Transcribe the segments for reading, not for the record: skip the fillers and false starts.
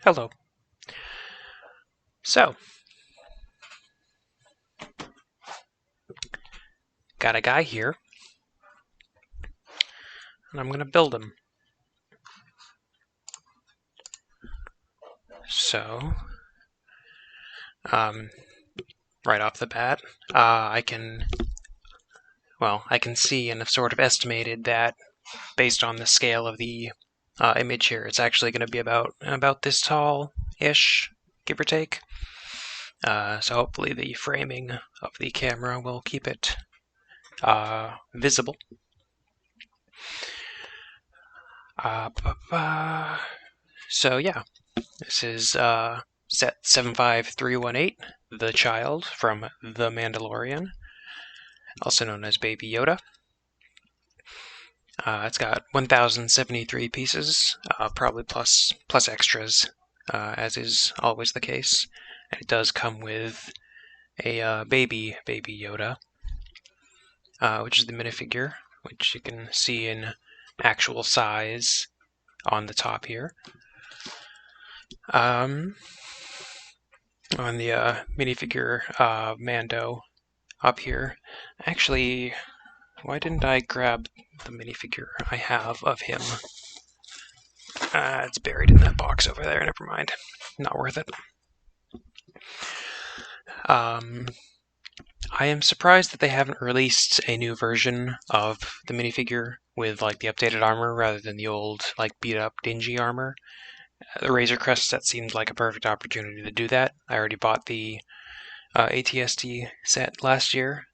Hello. So, got a guy here, and I'm going to build him. So, um, right off the bat, I can see and have sort of estimated that based on the scale of the image here, it's actually going to be about this tall-ish, give or take. So hopefully the framing of the camera will keep it visible. So yeah, this is set 75318, The Child from The Mandalorian, also known as Baby Yoda. It's got 1,073 pieces, probably plus extras, as is always the case. And it does come with a baby Yoda, which is the minifigure, which you can see in actual size on the top here. On the minifigure Mando up here, actually, why didn't I grab the minifigure I have of him? It's buried in that box over there. Never mind. Not worth it. I am surprised that they haven't released a new version of the minifigure with like the updated armor rather than the old like beat up dingy armor. The Razor Crest set seemed like a perfect opportunity to do that. I already bought the ATST set last year.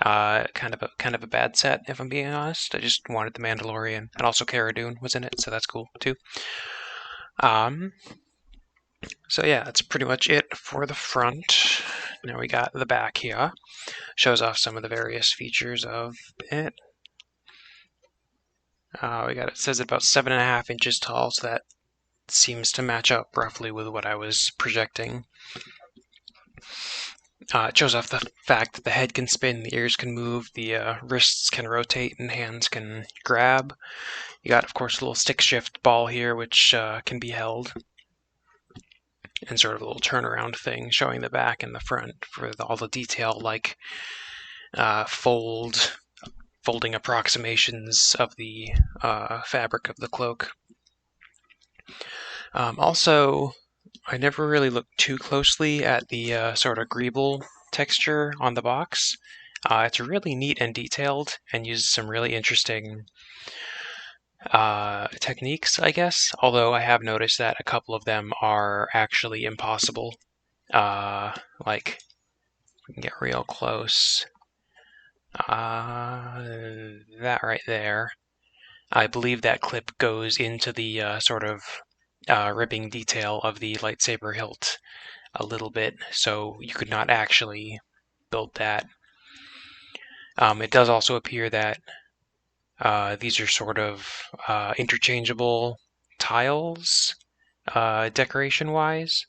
Kind of a bad set, if I'm being honest. I just wanted the Mandalorian, and also Cara Dune was in it, so that's cool too. So yeah, that's pretty much it for the front. Now we got the back here. Shows off some of the various features of it. It says about 7.5 inches tall, so that seems to match up roughly with what I was projecting. It shows off the fact that the head can spin, the ears can move, the wrists can rotate, and hands can grab. You got, of course, a little stick shift ball here, which can be held, and sort of a little turnaround thing showing the back and the front for all the detail, like folding approximations of the fabric of the cloak. Also, I never really looked too closely at the sort of greeble texture on the box. It's really neat and detailed and uses some really interesting techniques, I guess, although I have noticed that a couple of them are actually impossible. Like, we can get real close. That right there. I believe that clip goes into the sort of ribbing detail of the lightsaber hilt a little bit, so you could not actually build that. It does also appear that these are sort of interchangeable tiles, decoration-wise.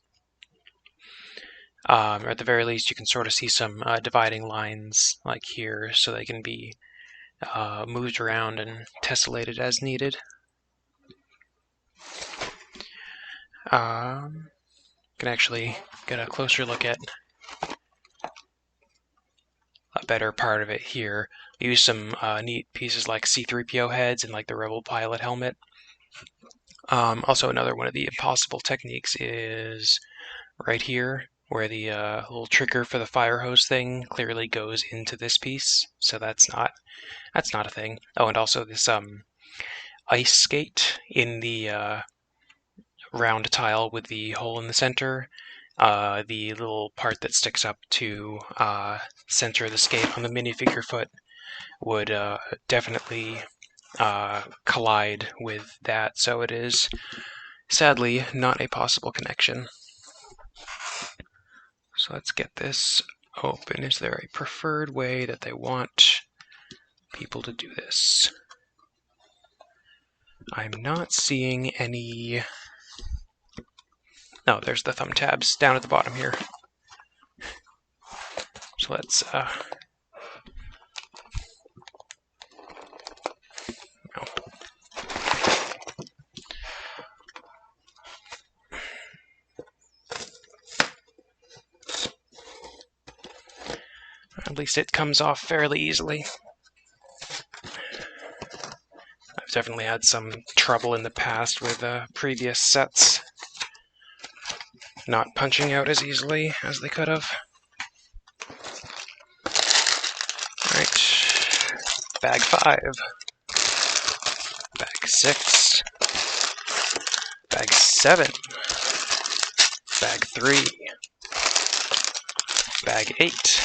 Or at the very least, you can sort of see some dividing lines like here, so they can be moved around and tessellated as needed. Can actually get a closer look at a better part of it here. I use some neat pieces like C-3PO heads and like the Rebel pilot helmet. Also, another one of the impossible techniques is right here, where the little trigger for the fire hose thing clearly goes into this piece. So that's not a thing. Oh, and also this ice skate in the round tile with the hole in the center. The little part that sticks up to center the skate on the minifigure foot would definitely collide with that, so it is sadly not a possible connection. So let's get this open. Is there a preferred way that they want people to do this? I'm not seeing any... No, there's the thumb tabs down at the bottom here. So let's At least it comes off fairly easily. I've definitely had some trouble in the past with previous sets not punching out as easily as they could have. Alright, bag 5, bag 6, bag 7, bag 3, bag 8.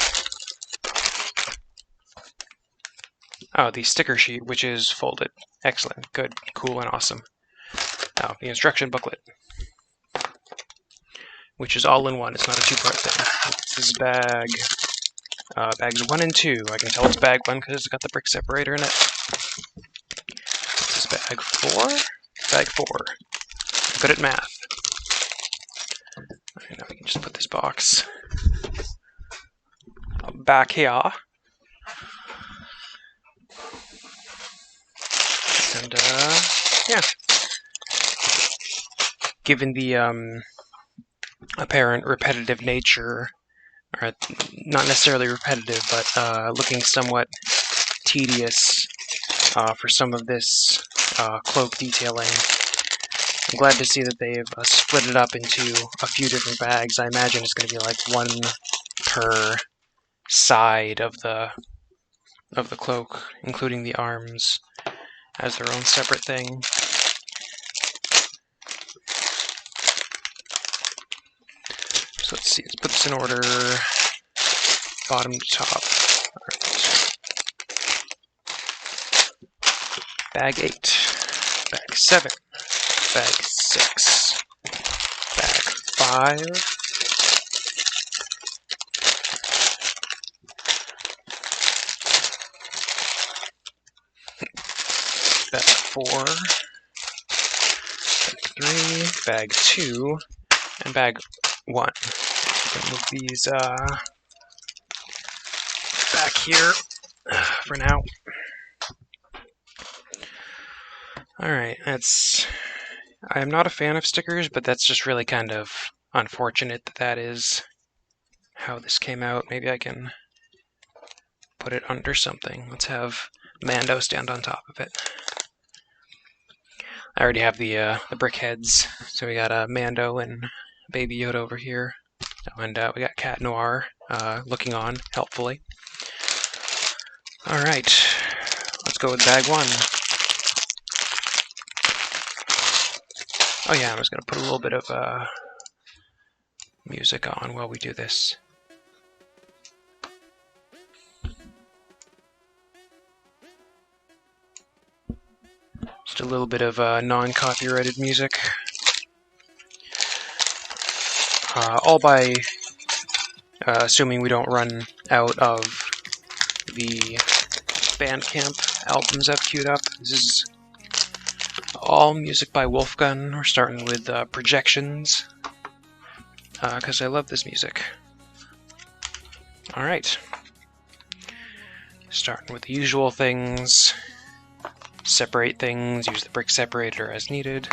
Oh, the sticker sheet, which is folded. Excellent, good, cool, and awesome. Now, the instruction booklet, which is all in one. It's not a two-part thing. This is bags 1 and 2. I can tell it's bag 1 because it's got the brick separator in it. This is bag 4. Bag 4. I'm good at math. Alright, now we can just put this box back here. And, yeah. Given the apparent repetitive nature, or not necessarily repetitive, but looking somewhat tedious for some of this cloak detailing, I'm glad to see that they've split it up into a few different bags. I imagine it's going to be like one per side of the cloak, including the arms as their own separate thing. So let's see, let's put this in order, bottom to top. All right. Bag 8, bag 7, bag 6, bag 5, bag 4, bag 3, bag 2, and bag 1. I'm gonna move these back here for now. Alright, I am not a fan of stickers, but that's just really kind of unfortunate that that is how this came out. Maybe I can put it under something. Let's have Mando stand on top of it. I already have the brick heads, so we got Mando and Baby Yoda over here, and we got Cat Noir looking on helpfully. Alright, let's go with bag 1. Oh yeah, I'm just going to put a little bit of music on while we do this. Just a little bit of non-copyrighted music. All by assuming we don't run out of the Bandcamp albums I've queued up. This is all music by Wolfgun. We're starting with Projections, because I love this music. Alright. Starting with the usual things. Separate things, use the brick separator as needed.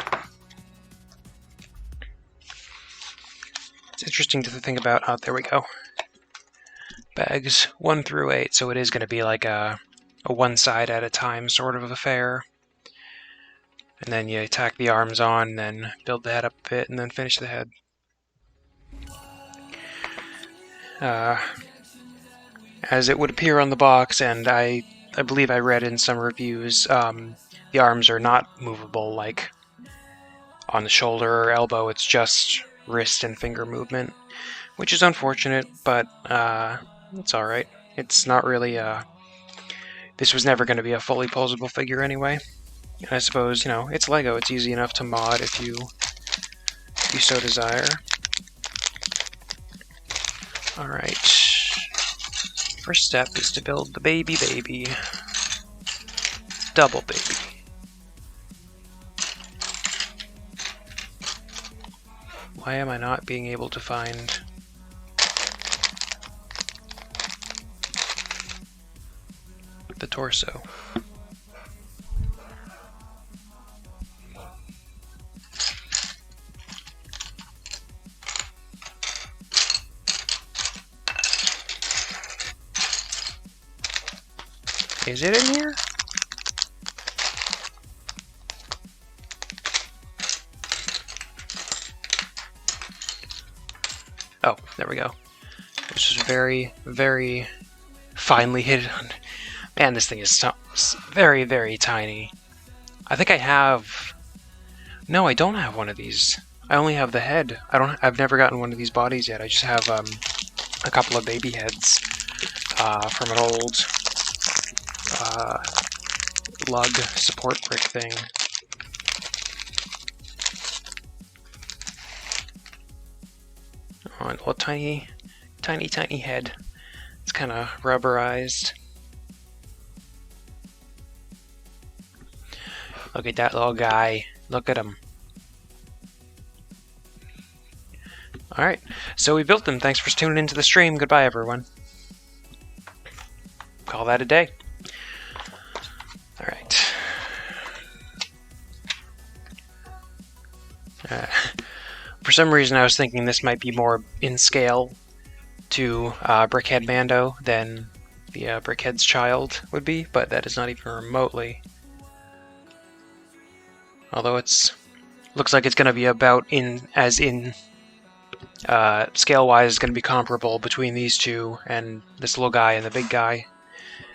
It's interesting to think about. Oh, there we go. Bags 1 through 8, so it is going to be like a one side at a time sort of affair. And then you tack the arms on, then build the head up a bit, and then finish the head. As it would appear on the box, and I believe I read in some reviews, the arms are not movable like on the shoulder or elbow. It's just wrist and finger movement, which is unfortunate, but it's alright. It's not really this was never going to be a fully posable figure anyway. I suppose, you know, it's Lego. It's easy enough to mod if you so desire. Alright. First step is to build the baby. Double baby. Why am I not being able to find... the torso? Is it in here? Oh, there we go. It's just very, very finely hidden. Man, this thing is very, very tiny. I think I have... No, I don't have one of these. I only have the head. I've never gotten one of these bodies yet. I just have a couple of baby heads from an old lug support brick thing. Oh, a little tiny, tiny, tiny head. It's kind of rubberized. Look at that little guy. Look at him. Alright, so we built them. Thanks for tuning into the stream. Goodbye, everyone. Call that a day. Alright. For some reason I was thinking this might be more in scale to Brickhead Mando than the Brickhead's child would be, but that is not even remotely. Although looks like it's going to be about scale-wise, it's going to be comparable between these two and this little guy and the big guy.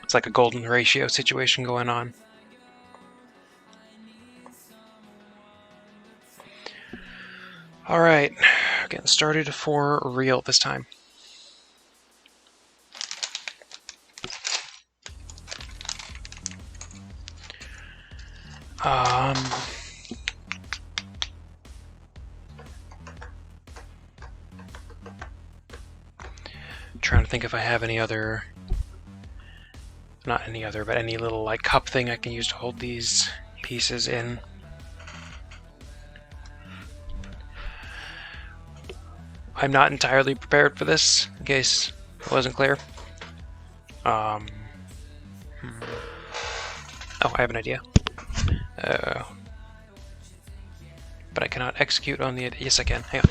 It's like a golden ratio situation going on. Alright, getting started for real this time. Trying to think if I have any other, not any other, but any little like cup thing I can use to hold these pieces in. I'm not entirely prepared for this, in case it wasn't clear. Oh, I have an idea. But I cannot execute on the... Yes, I can. Hang on.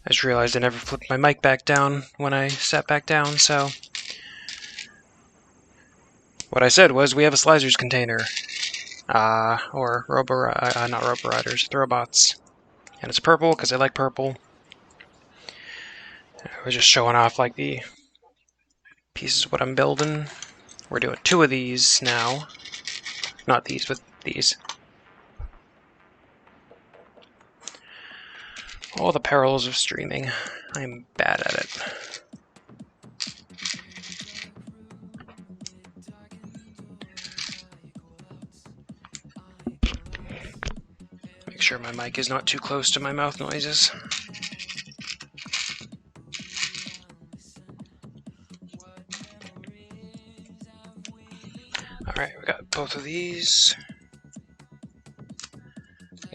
I just realized I never flipped my mic back down when I sat back down, so... What I said was, we have a Slicers container. Or not Robo-Riders, Throbots. And it's purple, because I like purple. I was just showing off, like, the pieces of what I'm building. We're doing 2 of these now. Not these, but these. All the perils of streaming. I'm bad at it. Make sure my mic is not too close to my mouth noises. both of these.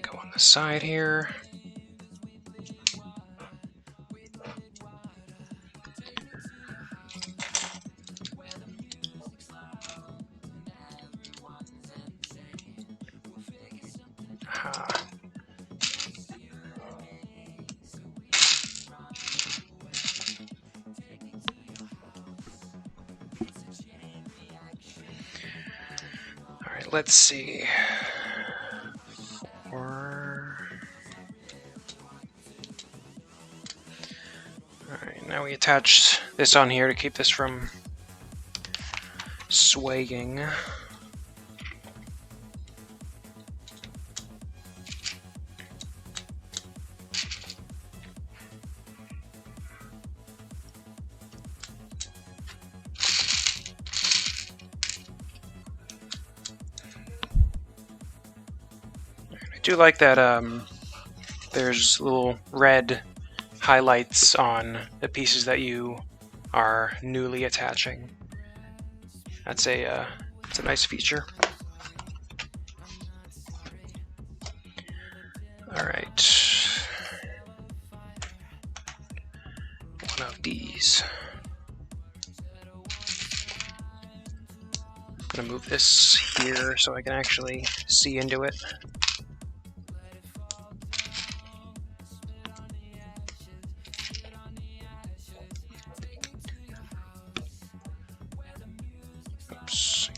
Go on the side here. Alright, let's see. Alright, now we attach this on here to keep this from swaying. I do like that there's little red highlights on the pieces that you are newly attaching. That's it's a nice feature. All right, one of these. I'm gonna move this here so I can actually see into it.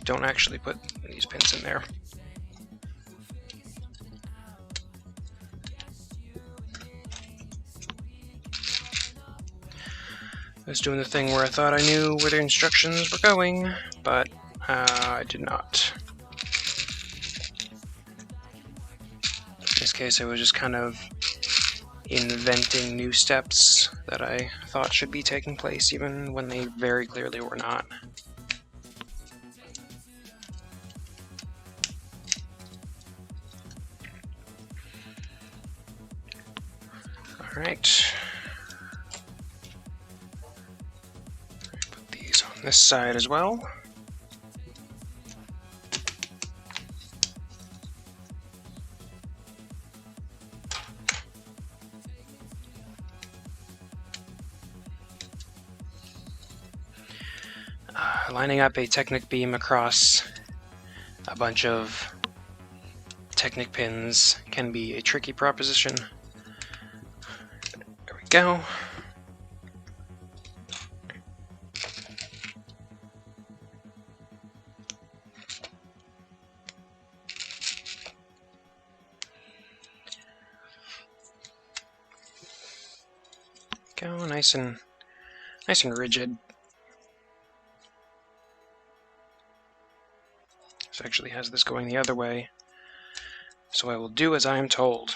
Don't actually put these pins in there. I was doing the thing where I thought I knew where the instructions were going, but I did not. In this case, I was just kind of inventing new steps that I thought should be taking place, even when they very clearly were not. Alright. Put these on this side as well. Lining up a Technic beam across a bunch of Technic pins can be a tricky proposition. There we go. Go nice and rigid. This actually has this going the other way, so I will do as I am told.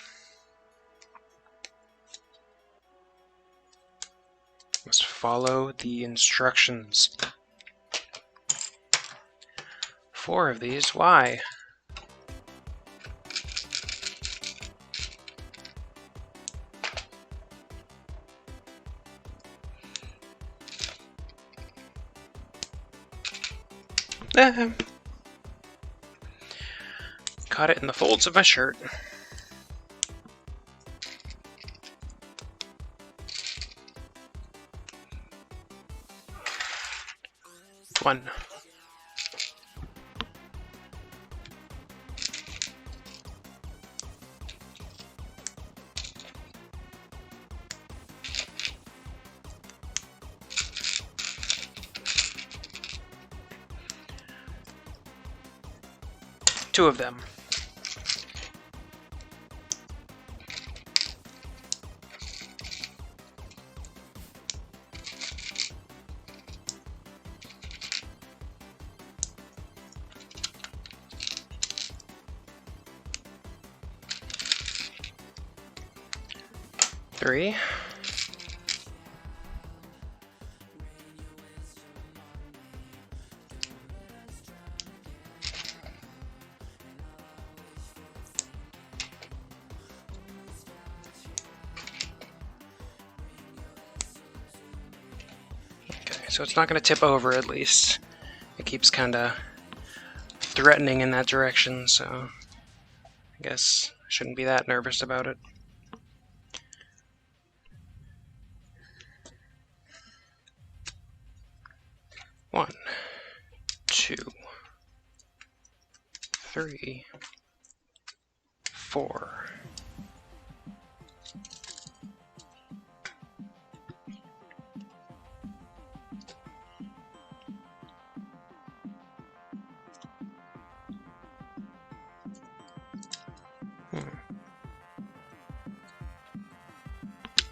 Must follow the instructions. 4 of these, why? Caught it in the folds of my shirt. One. Two of them. Three. Okay, so it's not going to tip over at least. It keeps kind of threatening in that direction, so I guess I shouldn't be that nervous about it. One, two, three, four.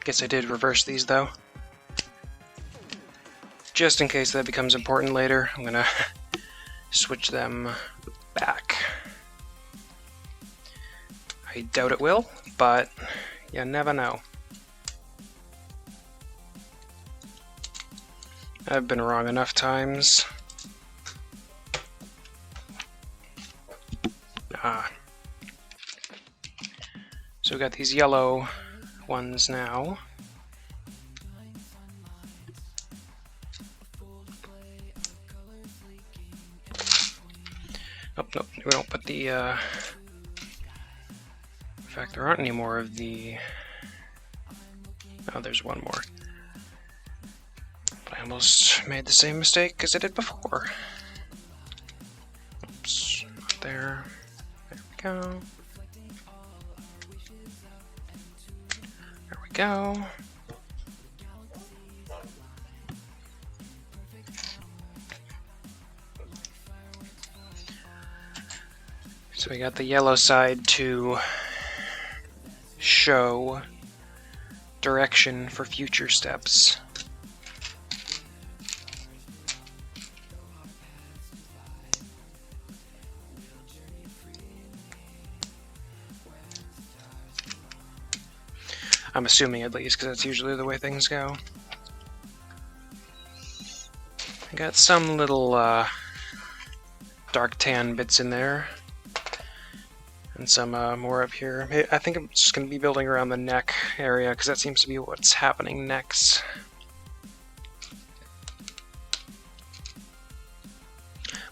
Guess I did reverse these though. Just in case that becomes important later, I'm gonna switch them back. I doubt it will, but you never know. I've been wrong enough times. So we got these yellow ones now. Oh, nope, we don't put the, in fact, there aren't any more of the, oh, there's one more. But I almost made the same mistake as I did before. Oops, not there. There we go. There we go. So we got the yellow side to show direction for future steps. I'm assuming at least, because that's usually the way things go. I got some little dark tan bits in there. And some more up here. I think I'm just going to be building around the neck area, because that seems to be what's happening next.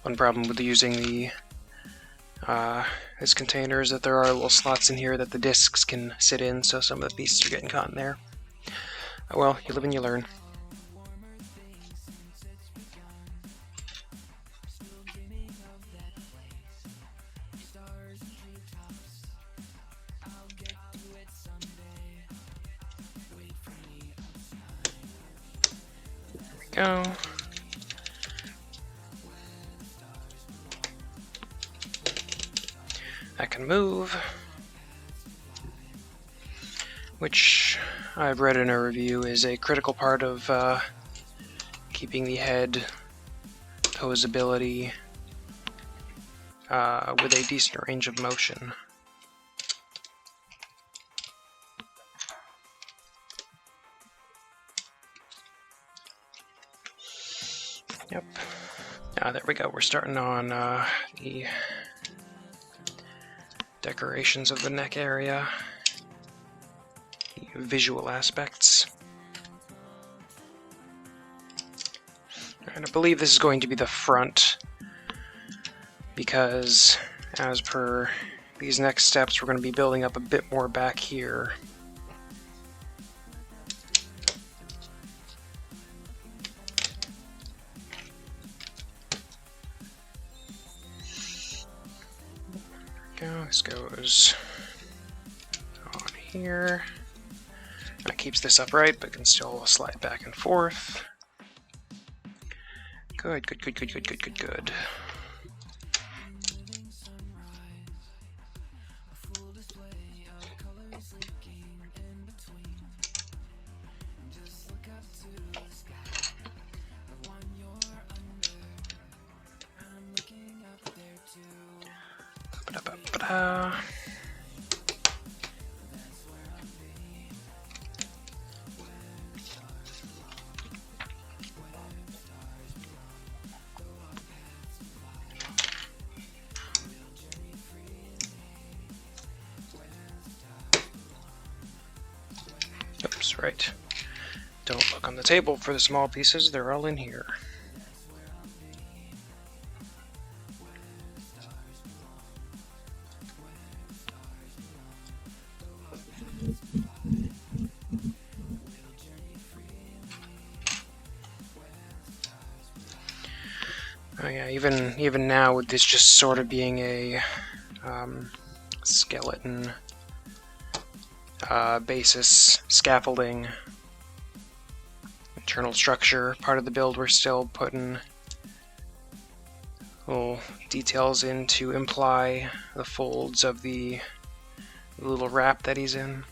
One problem with using the this container is that there are little slots in here that the discs can sit in, so some of the pieces are getting caught in there. Oh well, you live and you learn. Go. That can move, which I've read in a review is a critical part of keeping the head posability with a decent range of motion. Yep. There we go. We're starting on the decorations of the neck area, the visual aspects. And I believe this is going to be the front, because as per these next steps, we're going to be building up a bit more back here. This goes on here. And it keeps this upright, but can still slide back and forth. Good, good, good, good, good, good, good, good. Oops, right. Don't look on the table for the small pieces, they're all in here. even now, with this just sort of being a skeleton basis, scaffolding, internal structure part of the build, we're still putting little details in to imply the folds of the little wrap that he's in.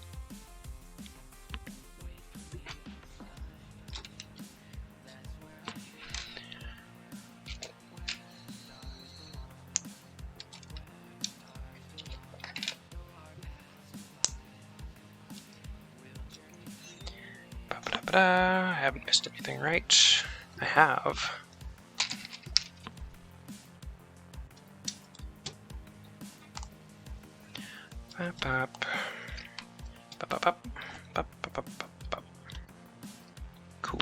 I haven't missed anything, right? I have. Cool.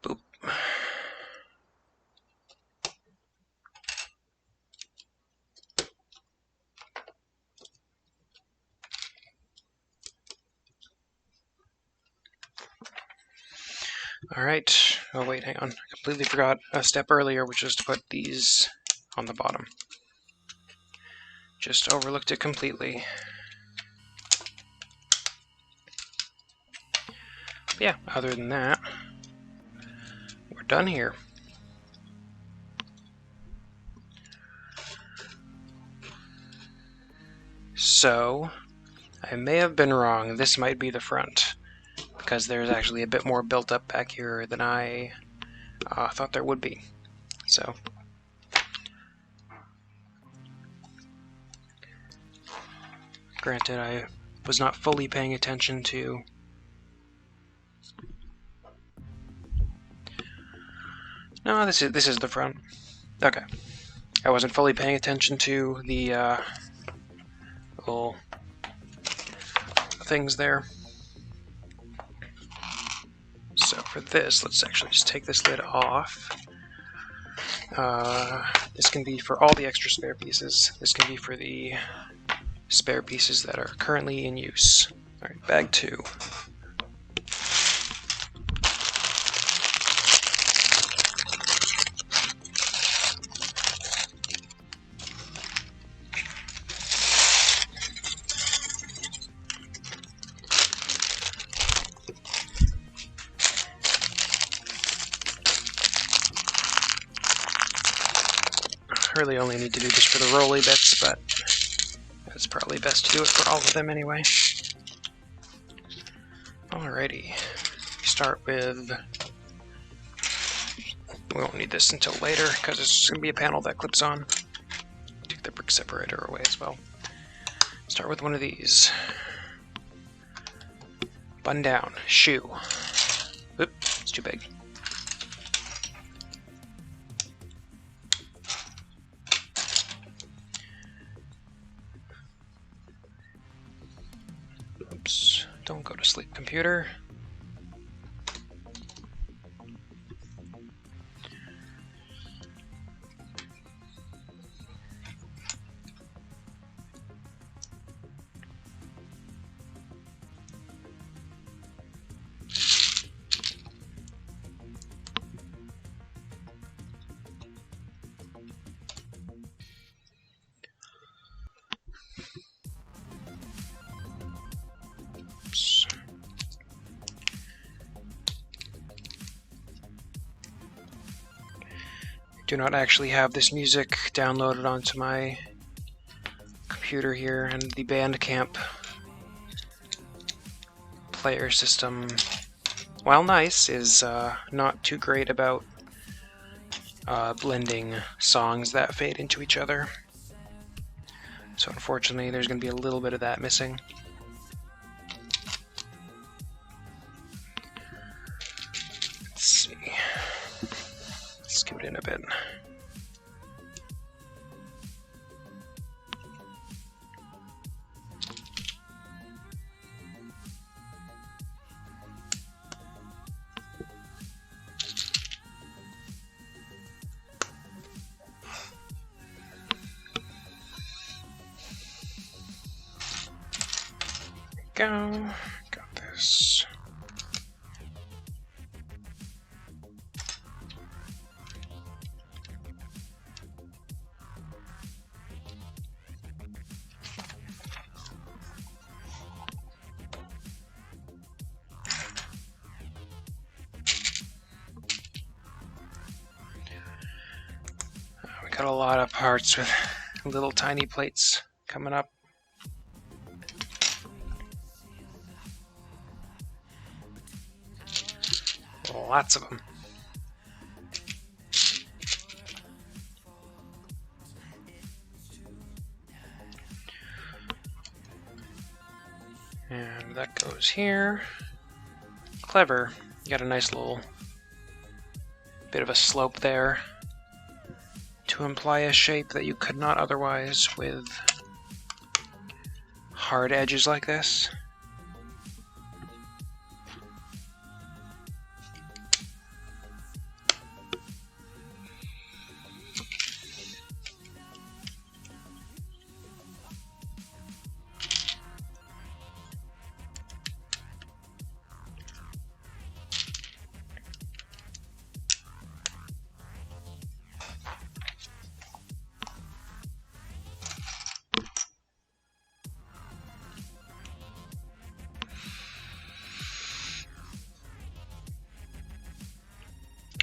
Boop. Alright, oh wait, hang on. I completely forgot a step earlier, which was to put these on the bottom. Just overlooked it completely. But yeah, other than that, we're done here. So, I may have been wrong. This might be the front, because there's actually a bit more built up back here than I thought there would be. So, granted, I was not fully paying attention to no, this is the front. Okay, I wasn't fully paying attention to the little things there. So for this, let's actually just take this lid off. This can be for all the extra spare pieces. This can be for the spare pieces that are currently in use. Alright, bag 2. I really only need to do this for the rolly bits, but it's probably best to do it for all of them anyway. Alrighty, start with, we won't need this until later because it's just going to be a panel that clips on. Take the brick separator away as well. Start with one of these. Bun down, shoe. Oop, it's too big. Oops, don't go to sleep, computer. Do not actually have this music downloaded onto my computer here, and the Bandcamp player system, while nice, is not too great about blending songs that fade into each other. So unfortunately, there's going to be a little bit of that missing. Let's see. bit. Go. Got this. We got a lot of parts with little tiny plates coming up. Lots of them. And that goes here. Clever. You got a nice little bit of a slope there to imply a shape that you could not otherwise with hard edges like this.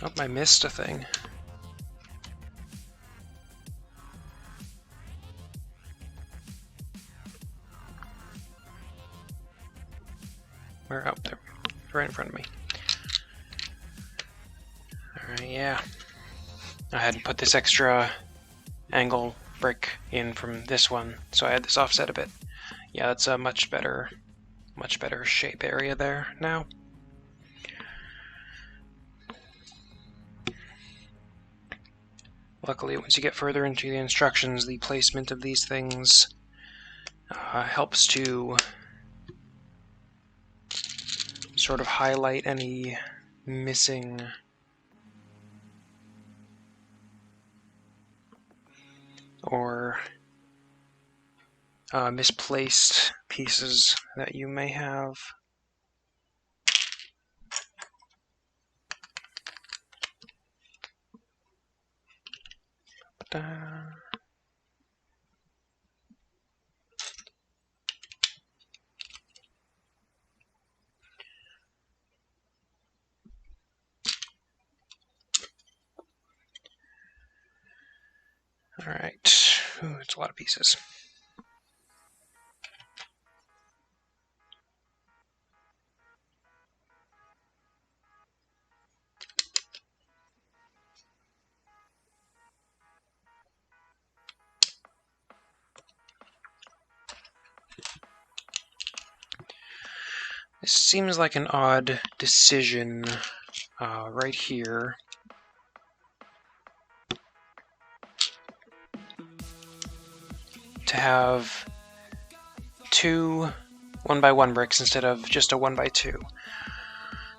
Oh, I missed a thing. Where? Oh, there. Right in front of me. Alright, yeah. I hadn't put this extra angle brick in from this one, so I had this offset a bit. Yeah, that's a much better shape area there now. Luckily, once you get further into the instructions, the placement of these things helps to sort of highlight any missing or misplaced pieces that you may have. Alright, it's a lot of pieces. This seems like an odd decision right here. To have two 1x1 bricks instead of just a 1x2.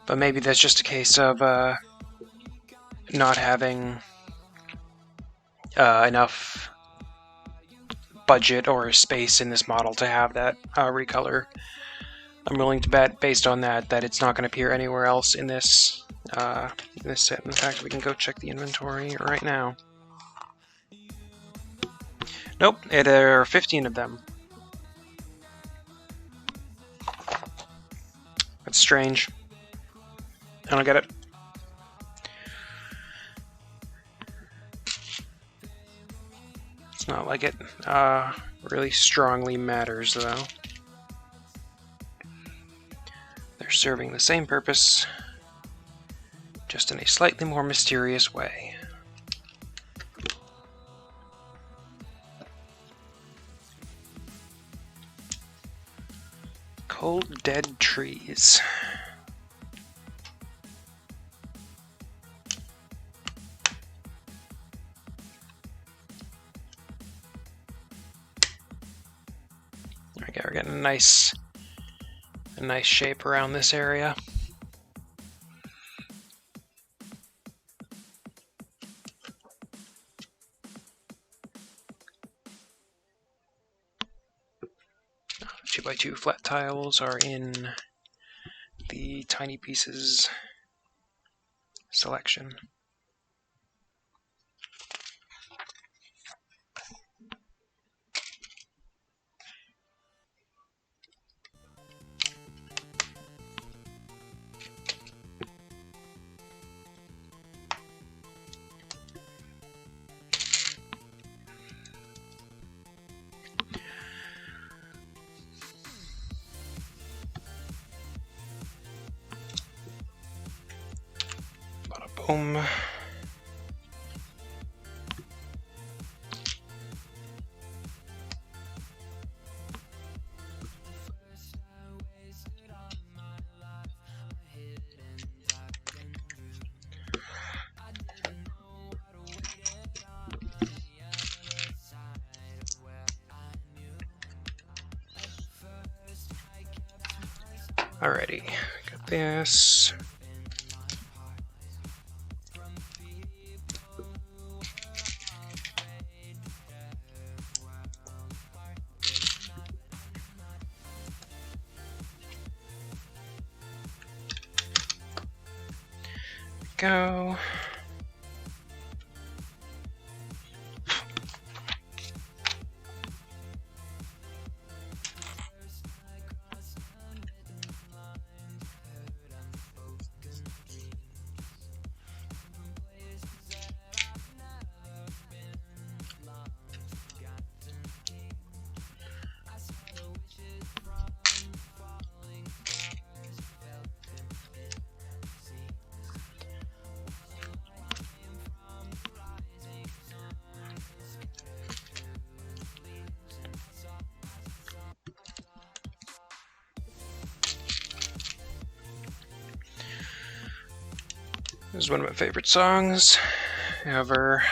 But maybe that's just a case of not having enough budget or space in this model to have that recolor. I'm willing to bet, based on that, that it's not going to appear anywhere else in this set. In fact, we can go check the inventory right now. Nope, there are 15 of them. That's strange. I don't get it. It's not like it really strongly matters, though. They're serving the same purpose, just in a slightly more mysterious way. Cold dead trees. we're getting a nice shape around this area. Two by two flat tiles are in the tiny pieces selection. Boom. Alrighty, got this. Go. This is one of my favorite songs ever.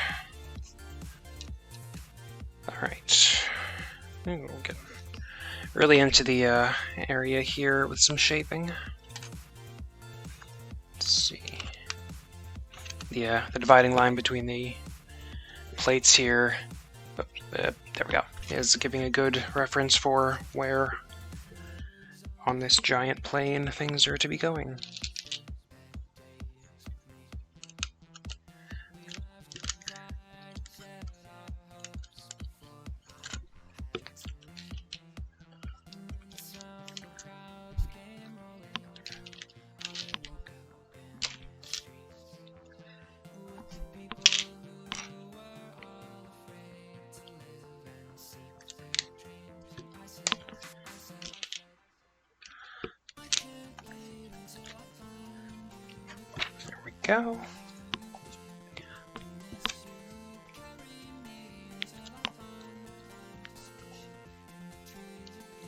Alright. We'll get really into the area here with some shaping. Let's see. The dividing line between the plates here, there we go, is giving a good reference for where on this giant plane things are to be going. Go.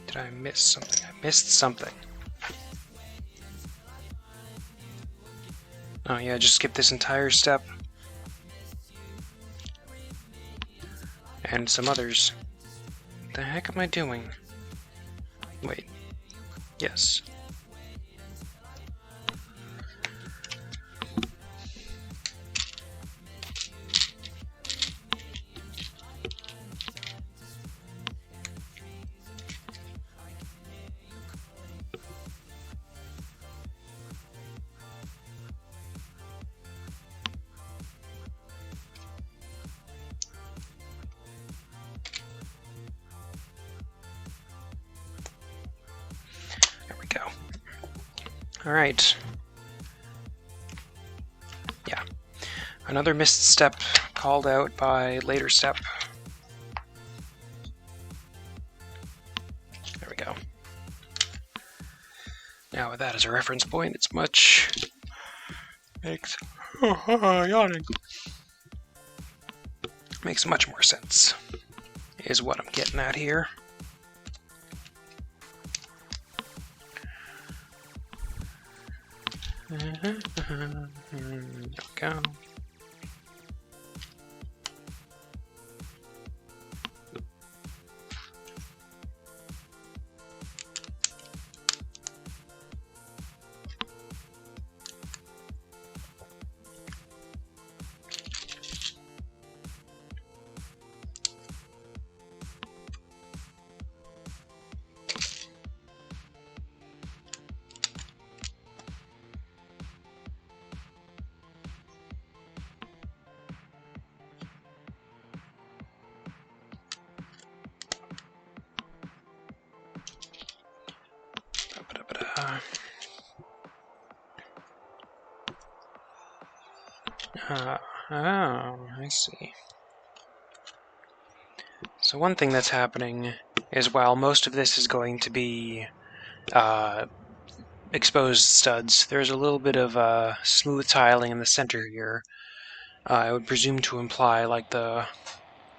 Did I miss something? I missed something. Oh yeah, just skip this entire step. And some others. What the heck am I doing? Wait. Yes. All right. Yeah. Another missed step called out by later step. There we go. Now with that as a reference point, it's much... yawning. Makes much more sense, is what I'm getting at here. There we go. Oh, I see. So one thing that's happening is while most of this is going to be exposed studs, there's a little bit of smooth tiling in the center here. I would presume to imply like the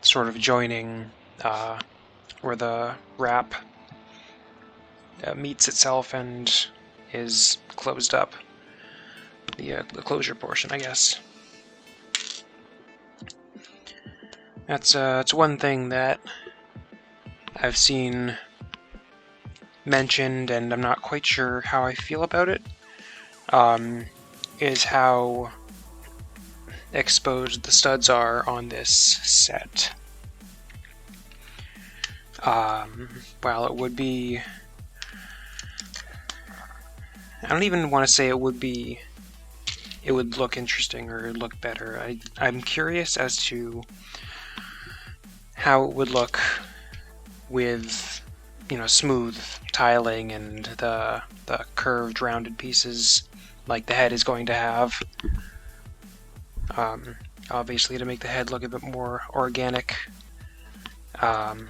sort of joining where the wrap meets itself and is closed up. The closure portion, I guess. That's one thing that I've seen mentioned, and I'm not quite sure how I feel about it, is how exposed the studs are on this set. While it would be... I don't even want to say it would look interesting or look better. I'm curious as to how it would look with, smooth tiling and the curved, rounded pieces like the head is going to have. Obviously, to make the head look a bit more organic. I'd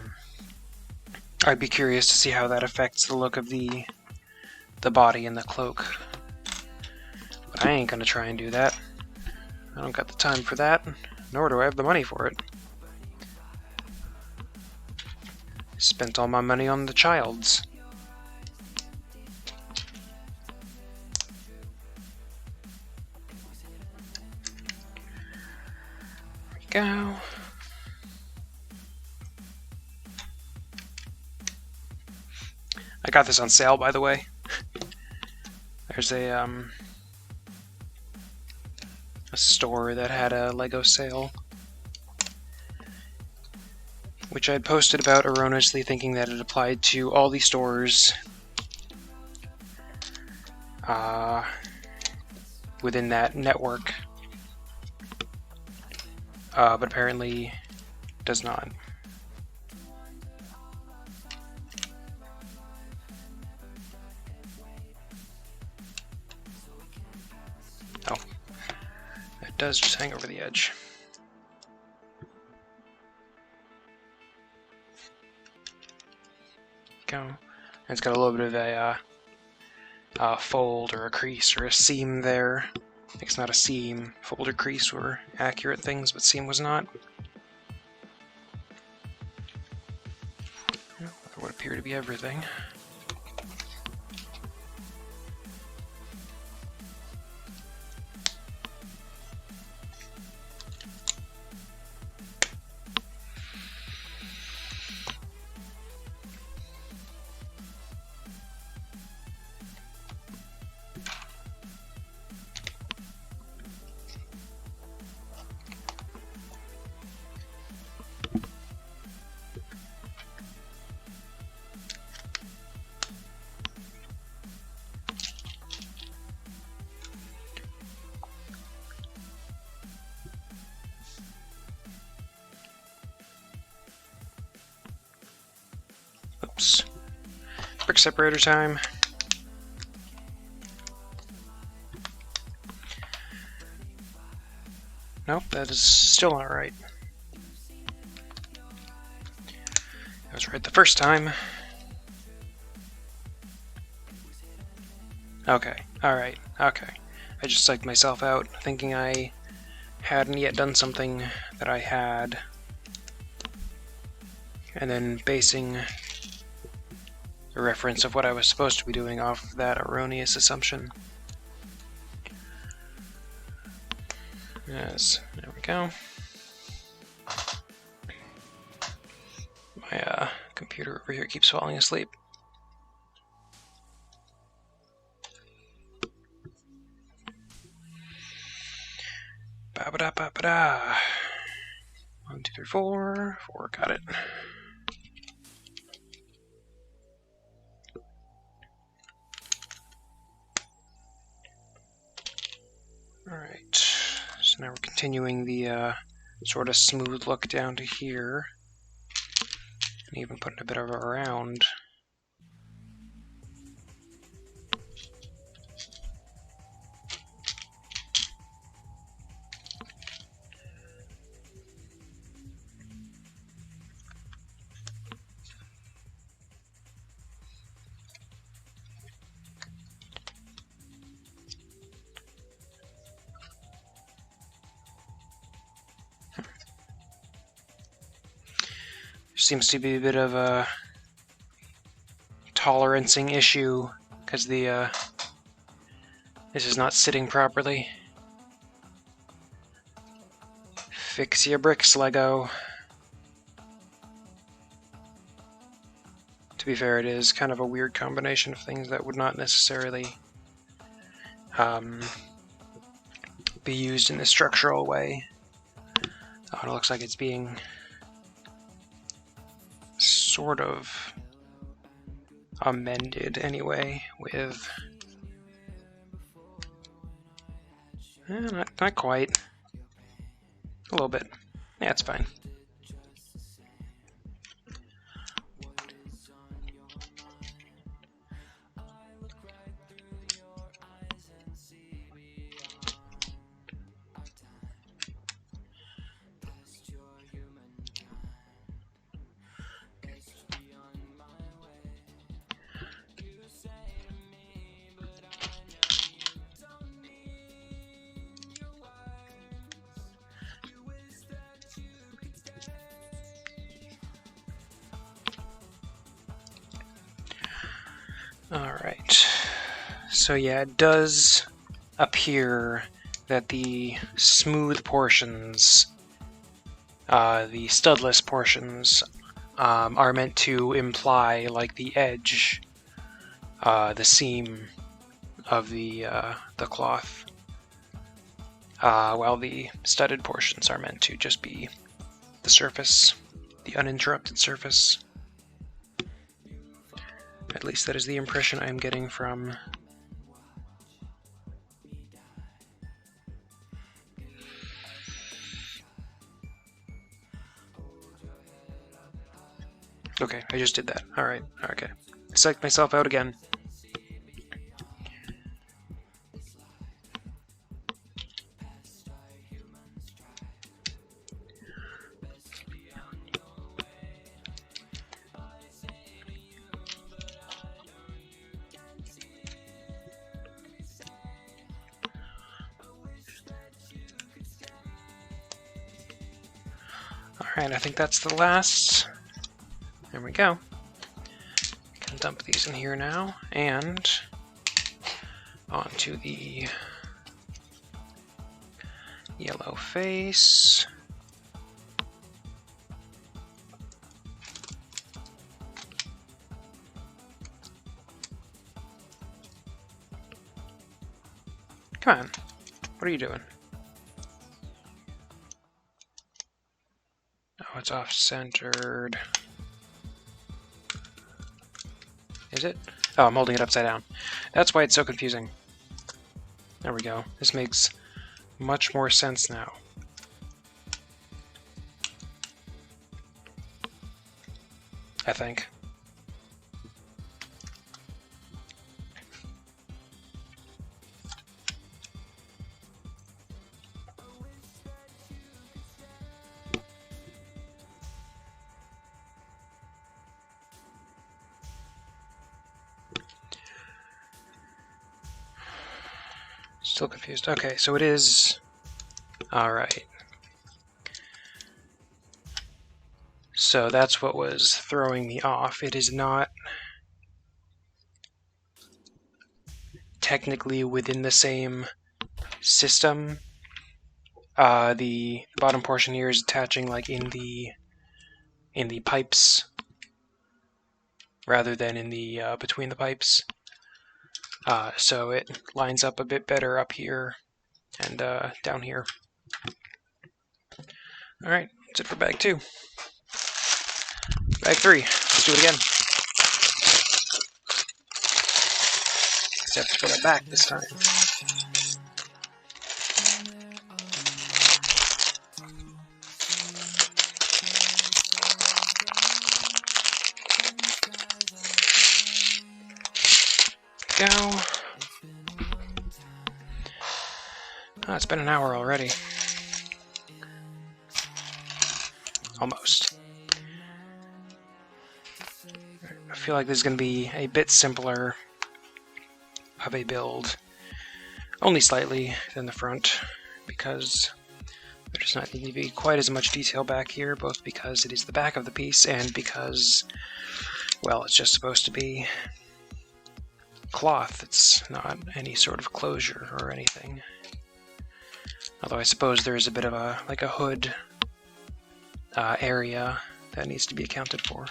be curious to see how that affects the look of the body and the cloak. But I ain't gonna try and do that. I don't got the time for that, nor do I have the money for it. Spent all my money on the childs. There we go. I got this on sale, by the way. There's a store that had a Lego sale, which I'd posted about erroneously thinking that it applied to all the stores within that network, but apparently does not. Oh, it does just hang over the edge. Go. And it's got a little bit of a fold or a crease or a seam there. It's not a seam. Fold or crease were accurate things, but seam was not. Well, that would appear to be everything. Oops. Brick separator time. Nope, that is still not right. I was right the first time. Okay, alright, okay. I just psyched myself out, thinking I hadn't yet done something that I had, and then basing the reference of what I was supposed to be doing off of that erroneous assumption. Yes, there we go. My computer over here keeps falling asleep. Ba-ba-da-ba-ba-da. 1, 2, 3, 4. 4, got it. Alright, so now we're continuing the sort of smooth look down to here. And even putting a bit of a round. Seems to be a bit of a tolerancing issue because the this is not sitting properly. Fix your bricks, Lego. To be fair, it is kind of a weird combination of things that would not necessarily be used in a structural way. Oh, it looks like it's being sort of amended anyway with... not quite. A little bit. Yeah, it's fine. Alright, so yeah, it does appear that the smooth portions, the studless portions, are meant to imply like the edge, the seam of the cloth, while the studded portions are meant to just be the surface, the uninterrupted surface. At least that is the impression I am getting from Okay, I just did that. Alright, okay. I psyched myself out again. Alright, I think that's the last. There we go. I can dump these in here now, and onto the yellow face. Come on, what are you doing? Oh, it's off-centered. Is it? Oh, I'm holding it upside down. That's why it's so confusing. There we go. This makes much more sense now. I think. Still confused. Okay, so it is... Alright. So that's what was throwing me off. It is not technically within the same system. The bottom portion here is attaching like in the pipes rather than in the between the pipes. So it lines up a bit better up here and down here. Alright, that's it for bag 2. Bag 3, let's do it again. Except to put it back this time. Go. Oh, it's been an hour already. Almost. I feel like this is going to be a bit simpler of a build, only slightly, than the front, because There does not need to be quite as much detail back here, both because it is the back of the piece and because, well, it's just supposed to be cloth. It's not any sort of closure or anything. Although I suppose there is a bit of a, like a hood area that needs to be accounted for.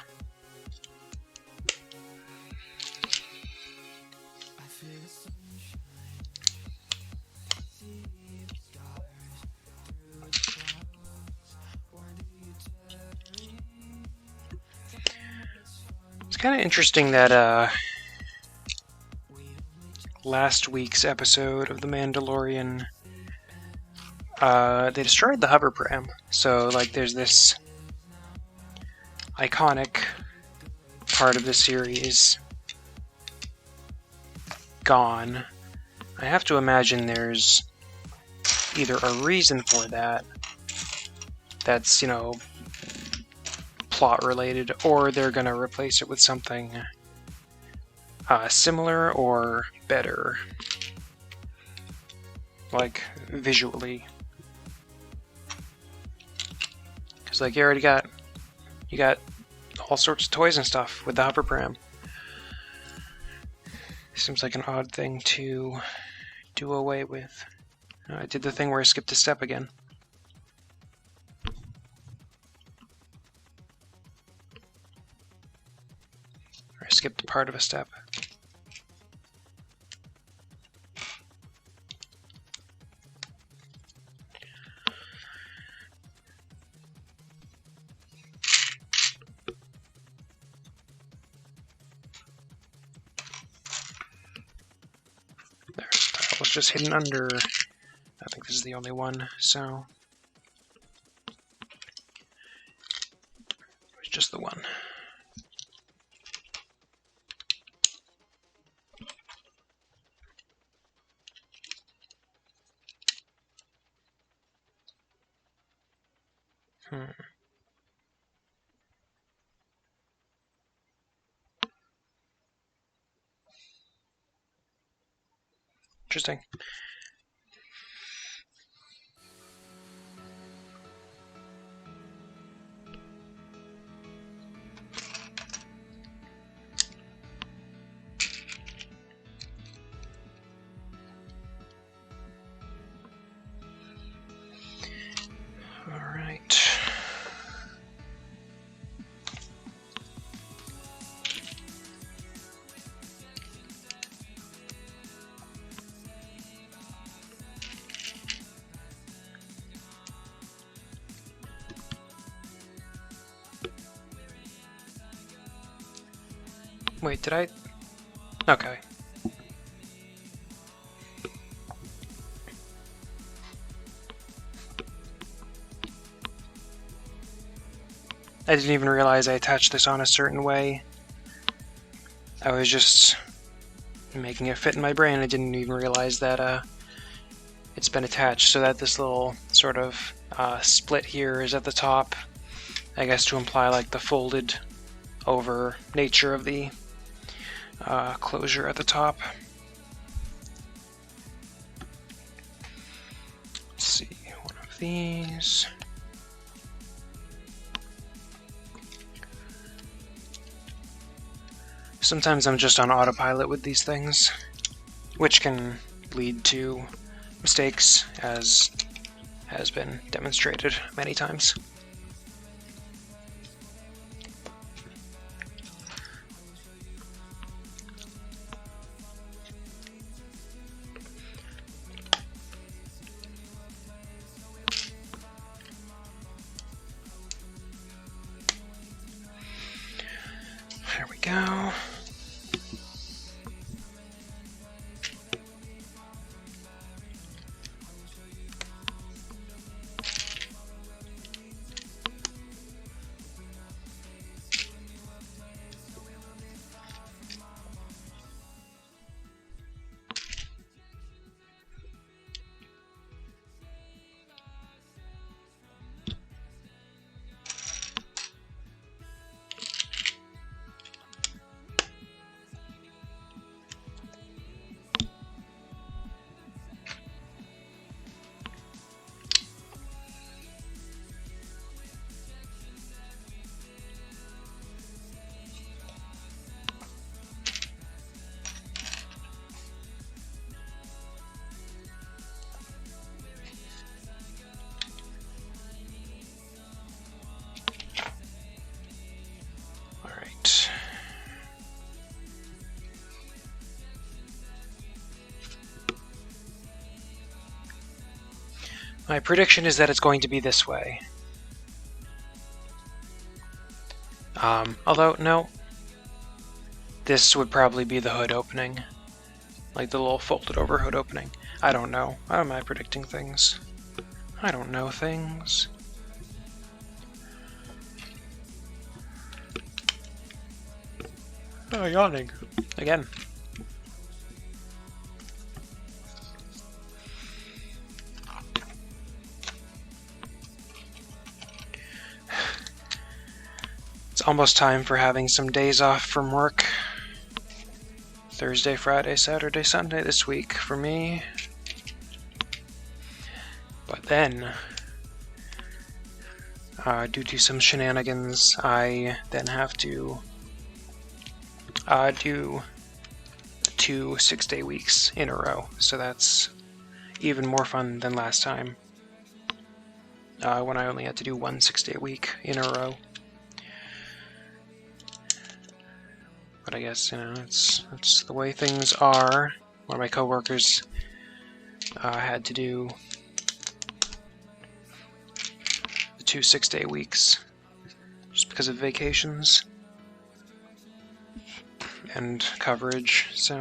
It's kind of interesting that last week's episode of The Mandalorian, they destroyed the hover pram. So, like, there's this iconic part of the series gone. I have to imagine there's either a reason for that that's, you know, plot related, or they're gonna replace it with something similar or better, like visually. Because, like, you got all sorts of toys and stuff with the hover pram. Seems like an odd thing to do away with. I did the thing where I skipped a step again. Or I skipped part of a step. Was just hidden under. I think this is the only one, so it's just the one. Interesting. All right. Wait, did I? Okay. I didn't even realize I attached this on a certain way. I was just making it fit in my brain. I didn't even realize that it's been attached, so that this little sort of split here is at the top, I guess to imply like the folded over nature of the closure at the top. Let's see, one of these. Sometimes I'm just on autopilot with these things, which can lead to mistakes, as has been demonstrated many times. There we go. My prediction is that it's going to be this way. Although, no. This would probably be the hood opening. Like the little folded over hood opening. I don't know. Why am I predicting things? I don't know things. Oh, yawning. Again. It's almost time for having some days off from work. Thursday, Friday, Saturday, Sunday this week for me. But then, due to some shenanigans, I then have to do 2 6-day weeks in a row. So that's even more fun than last time, when I only had to do 1 6-day week in a row. But I guess, you know, it's the way things are. One of my coworkers had to do the 2 6-day weeks just because of vacations and coverage, so.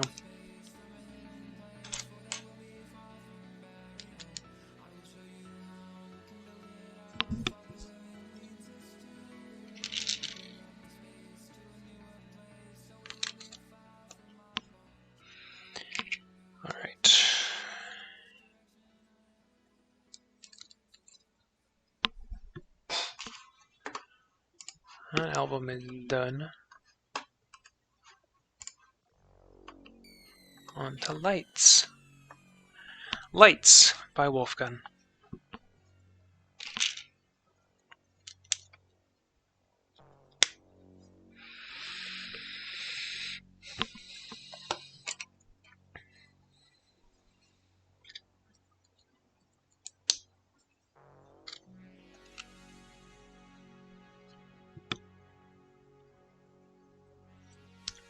That album is done. On to Lights. Lights by Wolfgun.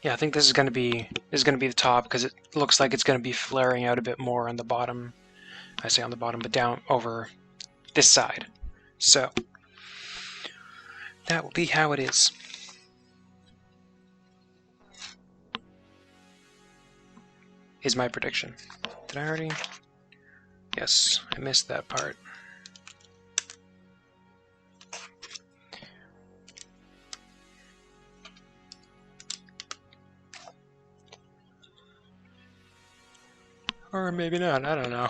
Yeah, I think this is going to be the top because it looks like it's going to be flaring out a bit more on the bottom. I say on the bottom, but down over this side. So that will be how it is. Is my prediction. Did I already? Yes, I missed that part. Or maybe not, I don't know.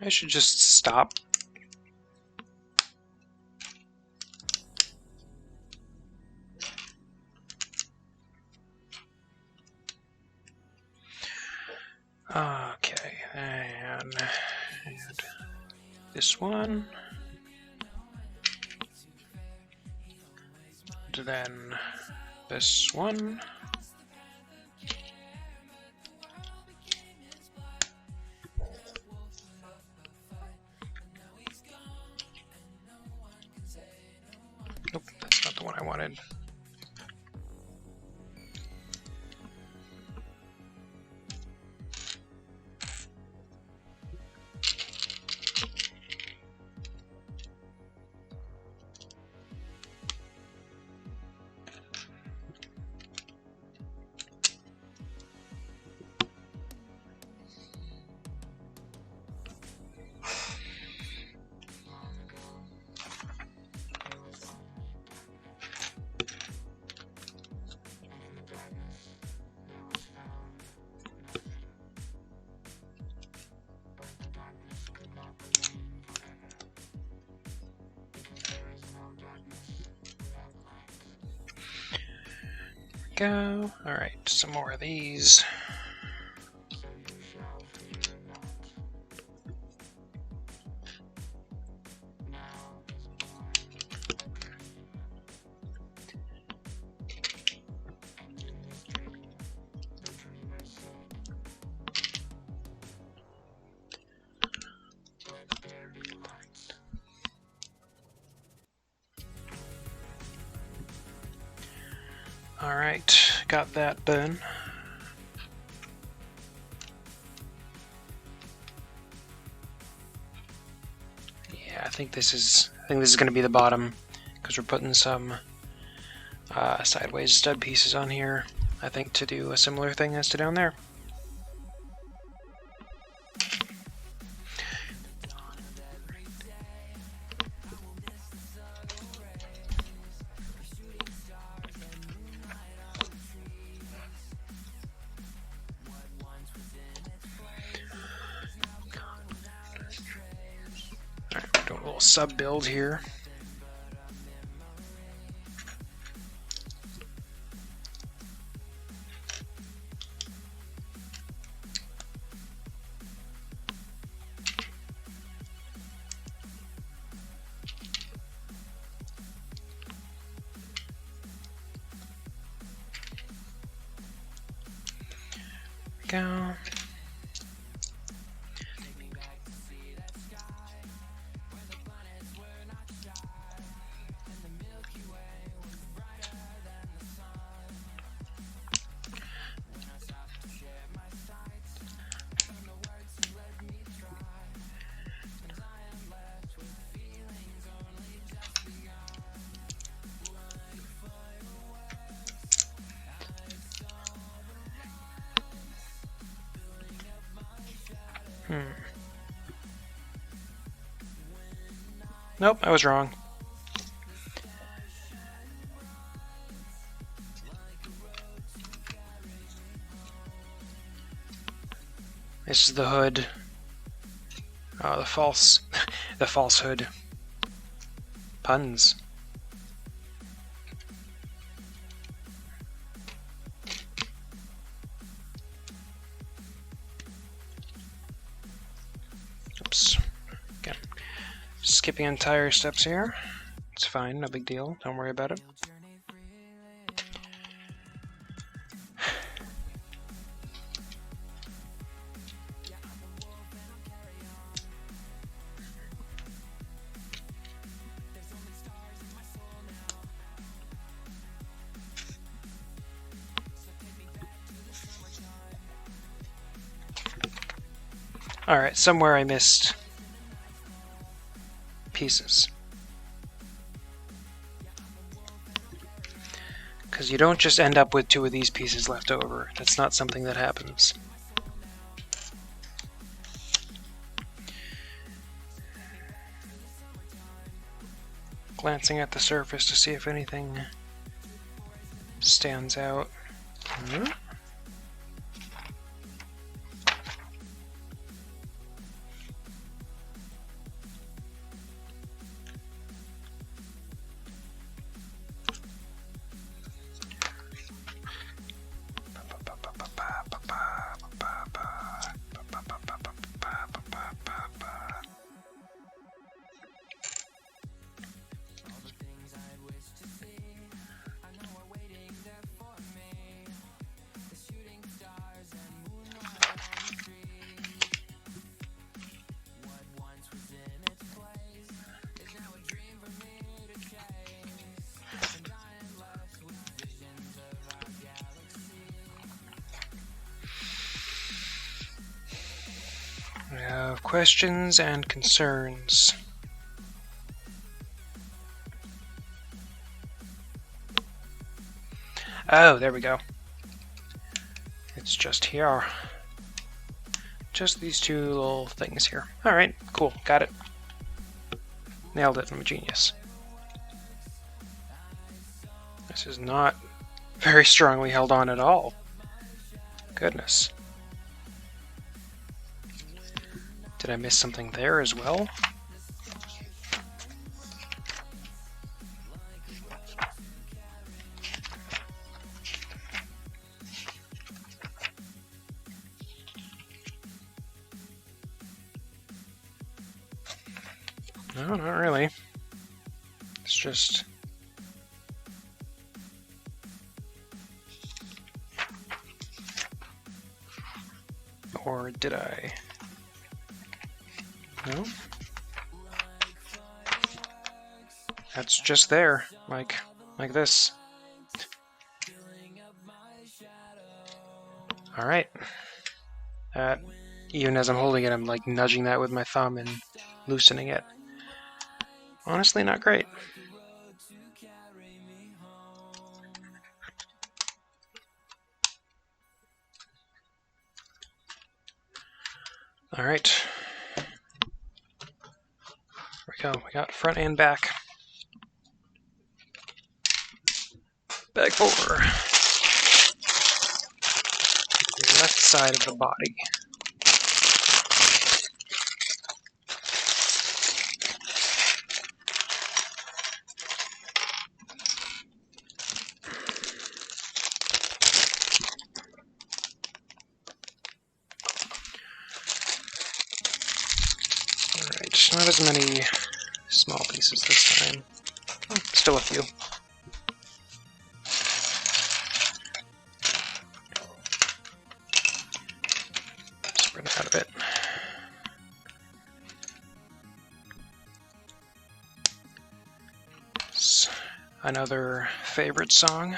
I should just stop. Okay, and this one. And then this one. Nope, that's not the one I wanted. Go. Alright, some more of these. Alright, got that done. Yeah, I think this is going to be the bottom, because we're putting some sideways stud pieces on here, I think, to do a similar thing as to down there. Alright, do a little sub build here. Go. Nope, I was wrong. This is the hood. The false hood. Puns. Oops. Okay. Skipping entire steps here. It's fine, no big deal. Don't worry about it. Alright, somewhere I missed pieces. Because you don't just end up with 2 of these pieces left over. That's not something that happens. Glancing at the surface to see if anything stands out. Mm-hmm. We have questions and concerns. Oh, there we go. It's just here. Just these 2 little things here. Alright, cool, got it. Nailed it, I'm a genius. This is not very strongly held on at all. Goodness. Did I miss something there as well? No, not really. It's just... Or did I? No? That's just there, like this. Alright. Even as I'm holding it, I'm like nudging that with my thumb and loosening it. Honestly, not great. Alright. There we go. We got front and back. Bag 4. The left side of the body. Alright, not as many small pieces this time. Oh, still a few. Spread it out a bit. It's another favorite song.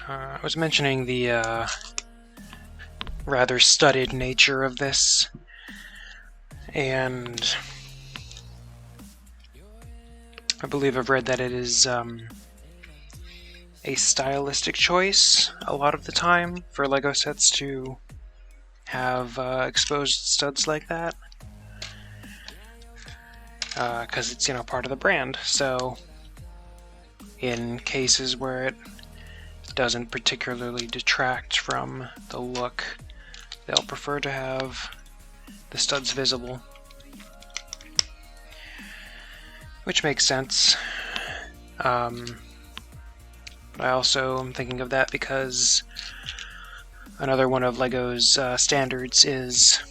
I was mentioning the rather studied nature of this, and I believe I've read that it is a stylistic choice a lot of the time for LEGO sets to have exposed studs like that, because it's, you know, part of the brand. So in cases where it doesn't particularly detract from the look, they'll prefer to have the studs visible, which makes sense. I also am thinking of that because another one of LEGO's standards is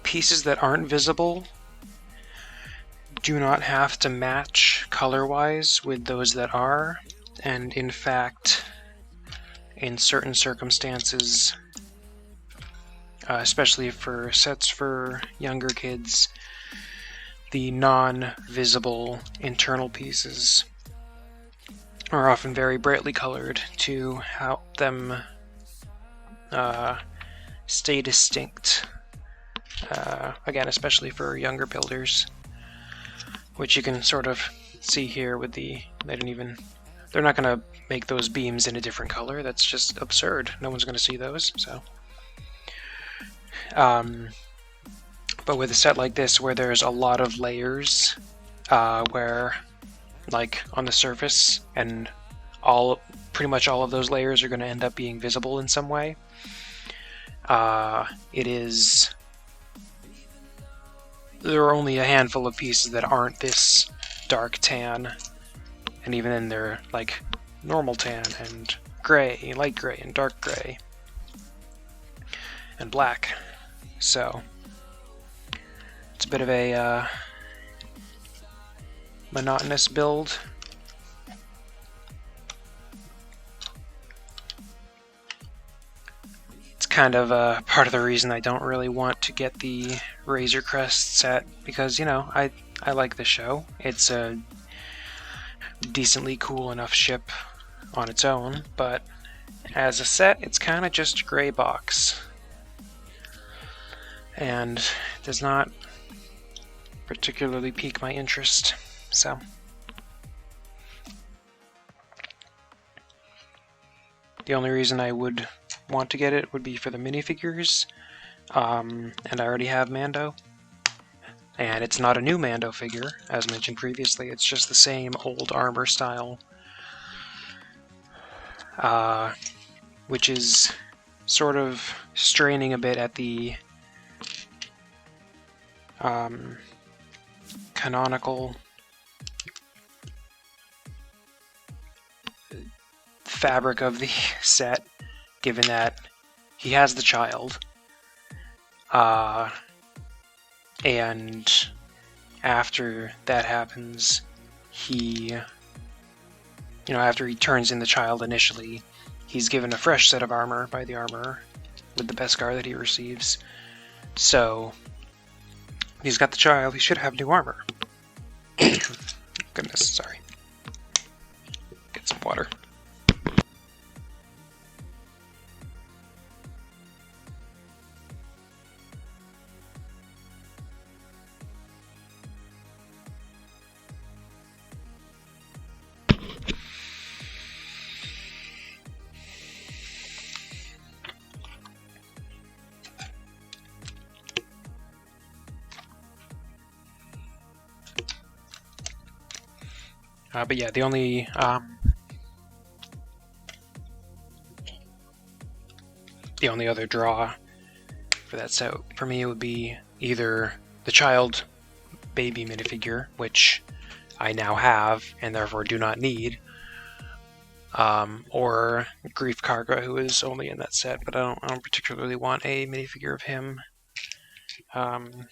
pieces that aren't visible do not have to match color-wise with those that are, and in fact, in certain circumstances, especially for sets for younger kids, the non-visible internal pieces are often very brightly colored to help them stay distinct. Again, especially for younger builders, which you can sort of see here with the, they're not going to make those beams in a different color. That's just absurd. No one's going to see those, so. But with a set like this, where there's a lot of layers, where, like, on the surface, and pretty much all of those layers are going to end up being visible in some way, there are only a handful of pieces that aren't this dark tan, and even then they're like normal tan and gray, light gray and dark gray and black. So it's a bit of a monotonous build. Kind of part of the reason I don't really want to get the Razor Crest set, because, you know, I like the show. It's a decently cool enough ship on its own, but as a set, it's kind of just a gray box, and does not particularly pique my interest. So the only reason I would want to get it would be for the minifigures, and I already have Mando, and it's not a new Mando figure, as mentioned previously. It's just the same old armor style, which is sort of straining a bit at the canonical fabric of the set, given that he has the child, and after that happens, he, after he turns in the child initially, he's given a fresh set of armor by the armorer with the Beskar that he receives. So, if he's got the child, he should have new armor. Goodness, sorry. Get some water. But yeah, the only other draw for that set for me would be either the child baby minifigure, which I now have and therefore do not need, or Greef Karga, who is only in that set, but I don't particularly want a minifigure of him. I'm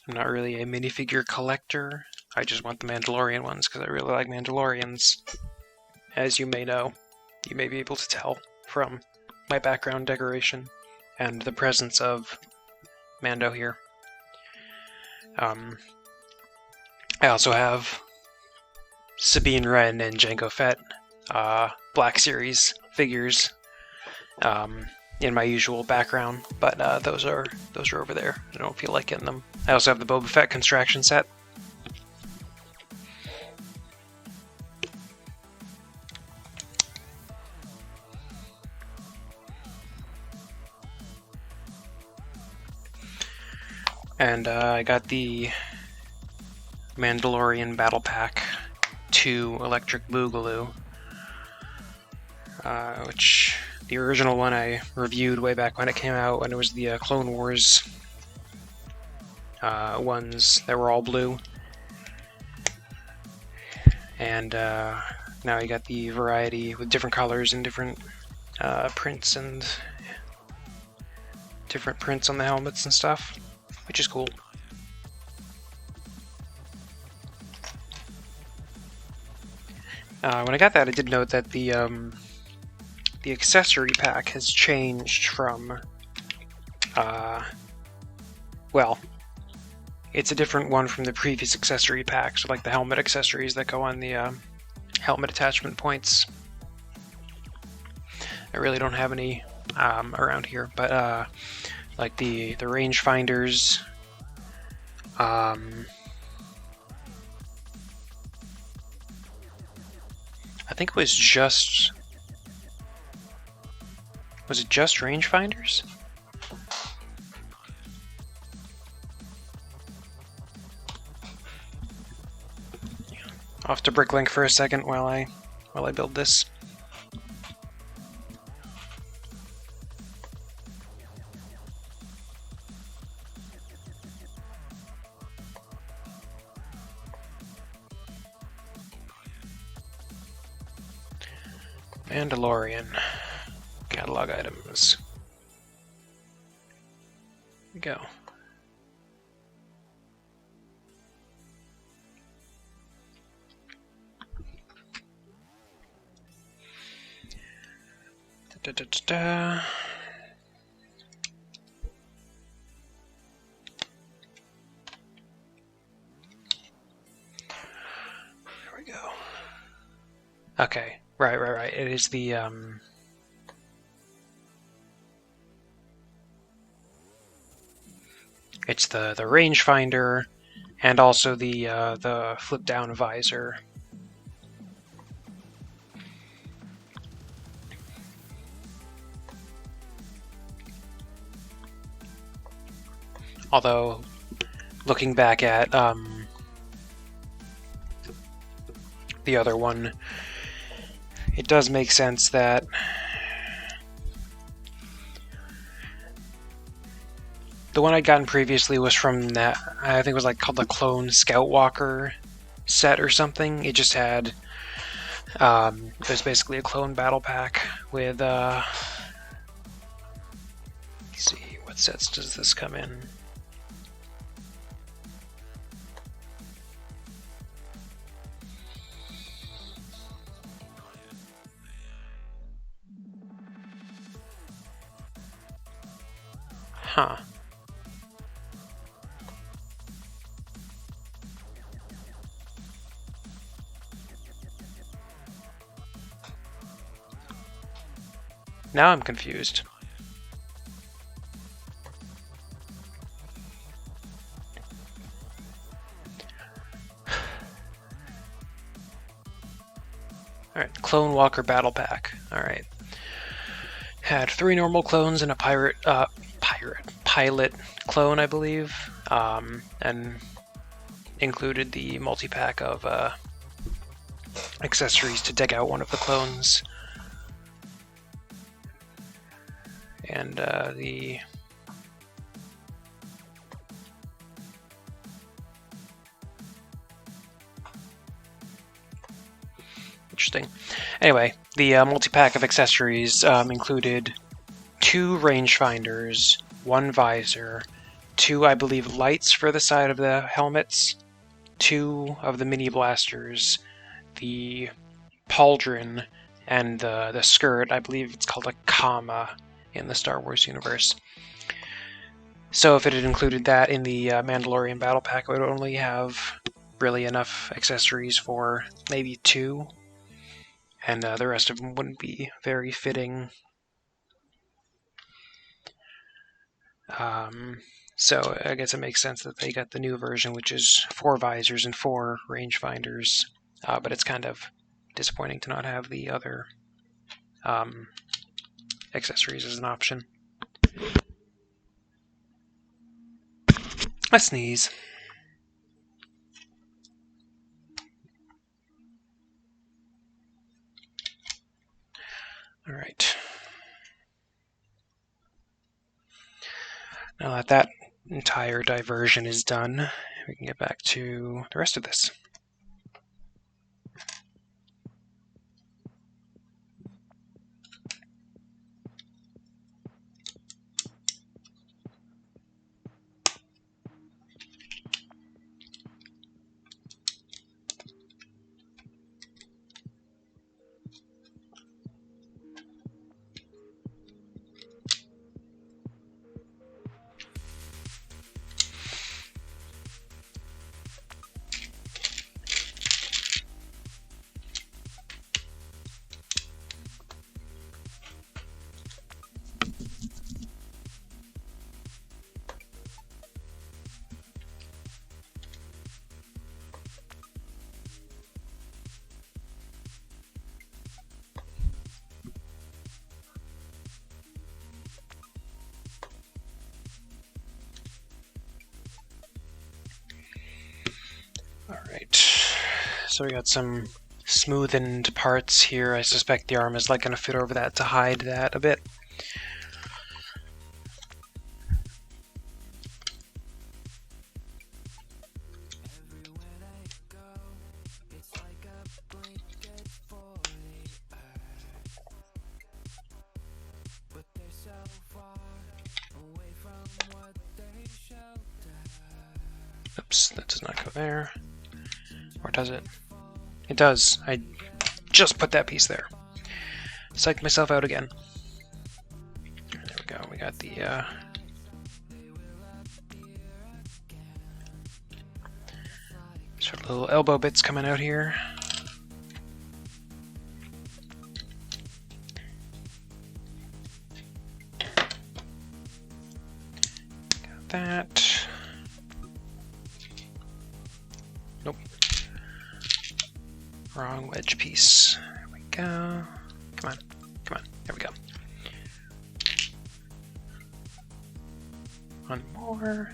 not really a minifigure collector. I just want the Mandalorian ones because I really like Mandalorians. As you may know, you may be able to tell from my background decoration and the presence of Mando here. I also have Sabine Wren and Jango Fett Black Series figures in my usual background, but those are over there. I don't feel like getting them. I also have the Boba Fett construction set. And I got the Mandalorian Battle Pack 2 Electric Boogaloo, which the original one I reviewed way back when it came out, when it was the Clone Wars ones that were all blue. And now you got the variety with different colors and different prints and different prints on the helmets and stuff, which is cool. When I got that, I did note that the accessory pack has changed from, well, it's a different one from the previous accessory pack, so like the helmet accessories that go on the helmet attachment points. I really don't have any around here, but like the rangefinders, I think it was just rangefinders? Off to Bricklink for a second while I build this. Mandalorian catalog items. Here we go. There we go. Okay, right. It is the it's the rangefinder and also the flip down visor. Although, looking back at the other one, it does make sense that the one I'd gotten previously was from that, I think it was like called the Clone Scout Walker set or something. It just had, it was basically a clone battle pack with, let's see, what sets does this come in? Huh. Now I'm confused. Alright, Clone Walker Battle Pack. Alright. Had 3 normal clones and a pilot clone, I believe. And included the multi-pack of accessories to deck out one of the clones. And the interesting. Anyway, the multi-pack of accessories included 2 rangefinders, 1 visor, 2, I believe, lights for the side of the helmets, 2 of the mini blasters, the pauldron, and the skirt. I believe it's called a kama in the Star Wars universe. So if it had included that in the Mandalorian Battle Pack, it would only have really enough accessories for maybe 2, and the rest of them wouldn't be very fitting. So I guess it makes sense that they got the new version, which is 4 visors and 4 rangefinders, but it's kind of disappointing to not have the other accessories as an option. A sneeze. All right. Now that that entire diversion is done, we can get back to the rest of this. Alright, so we got some smoothened parts here. I suspect the arm is like going to fit over that to hide that a bit. Oops, that does not go there. Or does it? It does. I just put that piece there. Psyched myself out again. There we go. We got the sort of little elbow bits coming out here. Got that. Nope. Wrong wedge piece. There we go. Come on. Come on. There we go. One more.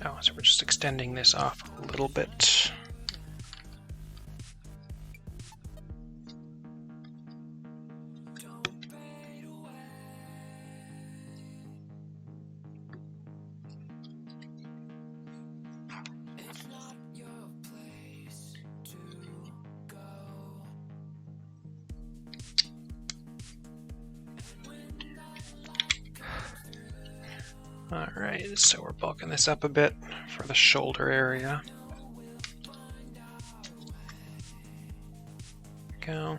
Oh, so we're just extending this off a little bit. Alright, so we're bulking this up a bit for the shoulder area. There we go.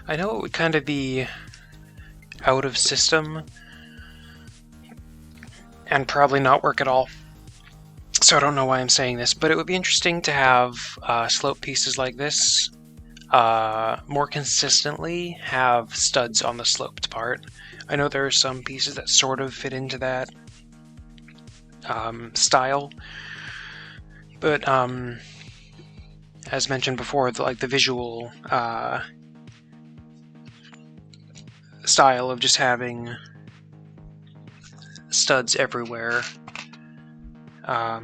I know it would kind of be out of system and probably not work at all, so I don't know why I'm saying this, but it would be interesting to have slope pieces like this more consistently have studs on the sloped part. I know there are some pieces that sort of fit into that style, but as mentioned before, the visual style of just having studs everywhere, I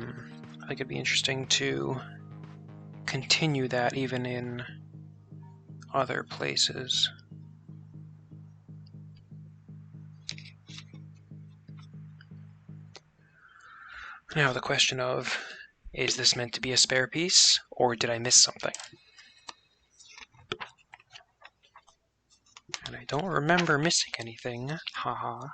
think it'd be interesting to continue that even in other places. Now the question of, is this meant to be a spare piece, or did I miss something? And I don't remember missing anything, haha.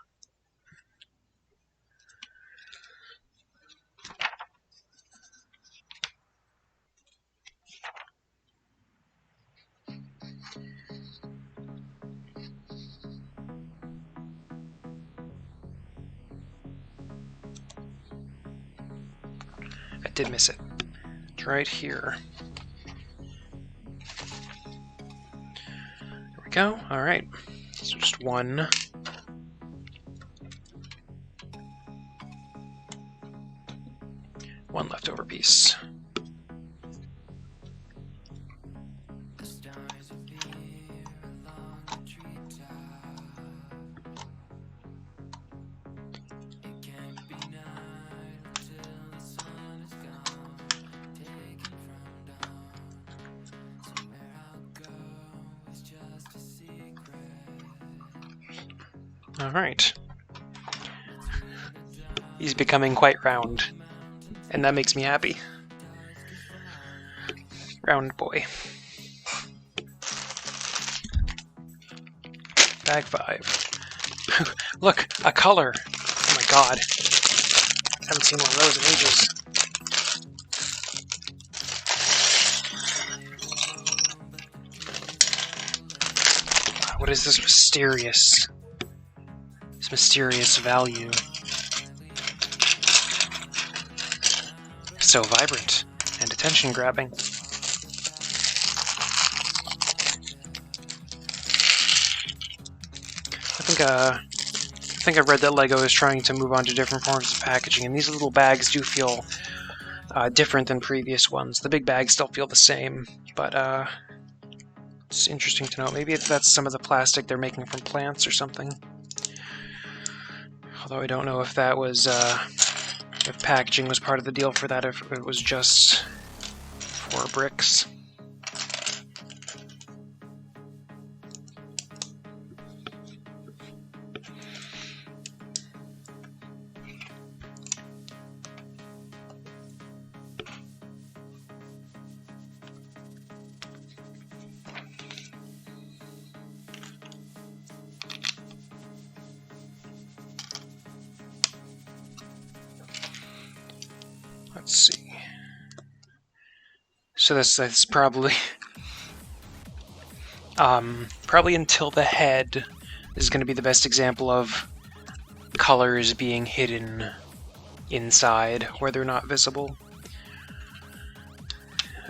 I did miss it. It's right here. There we go. All right. So just one. One leftover piece. All right. He's becoming quite round, and that makes me happy. Round boy. Bag 5. Look, a color. Oh my god. I haven't seen one of those in ages. What is this mysterious value? So vibrant and attention grabbing. I think I read that LEGO is trying to move on to different forms of packaging, and these little bags do feel different than previous ones. The big bags still feel the same, but it's interesting to know. Maybe that's some of the plastic they're making from plants or something. Although I don't know if that was if packaging was part of the deal for that, if it was just for bricks. Let's see. So that's probably probably until the head is going to be the best example of colors being hidden inside where they're not visible,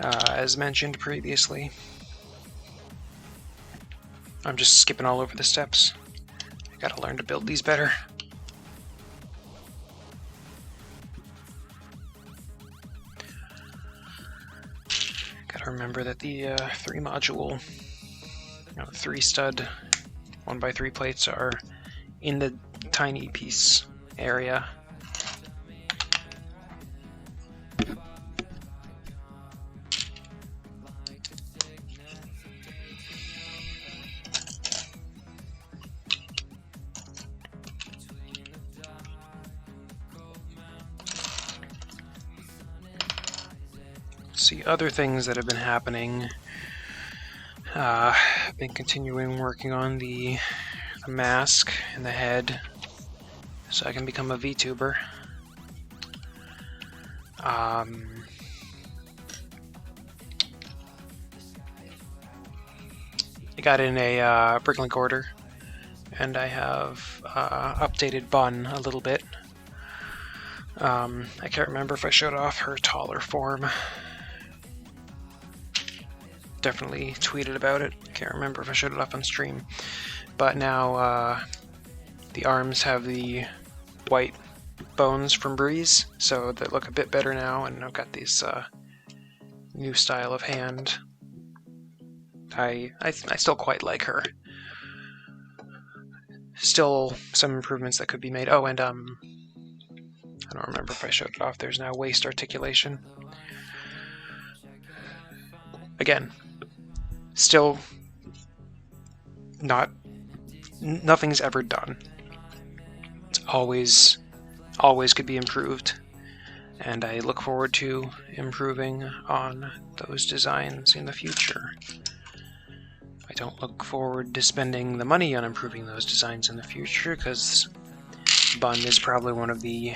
as mentioned previously. I'm just skipping all over the steps. I gotta learn to build these better. Gotta remember that the 3-module, 3-stud 1x3 plates are in the tiny piece area. see other things that have been happening. I've been continuing working on the mask and the head so I can become a VTuber. I got in a Bricklink order, and I have updated Bun a little bit. I can't remember if I showed off her taller form. Definitely tweeted about it. Can't remember if I showed it off on stream. But now the arms have the white bones from Breeze, so they look a bit better now, and I've got this new style of hand. I still quite like her. Still some improvements that could be made. Oh, and I don't remember if I showed it off. There's now waist articulation. Again, still nothing's ever done. It's always could be improved, and I look forward to improving on those designs in the future. I don't look forward to spending the money on improving those designs in the future, because Bun is probably one of the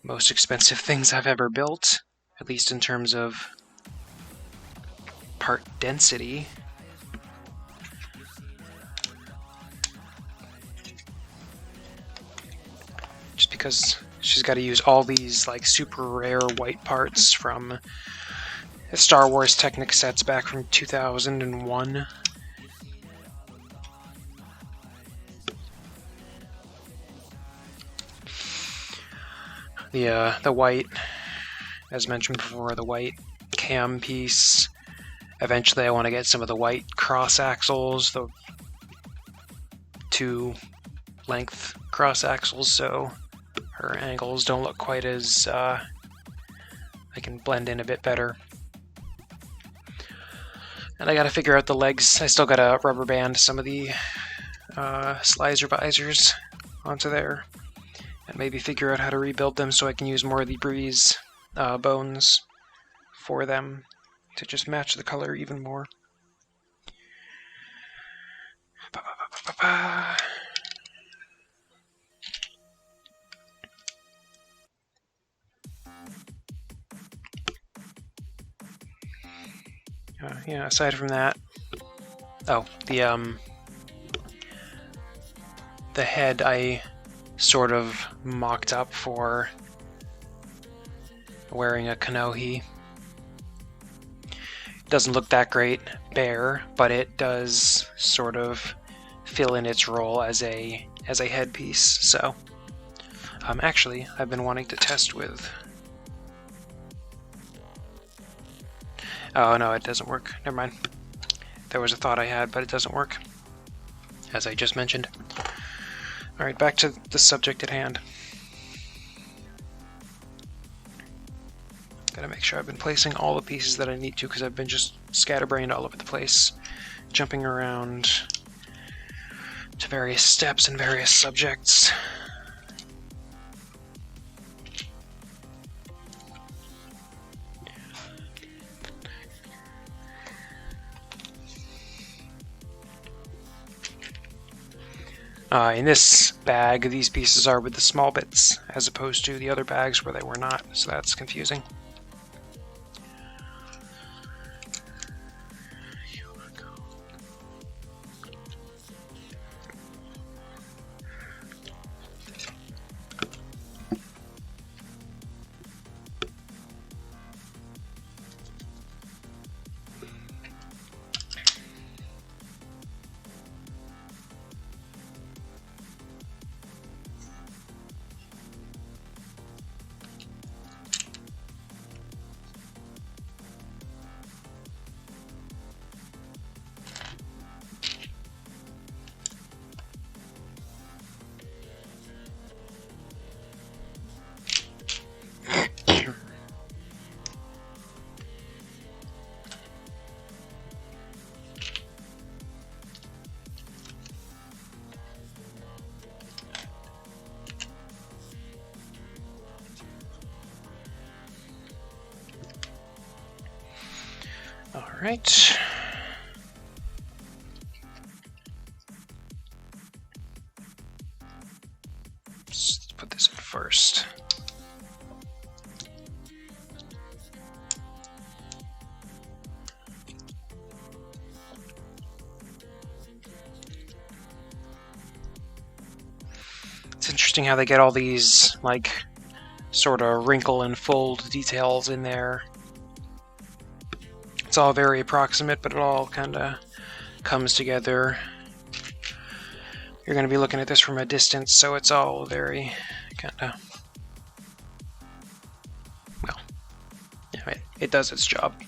most expensive things I've ever built, at least in terms of part density. Just because she's got to use all these like super rare white parts from Star Wars Technic sets back from 2001. The white, as mentioned before, the white cam piece. Eventually I want to get some of the white cross axles, the 2-length cross axles, so her angles don't look quite as I can blend in a bit better. And I gotta figure out the legs. I still gotta rubber band some of the slicer visors onto there, and maybe figure out how to rebuild them so I can use more of the Breeze bones for them to just match the color even more. Yeah, aside from that, oh, the head I sort of mocked up for wearing a Kanohi. Doesn't look that great bare, but it does sort of fill in its role as a headpiece. So, actually, I've been wanting to test with. Oh no, it doesn't work. Never mind. There was a thought I had, but it doesn't work, as I just mentioned. All right, back to the subject at hand. Gotta make sure I've been placing all the pieces that I need to, because I've been just scatterbrained all over the place, jumping around to various steps and various subjects. In this bag, these pieces are with the small bits, as opposed to the other bags where they were not, so that's confusing. Alright. Let's put this in first. It's interesting how they get all these, like, sort of wrinkle and fold details in there. It's all very approximate, but it all kind of comes together. You're going to be looking at this from a distance, so it's all very kind of... well, yeah, it does its job.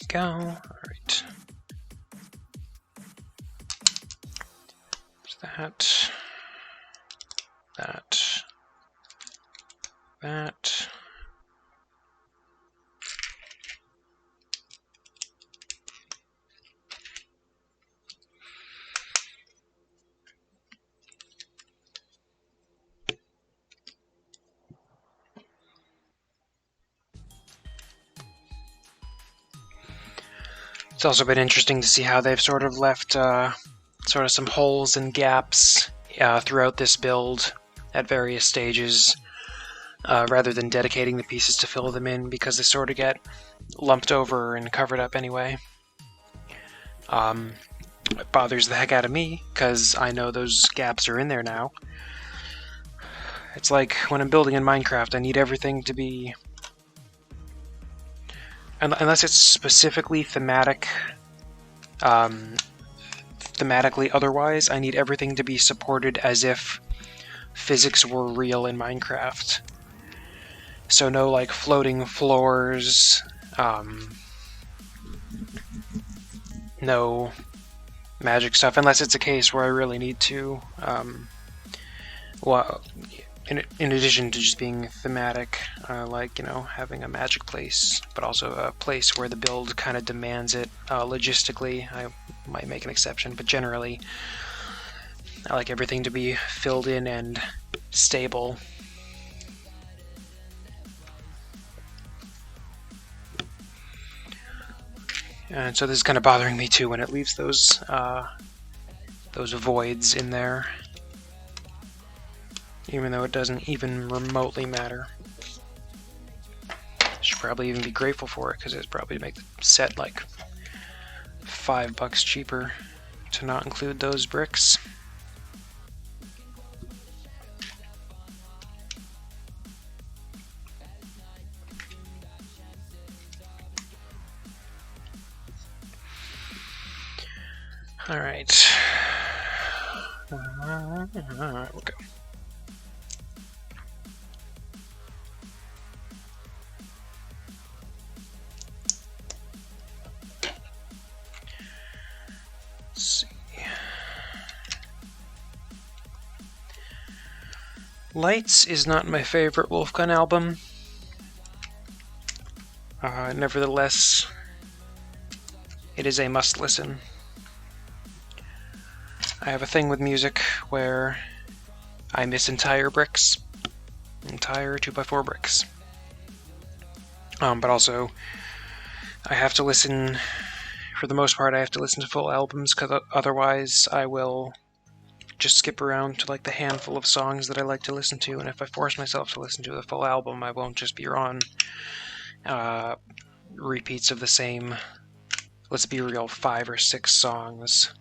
Go. All right. There's that. It's also been interesting to see how they've sort of left sort of some holes and gaps throughout this build at various stages, rather than dedicating the pieces to fill them in, because they sort of get lumped over and covered up anyway. It bothers the heck out of me, because I know those gaps are in there now. It's like when I'm building in Minecraft, I need everything to be... unless it's specifically thematically otherwise, I need everything to be supported as if physics were real in Minecraft. So no, like, floating floors, no magic stuff, unless it's a case where I really need to, well, in addition to just being thematic, like, you know, having a magic place, but also a place where the build kind of demands it logistically. I might make an exception, but generally I like everything to be filled in and stable. And so this is kind of bothering me too when it leaves those voids in there, even though it doesn't even remotely matter. Should probably even be grateful for it, because it's probably make the set like $5 cheaper to not include those bricks. All right. We'll go. Let's see. Lights is not my favorite Wolfgun album. Nevertheless, it is a must listen. I have a thing with music where I miss entire bricks. Entire 2x4 bricks. But also, I have to listen, for the most part, I have to listen to full albums, because otherwise I will just skip around to like the handful of songs that I like to listen to, and if I force myself to listen to the full album, I won't just be on repeats of the same, let's be real, 5 or 6 songs.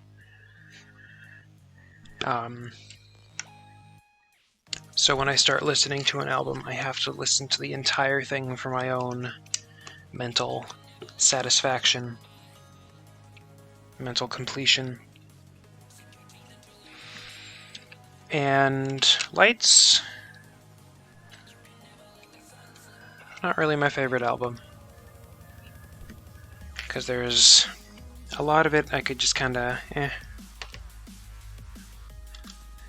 So when I start listening to an album, I have to listen to the entire thing for my own mental satisfaction, mental completion. And Lights, not really my favorite album, because there's a lot of it I could just kind of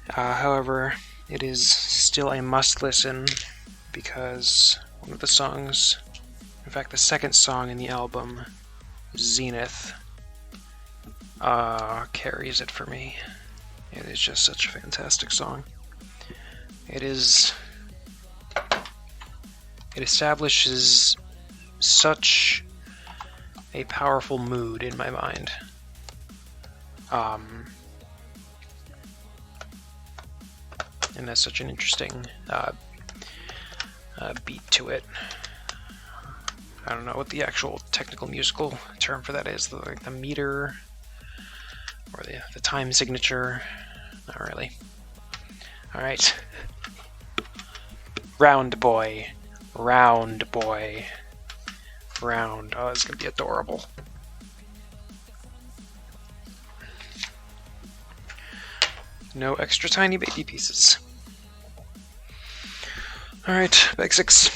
however, it is still a must listen, because one of the songs, in fact the second song in the album, Zenith, carries it for me. It is just such a fantastic song. It establishes such a powerful mood in my mind. And that's such an interesting beat to it. I don't know what the actual technical musical term for that is, like the meter or the time signature. Not really. Alright. Round Boy. Round Boy. Round. Oh, it's gonna be adorable. No extra tiny baby pieces. Alright, bag 6.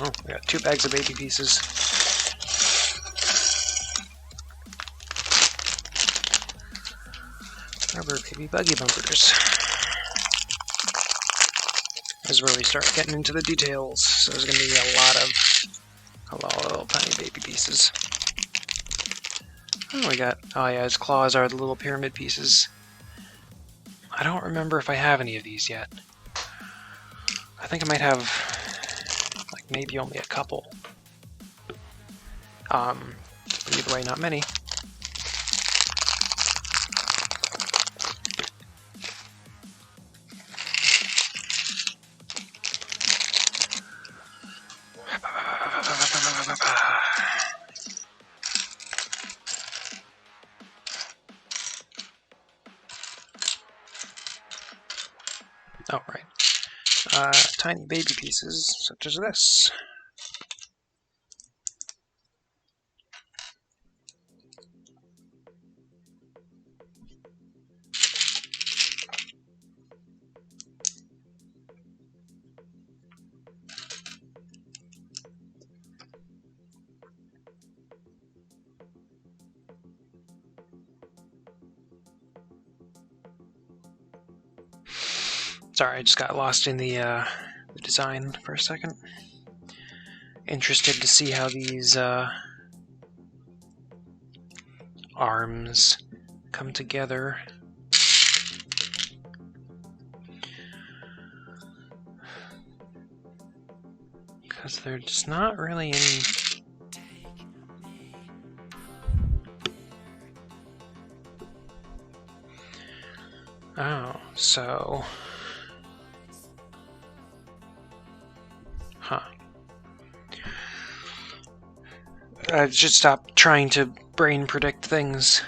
Oh, we got 2 bags of baby pieces. Rubber baby buggy bumpers. This is where we start getting into the details. So there's going to be a lot of little tiny baby pieces. Oh, we got, oh yeah, his claws are the little pyramid pieces. I don't remember if I have any of these yet. I think I might have, like, maybe only a couple. But either way, not many. Oh, right. Tiny baby pieces, such as this. Sorry, I just got lost in the design for a second. Interested to see how these arms come together. Because they're just not really in... Oh, so... Huh. I should stop trying to brain predict things.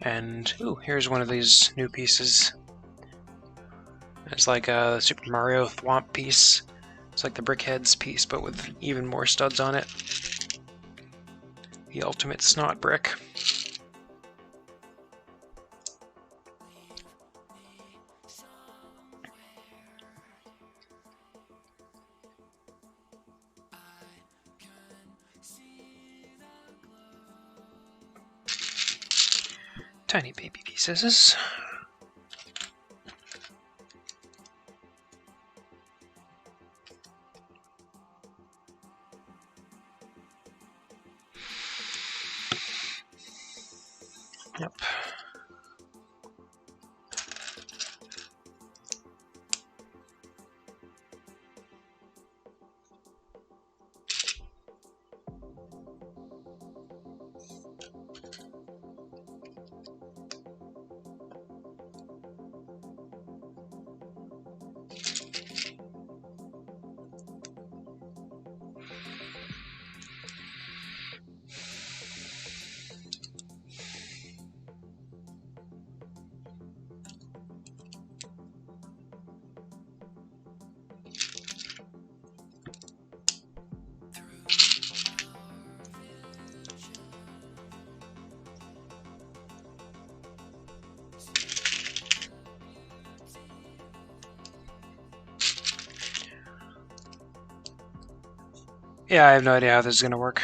And, ooh, here's one of these new pieces. It's like a Super Mario Thwomp piece. It's like the Brickheads piece, but with even more studs on it. The ultimate snot brick. Tiny baby pieces. Yep. Yeah, I have no idea how this is going to work.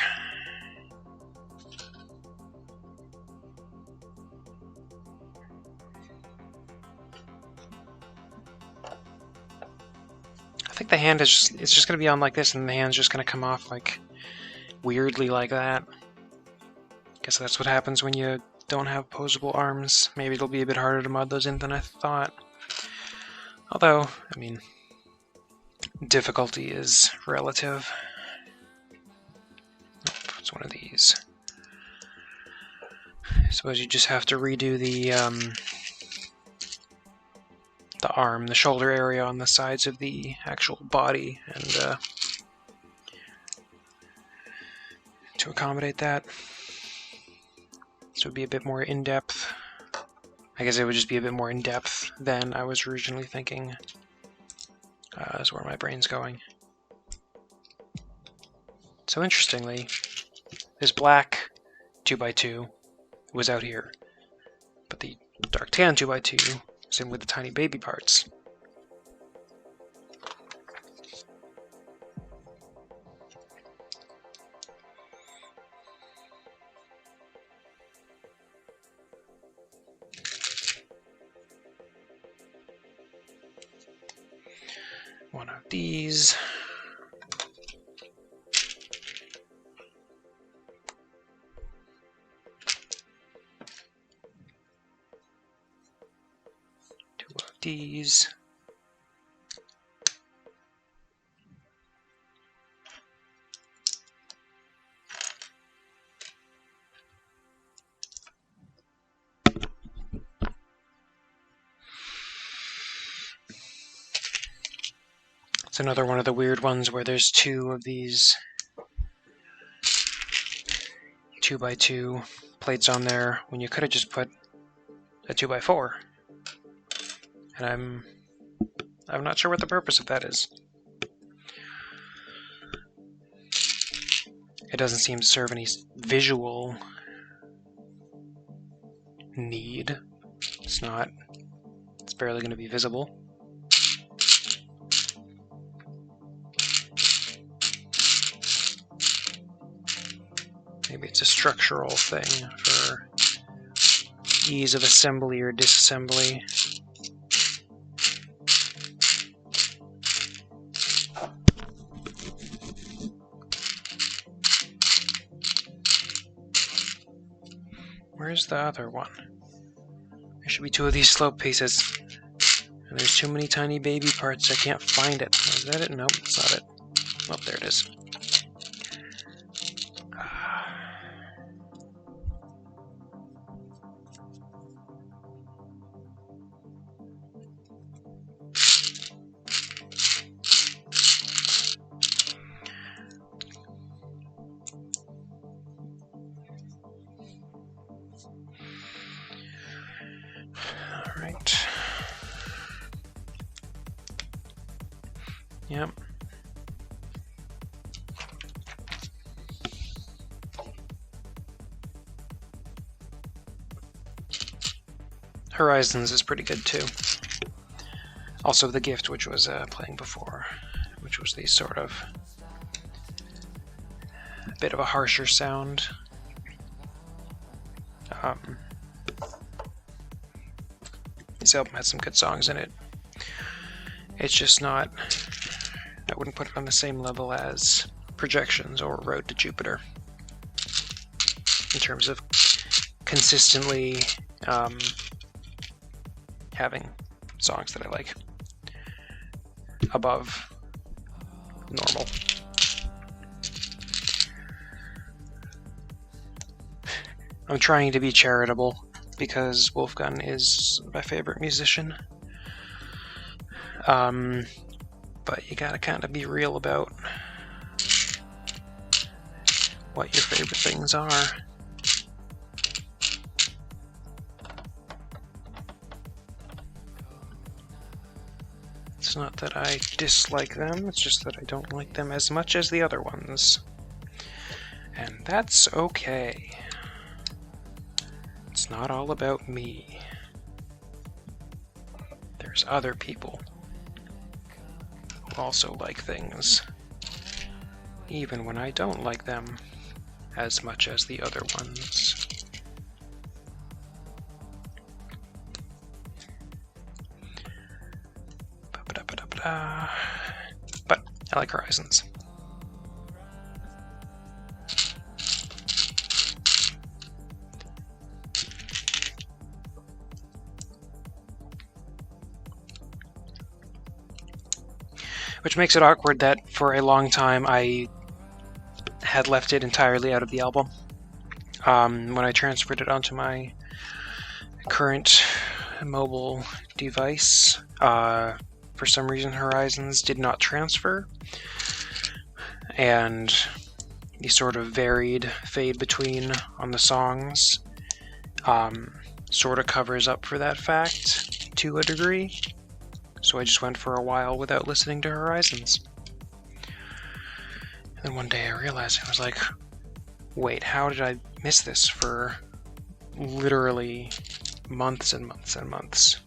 I think the hand is it's just going to be on like this, and the hand's just going to come off like weirdly like that. Guess that's what happens when you don't have opposable arms. Maybe it'll be a bit harder to mod those in than I thought. Although, I mean, difficulty is relative. It's one of these. I suppose you just have to redo the arm, the shoulder area on the sides of the actual body, and to accommodate that. So it would be a bit more in-depth. I guess it would just be a bit more in-depth than I was originally thinking. Is where my brain's going. So interestingly, this black 2x2 was out here, but the dark tan 2x2 is in with the tiny baby parts. One of these. Two of these. It's another one of the weird ones where there's two of these 2x2 plates on there when you could have just put a 2x4. And I'm not sure what the purpose of that is. It doesn't seem to serve any visual need. It's barely going to be visible. Maybe it's a structural thing for ease of assembly or disassembly. Where's the other one? There should be two of these slope pieces. And there's too many tiny baby parts, I can't find it. Is that it? Nope, it's not it. Oh, there it is. Alright. Yep. Horizons is pretty good too. Also The Gift, which was playing before, which was the sort of a bit of a harsher sound. This album had some good songs in it. It's just not, I wouldn't put it on the same level as Projections or Road to Jupiter in terms of consistently having songs that I like above normal. I'm trying to be charitable because Wolfgang is my favorite musician. But you gotta kind of be real about what your favorite things are. It's not that I dislike them, it's just that I don't like them as much as the other ones. And that's okay. It's not all about me. There's other people who also like things. even when I don't like them as much as the other ones. But I like Horizons. Which makes it awkward that for a long time I had left it entirely out of the album. When I transferred it onto my current mobile device, for some reason Horizons did not transfer, and the sort of varied fade between on the songs sort of covers up for that fact to a degree. So I just went for a while without listening to Horizons. And then one day I realized, I was like, wait, how did I miss this for literally months and months and months?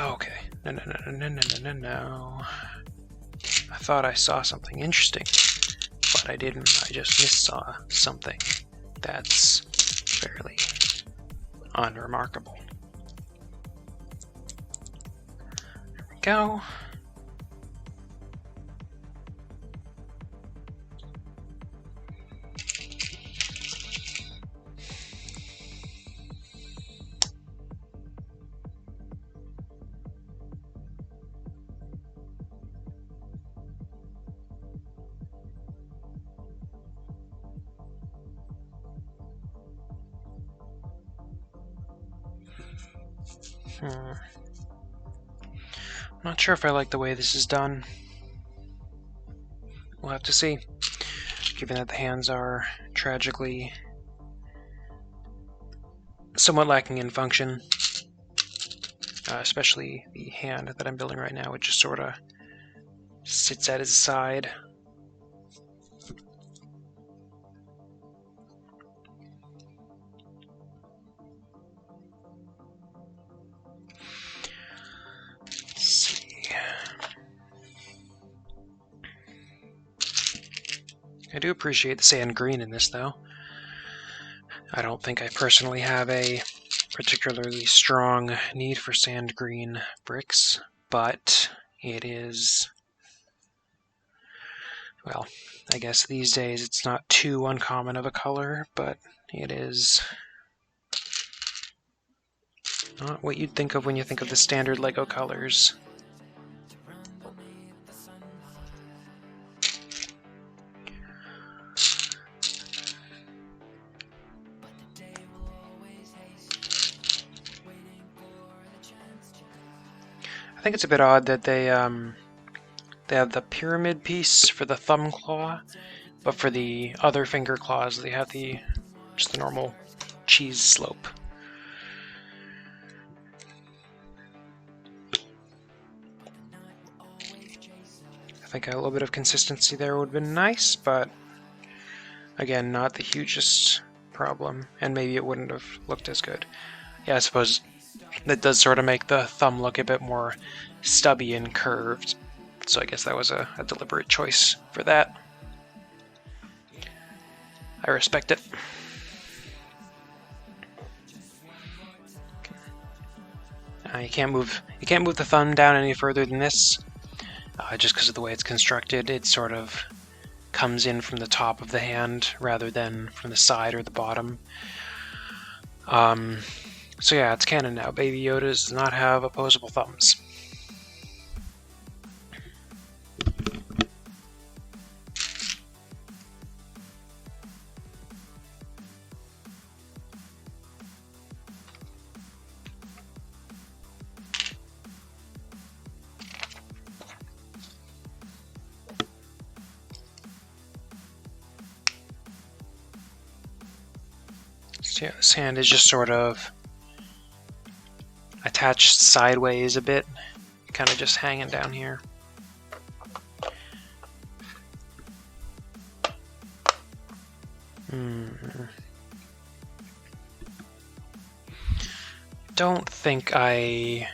Okay, no. I thought I saw something interesting, but I didn't. I just missaw something that's fairly unremarkable. There we go. Not sure if I like the way this is done. We'll have to see, given that the hands are tragically somewhat lacking in function, especially the hand that I'm building right now, which just sort of sits at his side. I do appreciate the sand green in this, though. I don't think I personally have a particularly strong need for sand green bricks, but it is, well, I guess these days it's not too uncommon of a color, but it is not what you'd think of when you think of the standard LEGO colors. I think it's a bit odd that they have the pyramid piece for the thumb claw, but for the other finger claws they have just the normal cheese slope. I think a little bit of consistency there would have been nice, but again, not the hugest problem, and maybe it wouldn't have looked as good. Yeah, I suppose that does sort of make the thumb look a bit more stubby and curved, so I guess that was a deliberate choice for that. I respect it. You can't move the thumb down any further than this, just because of the way it's constructed. It sort of comes in from the top of the hand rather than from the side or the bottom. So yeah, it's canon now. Baby Yoda does not have opposable thumbs. So yeah, this hand is just sort of attached sideways a bit, kind of just hanging down here. Don't think I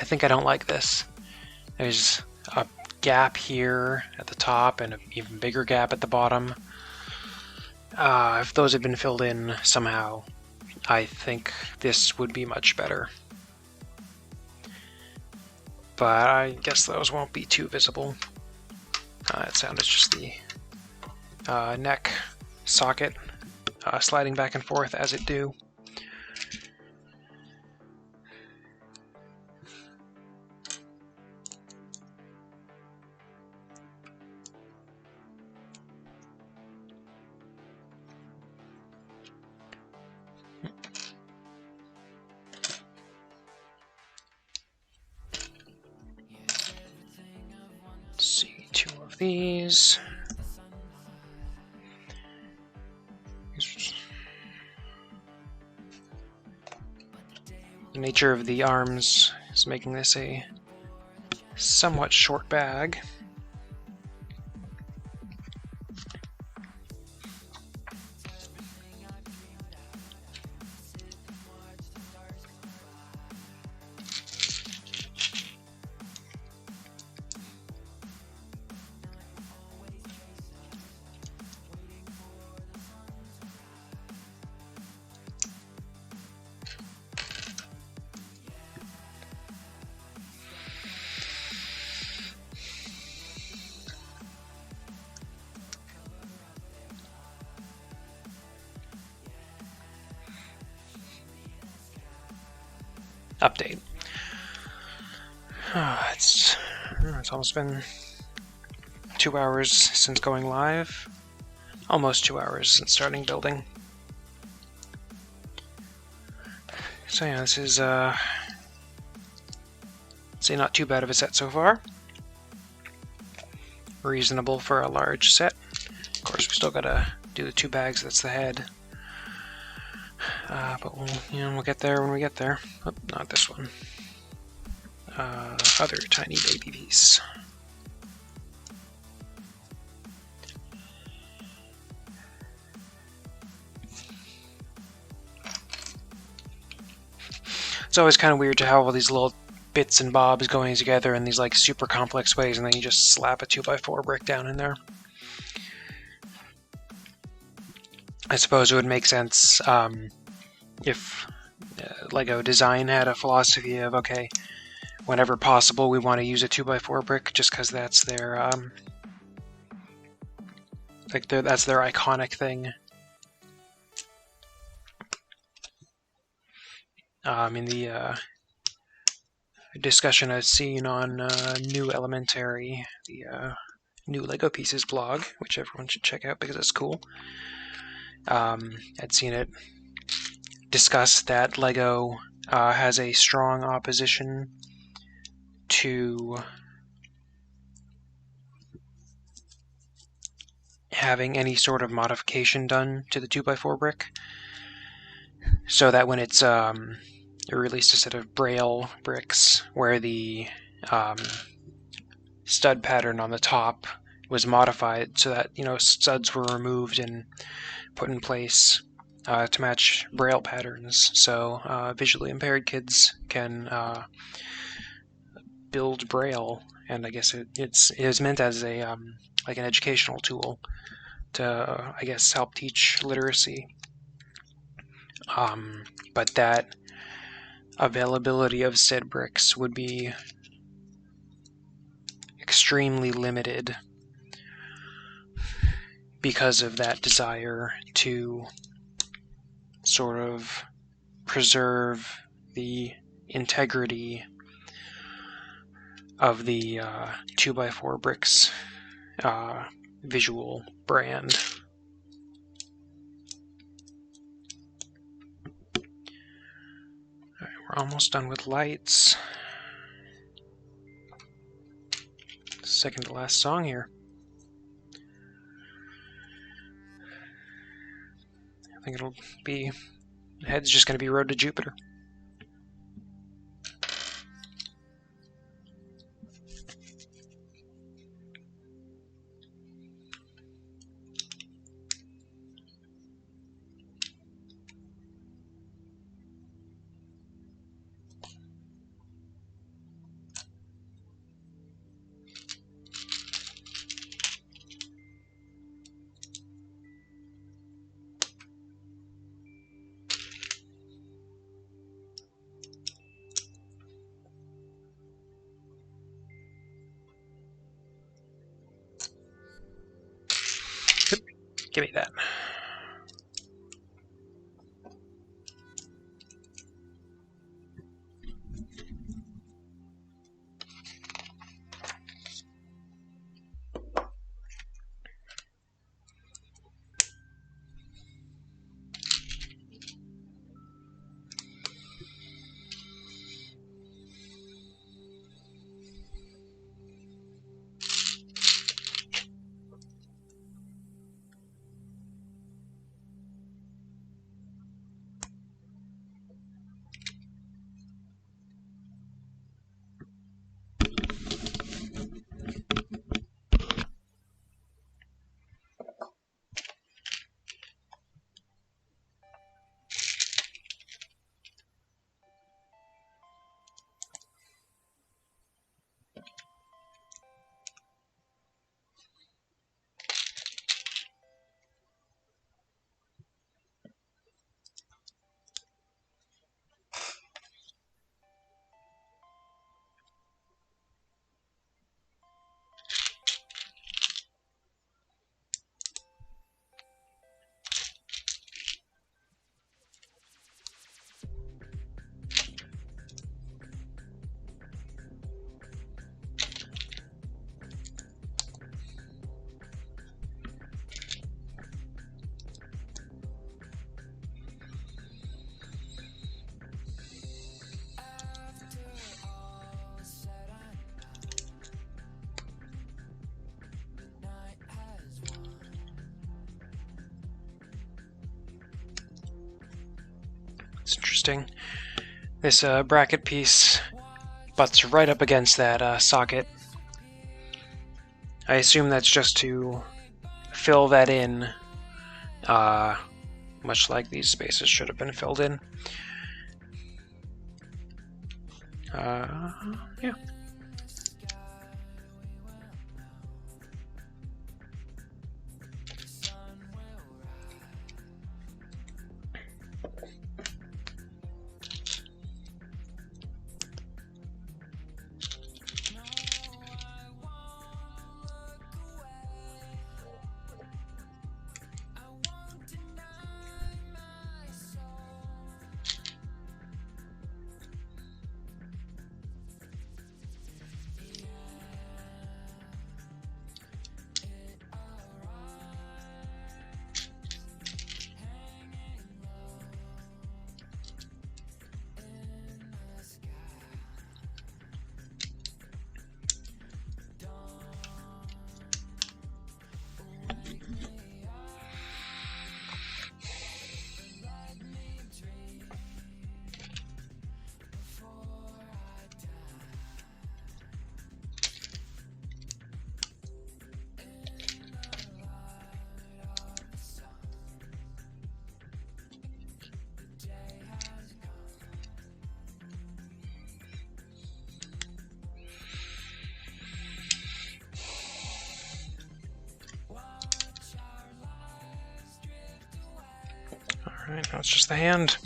think I don't like this. There's a gap here at the top and an even bigger gap at the bottom. If those had been filled in somehow, I think this would be much better. But I guess those won't be too visible. That sound is just the neck socket sliding back and forth as it do. Let's see, 2 of these. The nature of the arms is making this a somewhat short bag. Update. It's almost been 2 hours since going live. Almost 2 hours since starting building. So yeah, this is say not too bad of a set so far. Reasonable for a large set. Of course, we still gotta do the 2 bags. That's the head. But we'll get there when we get there. Oh, not this one. Other tiny baby piece. It's always kind of weird to have all these little bits and bobs going together in these like super complex ways, and then you just slap a 2x4 brick down in there. I suppose it would make sense if LEGO Design had a philosophy of, okay, whenever possible we want to use a 2x4 brick, just because that's their that's their iconic thing. In the discussion I've seen on New Elementary, the New LEGO Pieces blog, which everyone should check out because it's cool. I'd seen it discuss that LEGO has a strong opposition to having any sort of modification done to the 2x4 brick, so that when it's released a set of Braille bricks where the stud pattern on the top was modified so that studs were removed and put in place to match Braille patterns, so visually impaired kids can build Braille. And I guess it is meant as a like an educational tool to, I guess, help teach literacy. But that availability of said bricks would be extremely limited because of that desire to sort of preserve the integrity of the 2x4 bricks visual brand. Alright, we're almost done with lights. Second to last song here. I think it'll be, the head's just going to be Road to Jupiter. Give me that. It's interesting. This bracket piece butts right up against that socket. I assume that's just to fill that in, much like these spaces should have been filled in. Yeah. Alright, now it's just the hand.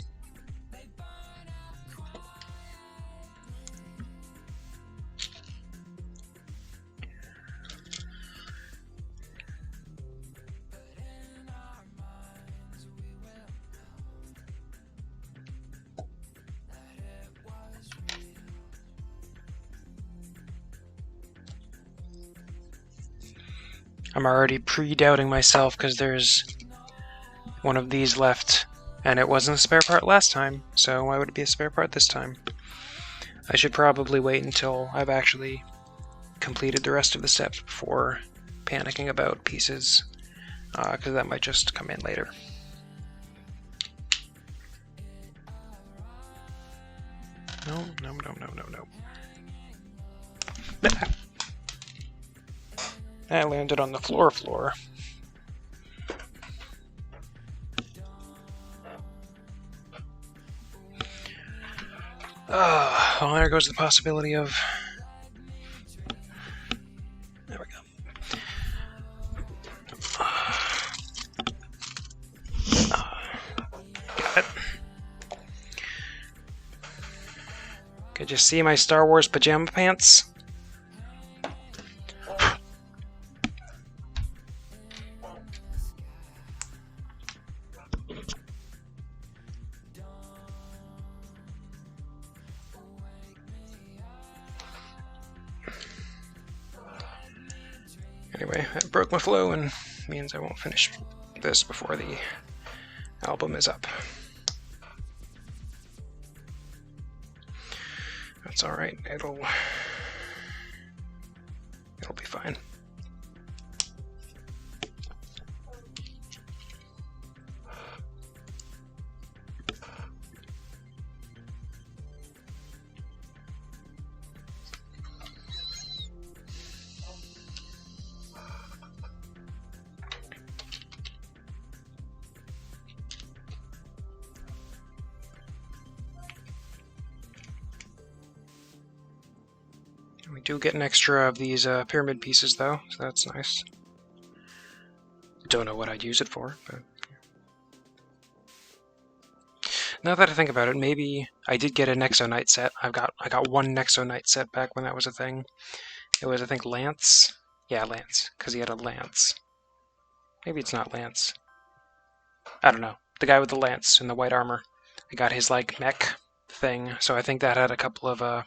I'm already pre-doubting myself because there's one of these left, and it wasn't a spare part last time, so why would it be a spare part this time? I should probably wait until I've actually completed the rest of the steps before panicking about pieces, because that might just come in later. No. I landed on the floor. Well, there goes the possibility of... There we go. Got it. Could you see my Star Wars pajama pants? Anyway, that broke my flow and means I won't finish this before the album is up. That's alright, it'll be fine. We do get an extra of these pyramid pieces though, so that's nice. Don't know what I'd use it for, but now that I think about it, maybe I did get a Nexo Knight set. I got one Nexo Knight set back when that was a thing. It was, I think, Lance. Yeah, Lance, because he had a lance. Maybe it's not Lance. I don't know. The guy with the lance and the white armor. I got his like mech thing, so I think that had a couple of the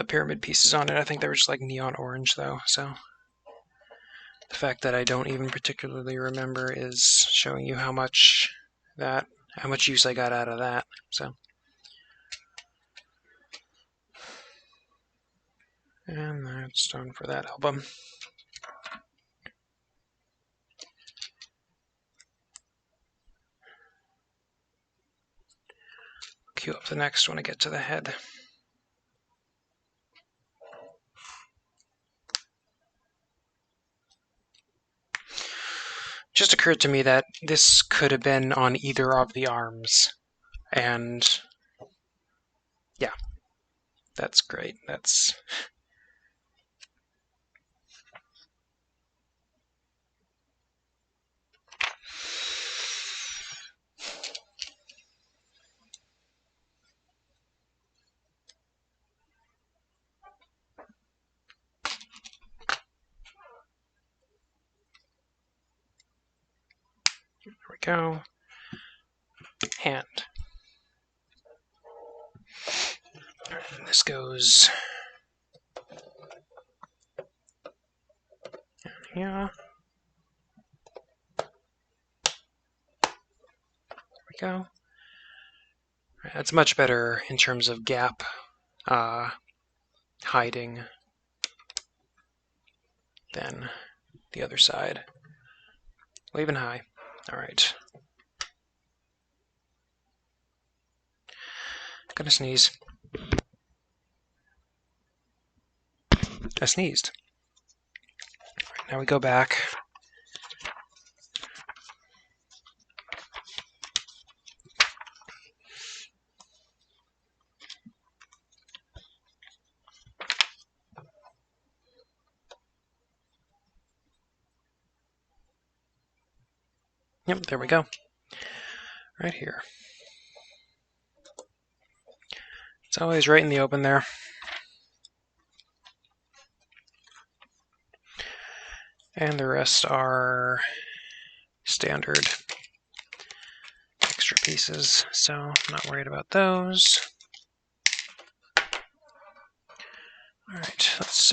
pyramid pieces on it. I think they were just like neon orange though, so the fact that I don't even particularly remember is showing you how much use I got out of that. So, and that's done for that album. Cue up the next when I get to the head. Just occurred to me that this could have been on either of the arms, and yeah, that's great. That's there we go. Hand. And this goes here. There we go. That's much better in terms of gap hiding than the other side. Wave and high. All right. Gonna sneeze. I sneezed. Right, now we go back. Yep, there we go. Right here. It's always right in the open there. And the rest are standard extra pieces, so I'm not worried about those. Alright, let's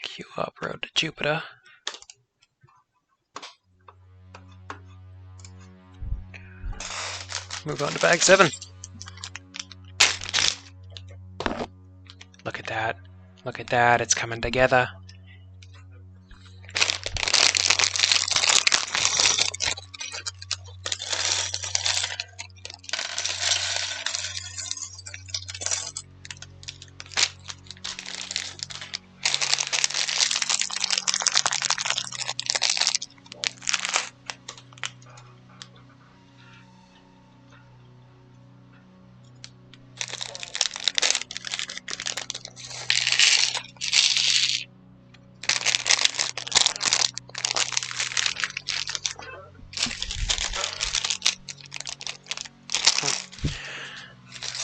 queue up Road to Jupiter. Move on to bag 7. Look at that. Look at that, it's coming together.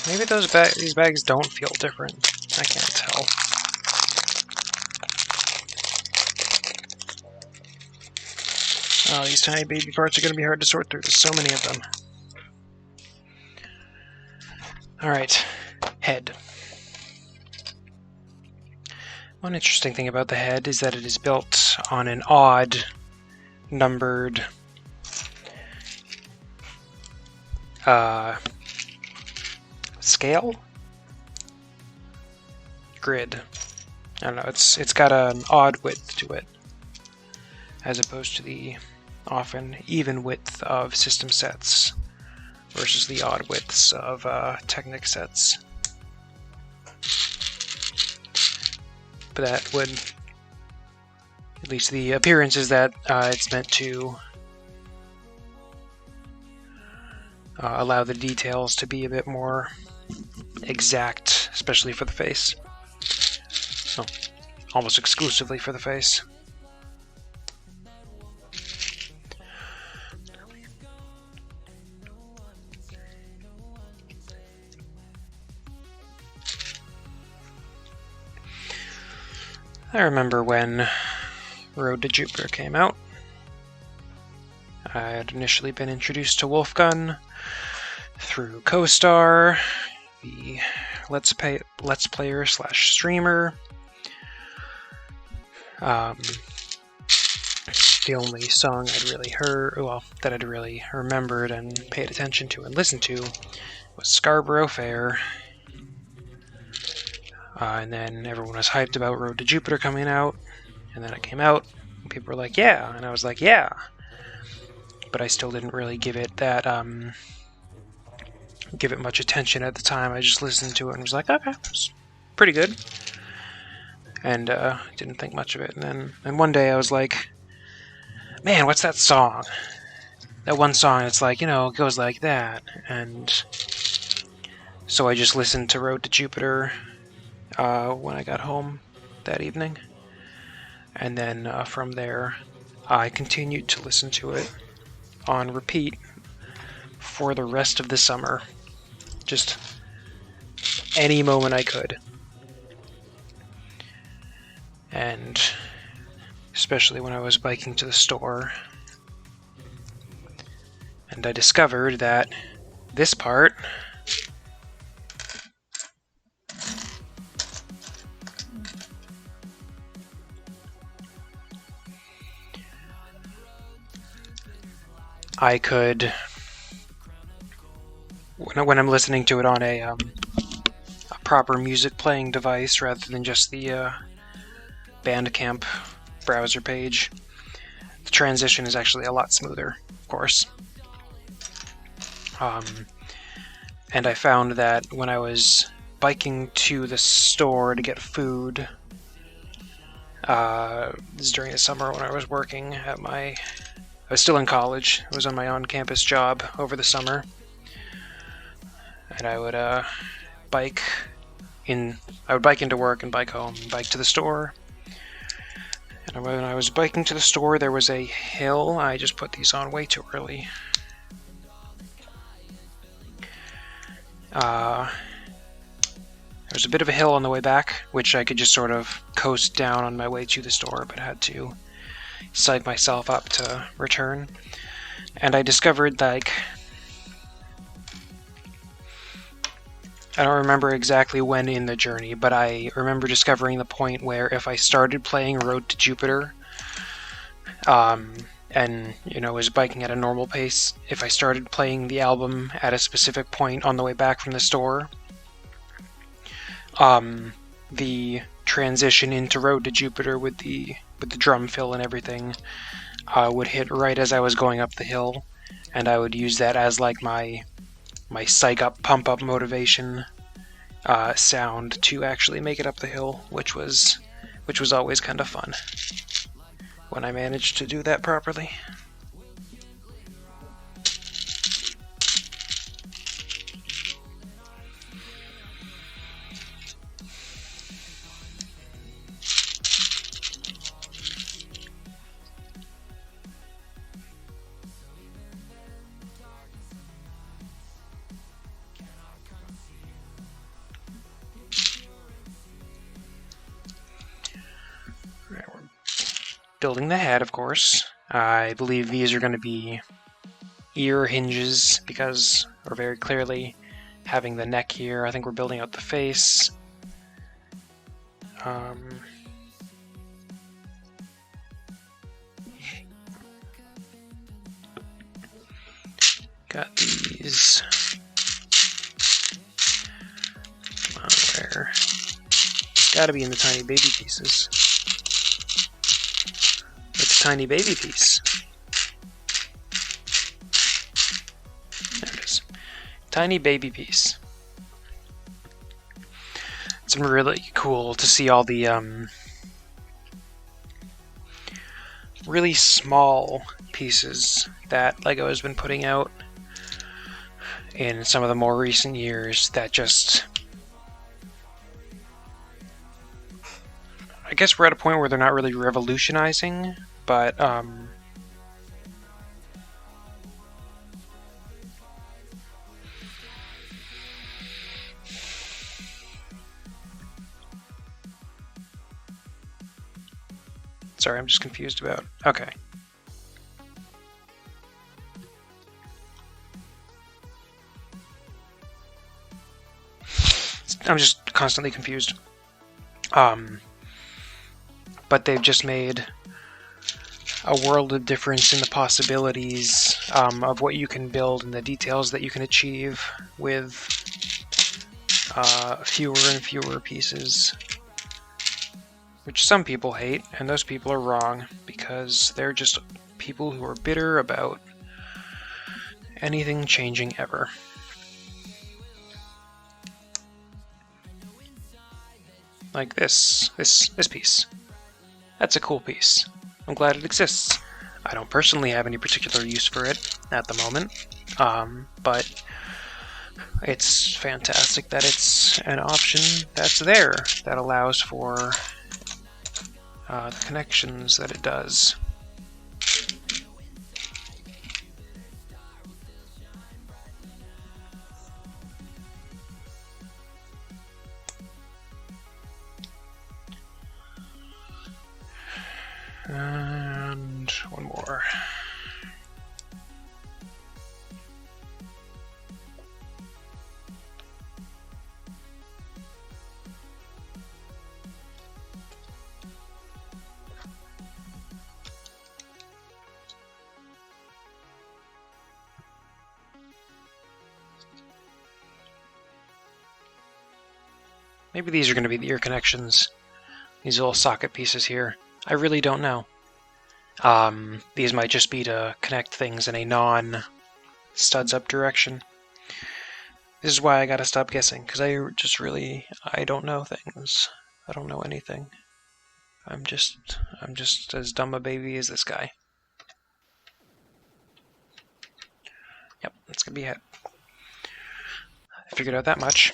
Maybe these bags don't feel different. I can't tell. Oh, these tiny baby parts are going to be hard to sort through. There's so many of them. Alright, head. One interesting thing about the head is that it is built on an odd numbered scale? Grid. I don't know, it's got an odd width to it, as opposed to the often even width of system sets versus the odd widths of Technic sets. But that would, at least the appearance is that it's meant to allow the details to be a bit more exact, especially for the face. Oh, almost exclusively for the face. I remember when Road to Jupiter came out. I had initially been introduced to Wolfgun through CoStar, the Let's Player / streamer. The only song I'd really heard, well, that I'd really remembered and paid attention to and listened to was Scarborough Fair. And then everyone was hyped about Road to Jupiter coming out, and then it came out, and people were like, yeah, and I was like, yeah. But I still didn't really give it that, give it much attention at the time. I just listened to it and was like, okay, it's pretty good. And didn't think much of it. And one day I was like, man, what's that song? That one song, it's like, you know, it goes like that. And so I just listened to Road to Jupiter when I got home that evening. And then from there, I continued to listen to it on repeat for the rest of the summer. Just any moment I could. And especially when I was biking to the store. And I discovered that this part I could, when I'm listening to it on a proper music playing device rather than just the Bandcamp browser page, the transition is actually a lot smoother, of course. And I found that when I was biking to the store to get food, this is during the summer when I was working at I was still in college. I was on my on-campus job over the summer. And I would bike into work and bike home, bike to the store. And when I was biking to the store, there was a hill. I just put these on way too early. There was a bit of a hill on the way back, which I could just sort of coast down on my way to the store, but had to psych myself up to return. And I discovered, like, I don't remember exactly when in the journey, but I remember discovering the point where if I started playing Road to Jupiter, and, you know, was biking at a normal pace, if I started playing the album at a specific point on the way back from the store, the transition into Road to Jupiter with the drum fill and everything would hit right as I was going up the hill, and I would use that as like my psych up, pump up motivation sound to actually make it up the hill, which was always kind of fun when I managed to do that properly. Building the head, of course. I believe these are going to be ear hinges because we're very clearly having the neck here. I think we're building out the face. got these. Come on, where? It's gotta be in the tiny baby pieces. It's a tiny baby piece. There it is. Tiny baby piece. It's been really cool to see all the really small pieces that LEGO has been putting out in some of the more recent years that just... I guess we're at a point where they're not really revolutionizing, but sorry, I'm just confused about... Okay. I'm just constantly confused. But they've just made a world of difference in the possibilities of what you can build and the details that you can achieve with fewer and fewer pieces. Which some people hate, and those people are wrong, because they're just people who are bitter about anything changing ever. Like this piece. That's a cool piece. I'm glad it exists. I don't personally have any particular use for it at the moment, but it's fantastic that it's an option that's there that allows for the connections that it does. And one more. Maybe these are going to be the ear connections. These little socket pieces here. I really don't know. These might just be to connect things in a non-studs up direction. This is why I gotta stop guessing, because I don't know things. I don't know anything. I'm just as dumb a baby as this guy. Yep, that's gonna be it. I figured out that much.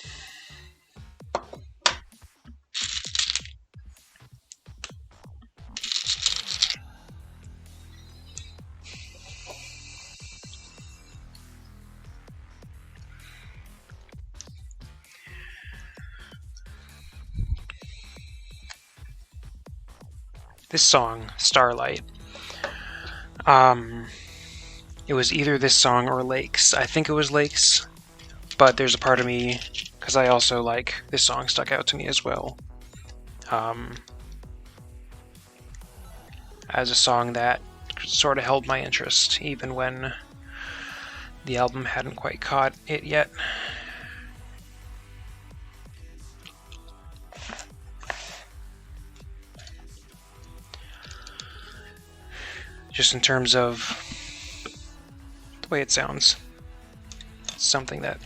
This song, Starlight. It was either this song or Lakes. I think it was Lakes, but there's a part of me, because I also like this song, stuck out to me as well. As a song that sort of held my interest, even when the album hadn't quite caught it yet. Just in terms of the way it sounds. It's something that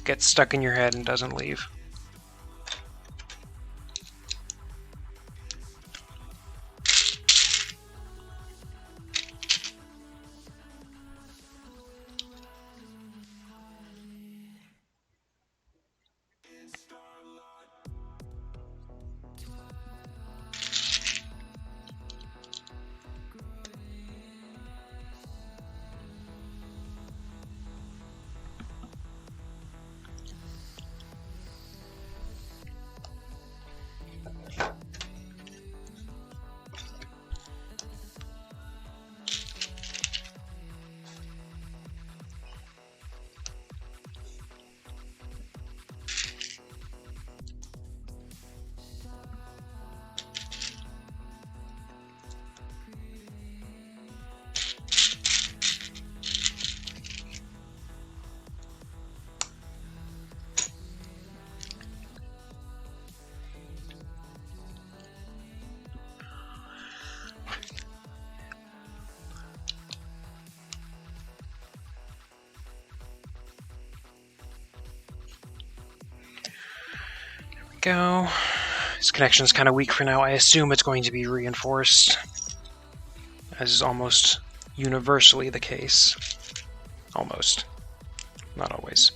gets stuck in your head and doesn't leave. Go. This connection is kind of weak for now. I assume it's going to be reinforced, as is almost universally the case. Almost. Not always.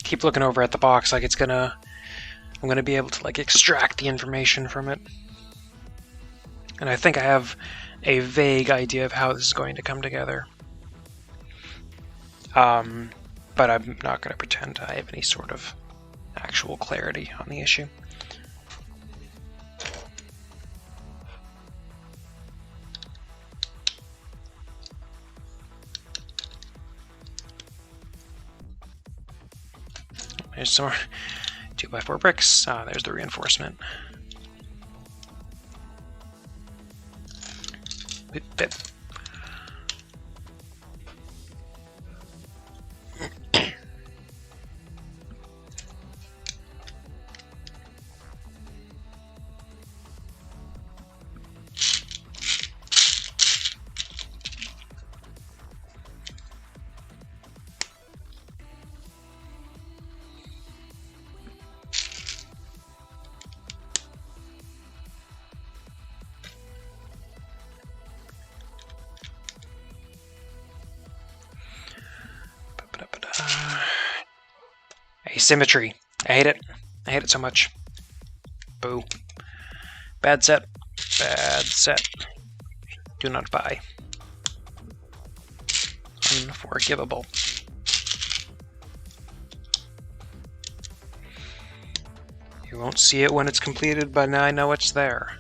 Keep looking over at the box like I'm gonna be able to like extract the information from it. And I think I have a vague idea of how this is going to come together. But I'm not going to pretend I have any sort of actual clarity on the issue. There's some more 2x4 bricks. There's the reinforcement. Bit. Asymmetry. I hate it. I hate it so much. Boo. Bad set. Bad set. Do not buy. Unforgivable. You won't see it when it's completed, but now I know it's there.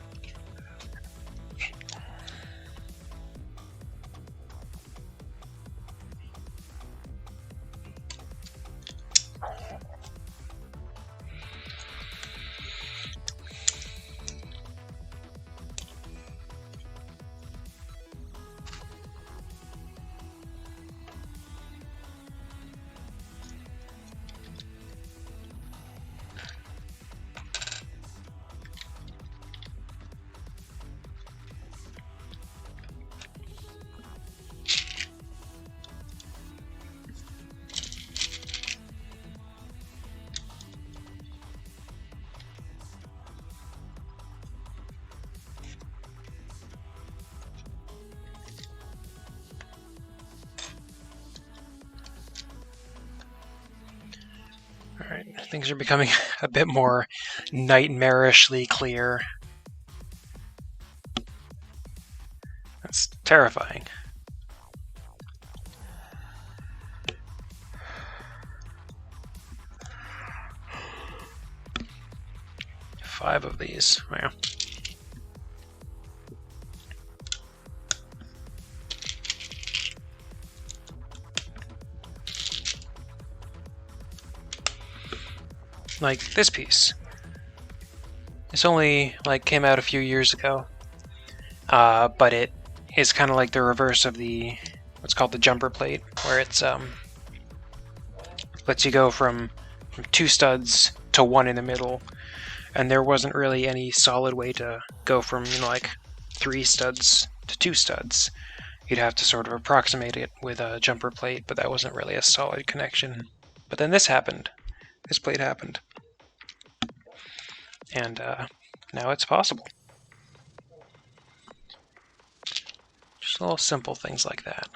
Alright, things are becoming a bit more nightmarishly clear. That's terrifying. Five of these. Wow. Like this piece. This only like came out a few years ago, but it is kind of like the reverse of the what's called the jumper plate, where it's lets you go from 2 studs to 1 in the middle, and there wasn't really any solid way to go from like 3 studs to 2 studs. You'd have to sort of approximate it with a jumper plate, but that wasn't really a solid connection. But then this happened. This plate happened. And now it's possible. Just little simple things like that.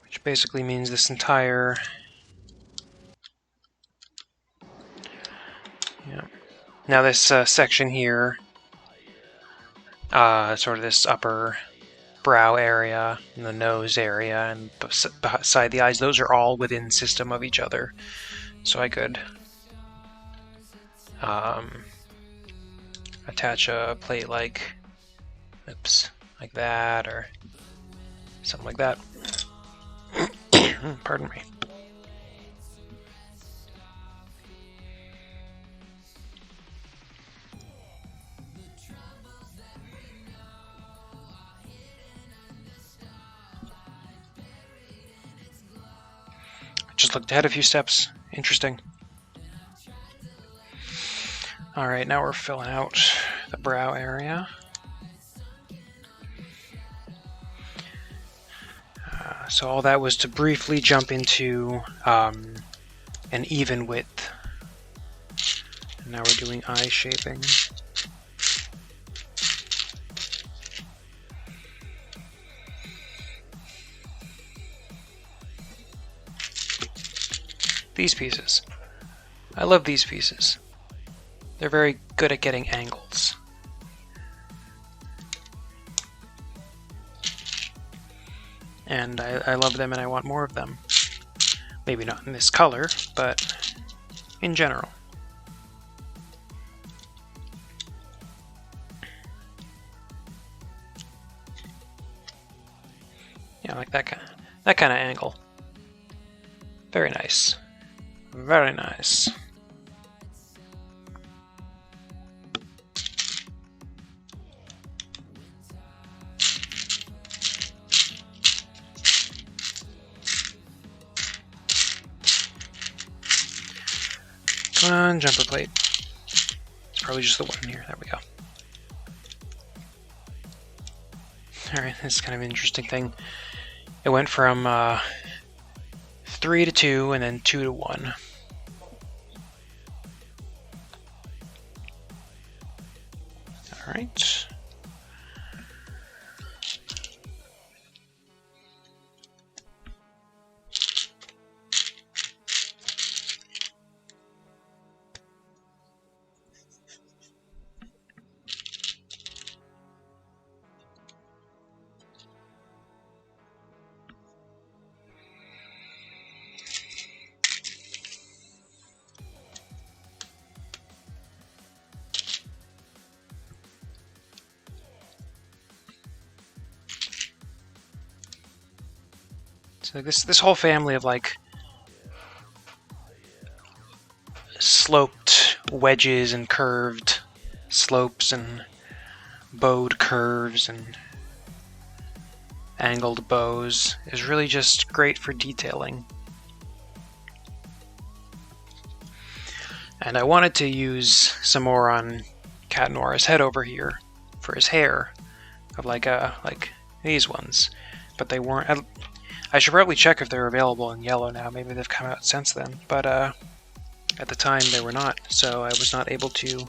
Which basically means this entire... Yeah. Now this section here sort of this upper brow area and the nose area and beside the eyes. Those are all within system of each other. So I could attach a plate like that, or something like that. Pardon me. Just looked ahead a few steps. Interesting. Alright, now we're filling out the brow area. So all that was to briefly jump into an even width. And now we're doing eye shaping. These pieces. I love these pieces. They're very good at getting angles. And I love them and I want more of them. Maybe not in this color, but in general. Yeah, like that kind of angle. Very nice. Very nice. Come on, jumper plate. It's probably just the one here. There we go. Alright, this is kind of an interesting thing. It went from 3 to 2 and then 2 to 1. Alright. So this whole family of like sloped wedges and curved slopes and bowed curves and angled bows is really just great for detailing. And I wanted to use some more on Cat Noir's head over here for his hair, of like these ones, but they weren't. I should probably check if they're available in yellow now. Maybe they've come out since then, but at the time they were not, so I was not able to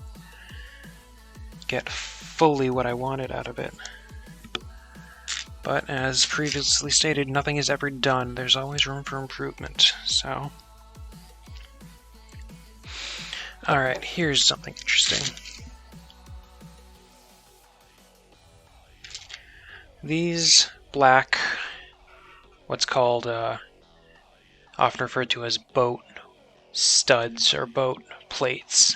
get fully what I wanted out of it. But as previously stated, nothing is ever done. There's always room for improvement, so... Alright, here's something interesting. These black, what's called, often referred to as boat studs or boat plates.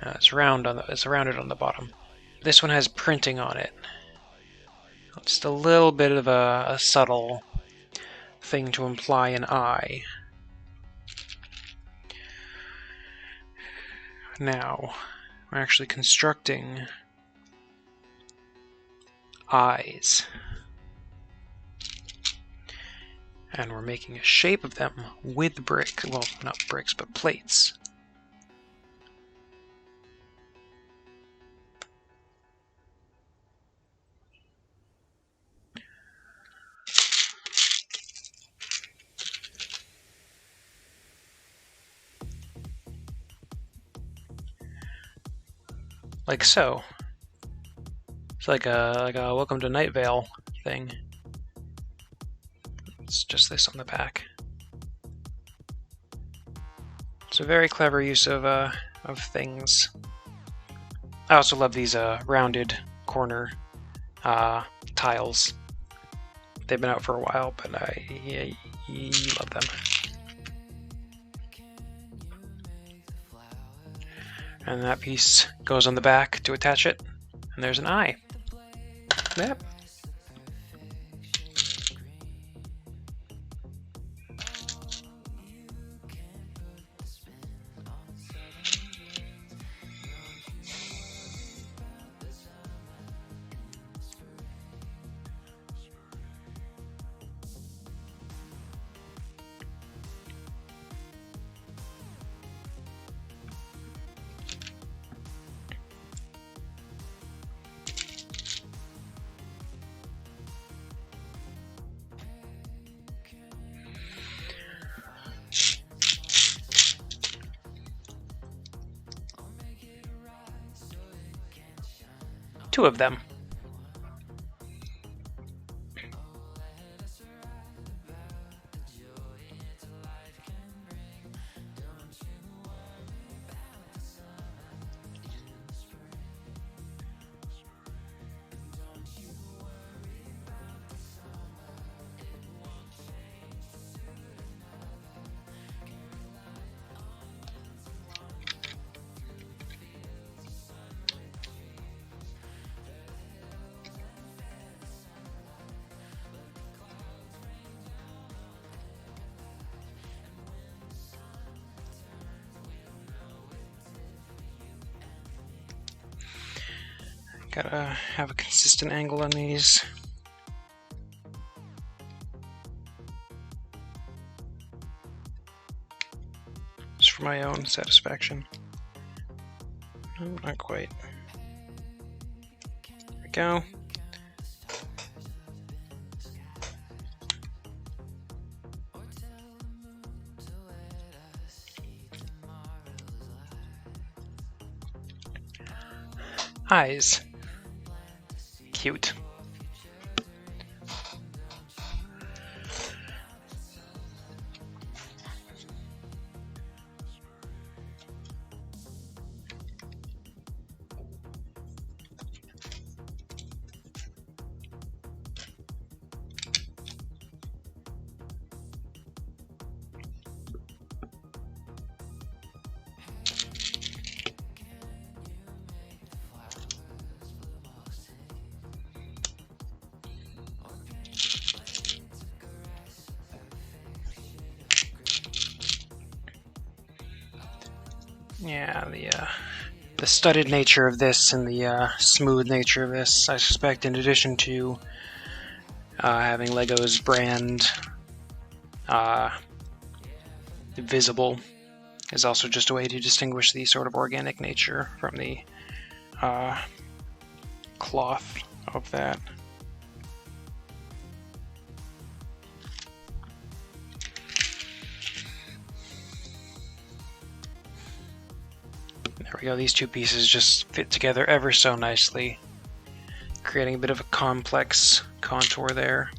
It's rounded on the bottom. This one has printing on it. Just a little bit of a subtle thing to imply an eye. Now, we're actually constructing eyes. And we're making a shape of them with brick. Well, not bricks, but plates. Like so. It's like a Welcome to Night Vale thing. It's just this on the back. It's a very clever use of things. I also love these rounded corner tiles. They've been out for a while, but I love them. And that piece goes on the back to attach it, and there's an eye. Yep. Two of them. Gotta have a consistent angle on these. Just for my own satisfaction. No, not quite. There we go. Eyes. Cute. Yeah, the studded nature of this and the smooth nature of this, I suspect, in addition to having Lego's brand visible, is also just a way to distinguish the sort of organic nature from the cloth of that. There we go, these two pieces just fit together ever so nicely, creating a bit of a complex contour there.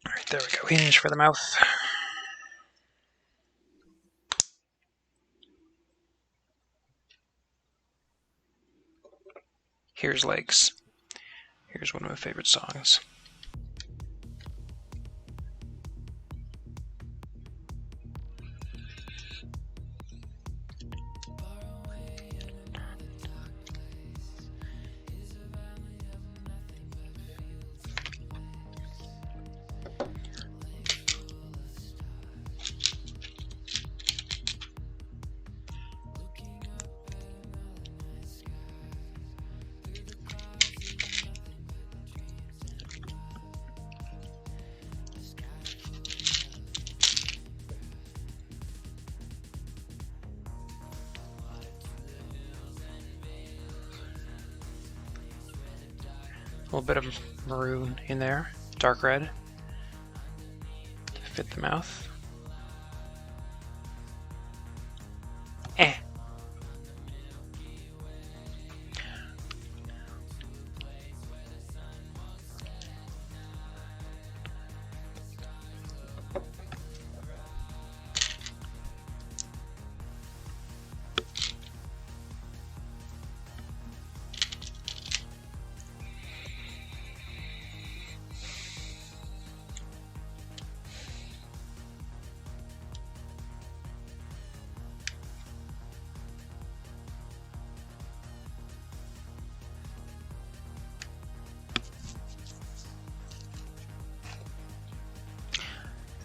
Alright, there we go, hinge for the mouth. Here's Legs. Here's one of my favorite songs. little bit of maroon in there, dark red to fit the mouth.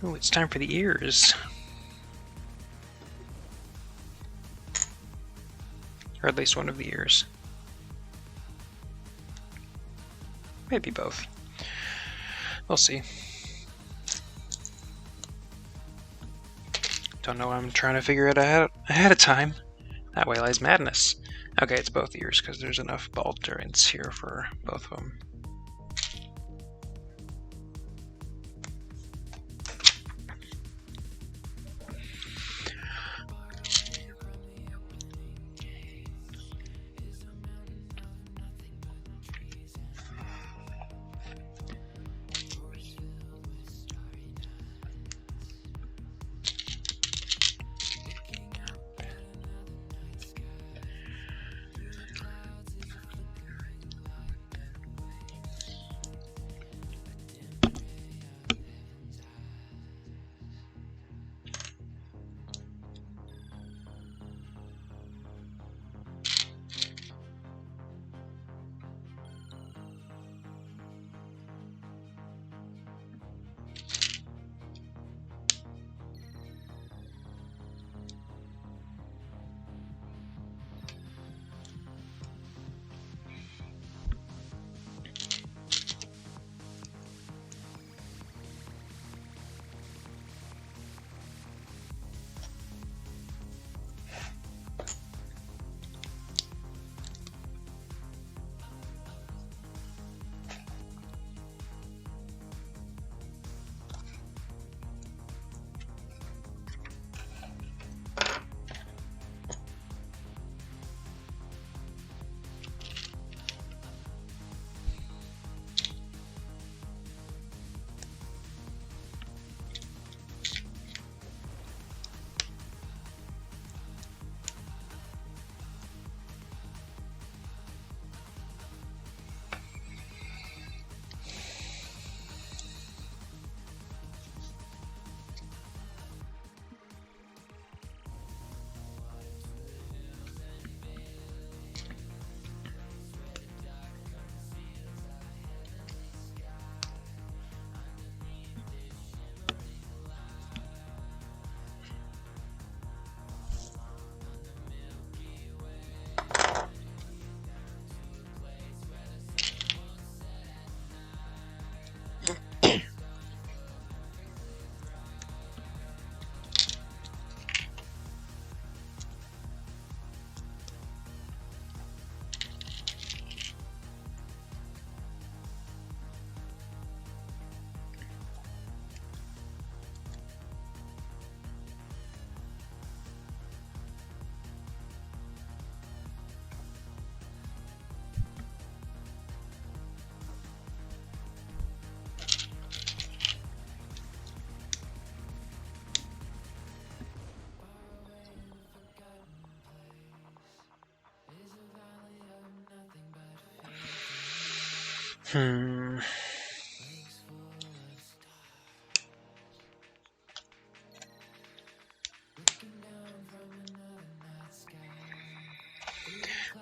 Ooh, it's time for the ears. Or at least one of the ears. Maybe both. We'll see. Don't know, I'm trying to figure it out ahead of time. That way lies madness. Okay, it's both ears because there's enough ball joints here for both of them.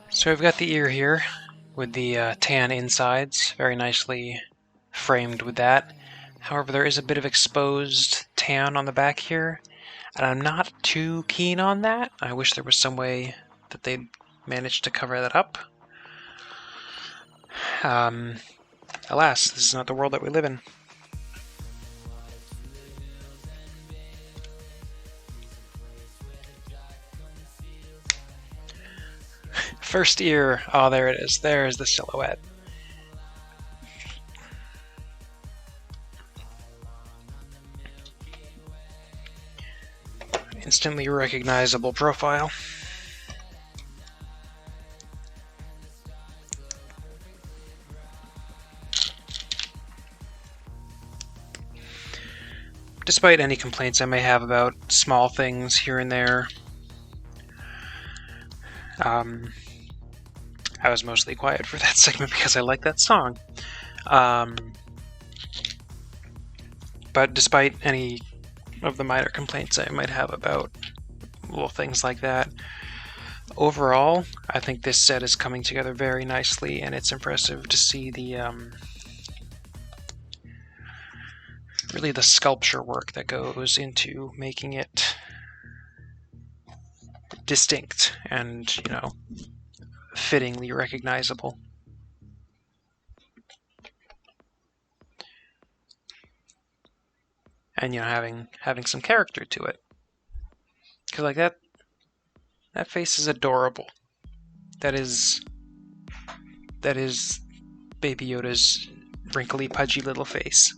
So we've got the ear here with the tan insides, very nicely framed with that. However, there is a bit of exposed tan on the back here, and I'm not too keen on that. I wish there was some way that they'd manage to cover that up. Alas, this is not the world that we live in. First ear. Oh, there it is. There's the silhouette. instantly recognizable profile. Despite any complaints I may have about small things here and there, I was mostly quiet for that segment because I like that song. But despite any of the minor complaints I might have about little things like that, overall, I think this set is coming together very nicely, and it's impressive to see the really the sculpture work that goes into making it distinct and, you know, fittingly recognizable. And, you know, having some character to it. Because, like, that face is adorable. That is Baby Yoda's wrinkly, pudgy little face.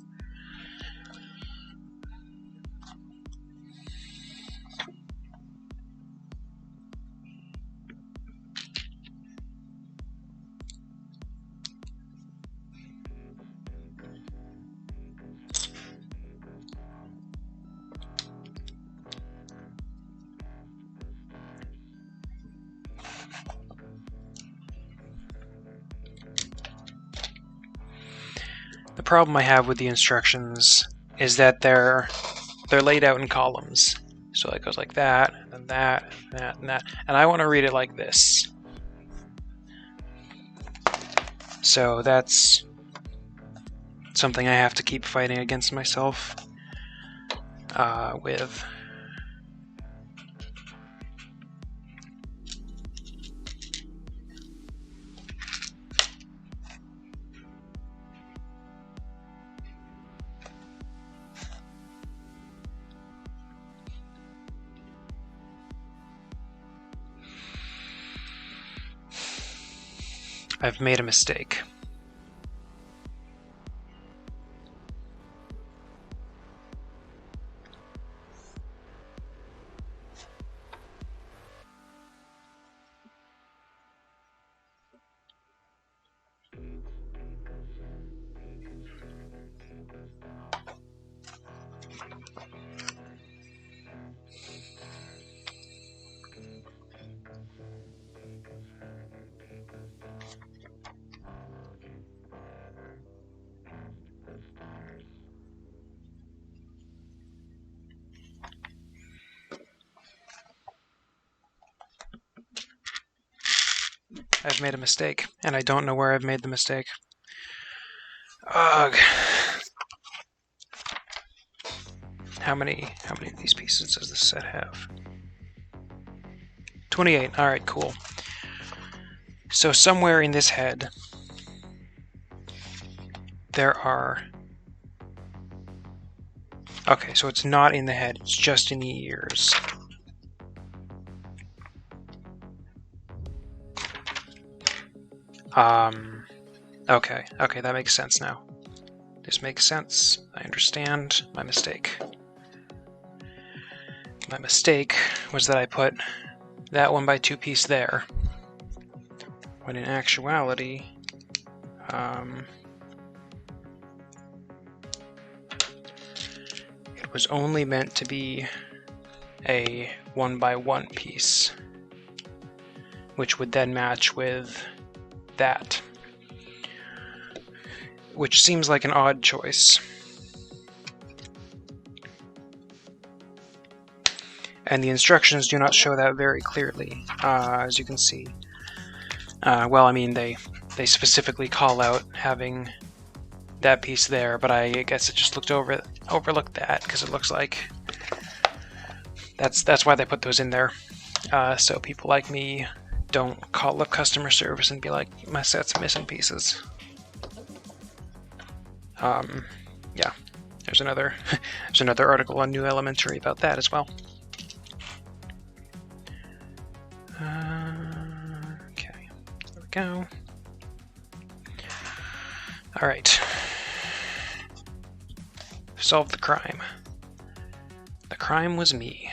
The problem I have with the instructions is that they're laid out in columns. So it goes like that, and that, and that, and that. And I want to read it like this. So that's something I have to keep fighting against myself with. I've made a mistake. I've made a mistake, and I don't know where I've made the mistake. Ugh. How many of these pieces does this set have? 28. All right, cool. So somewhere in this head, there are... Okay, so it's not in the head, it's just in the ears. Okay, that makes sense now. This makes sense. I understand my mistake. My mistake was that I put that 1x2 piece there, when in actuality, it was only meant to be a 1x1 piece, which would then match with that, which seems like an odd choice. And the instructions do not show that very clearly, as you can see. Well, I mean, they specifically call out having that piece there, but I guess it just overlooked that, because it looks like that's why they put those in there, so people like me don't call up customer service and be like, my set's missing pieces. Yeah, there's another article on New Elementary about that as well. Okay, there we go. All right, solved the crime. The crime was me.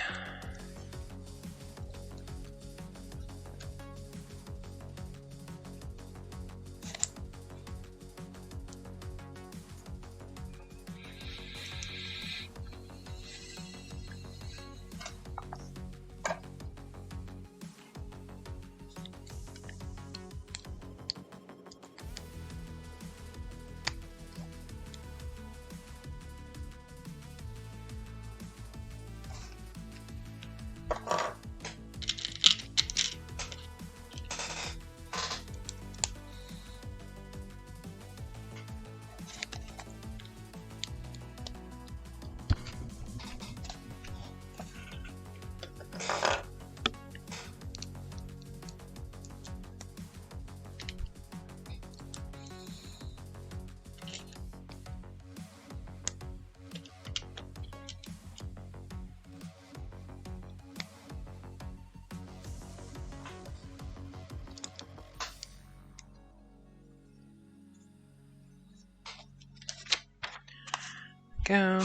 Go.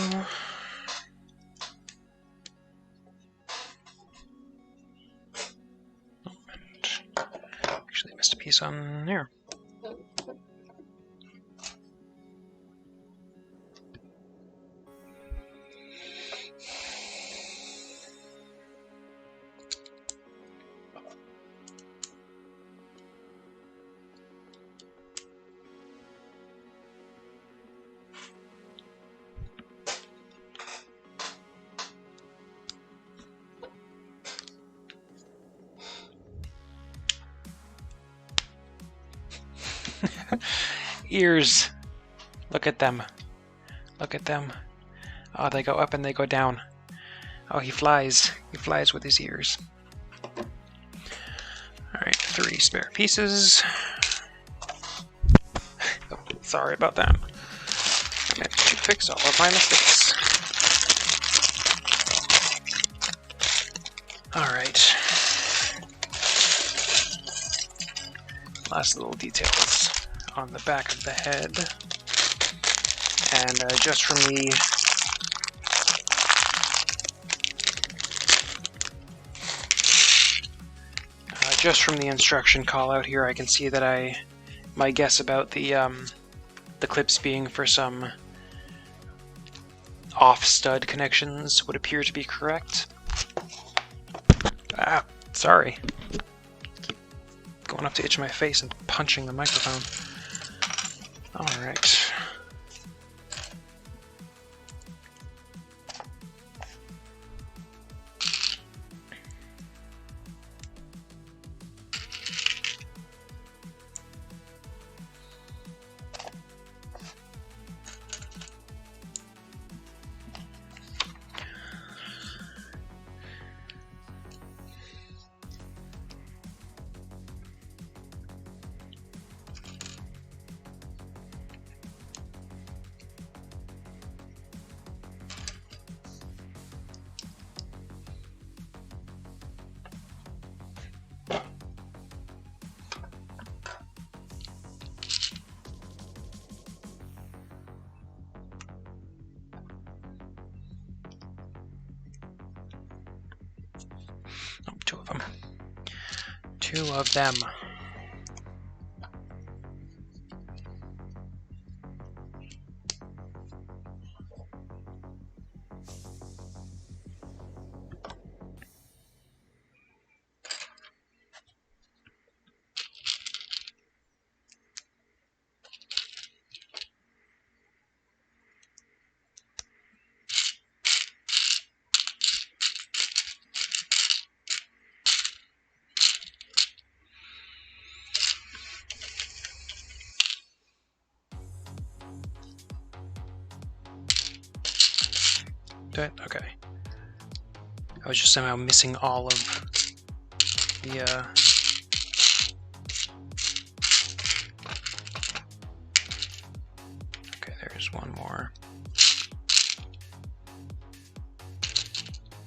Actually missed a piece on there. Ears. Look at them. Look at them. Oh, they go up and they go down. Oh, he flies. He flies with his ears. Alright, 3 spare pieces. Oh, sorry about that. I meant to fix all of my mistakes. Alright. Last little details on the back of the head. And just from the instruction call out here, I can see that my guess about the clips being for some off stud connections would appear to be correct. Ah, sorry. Keep going up to itch my face and punching the microphone. All right. Oh, 2 of them. 2 of them. Okay. I was just somehow missing all of the Okay, there's 1 more.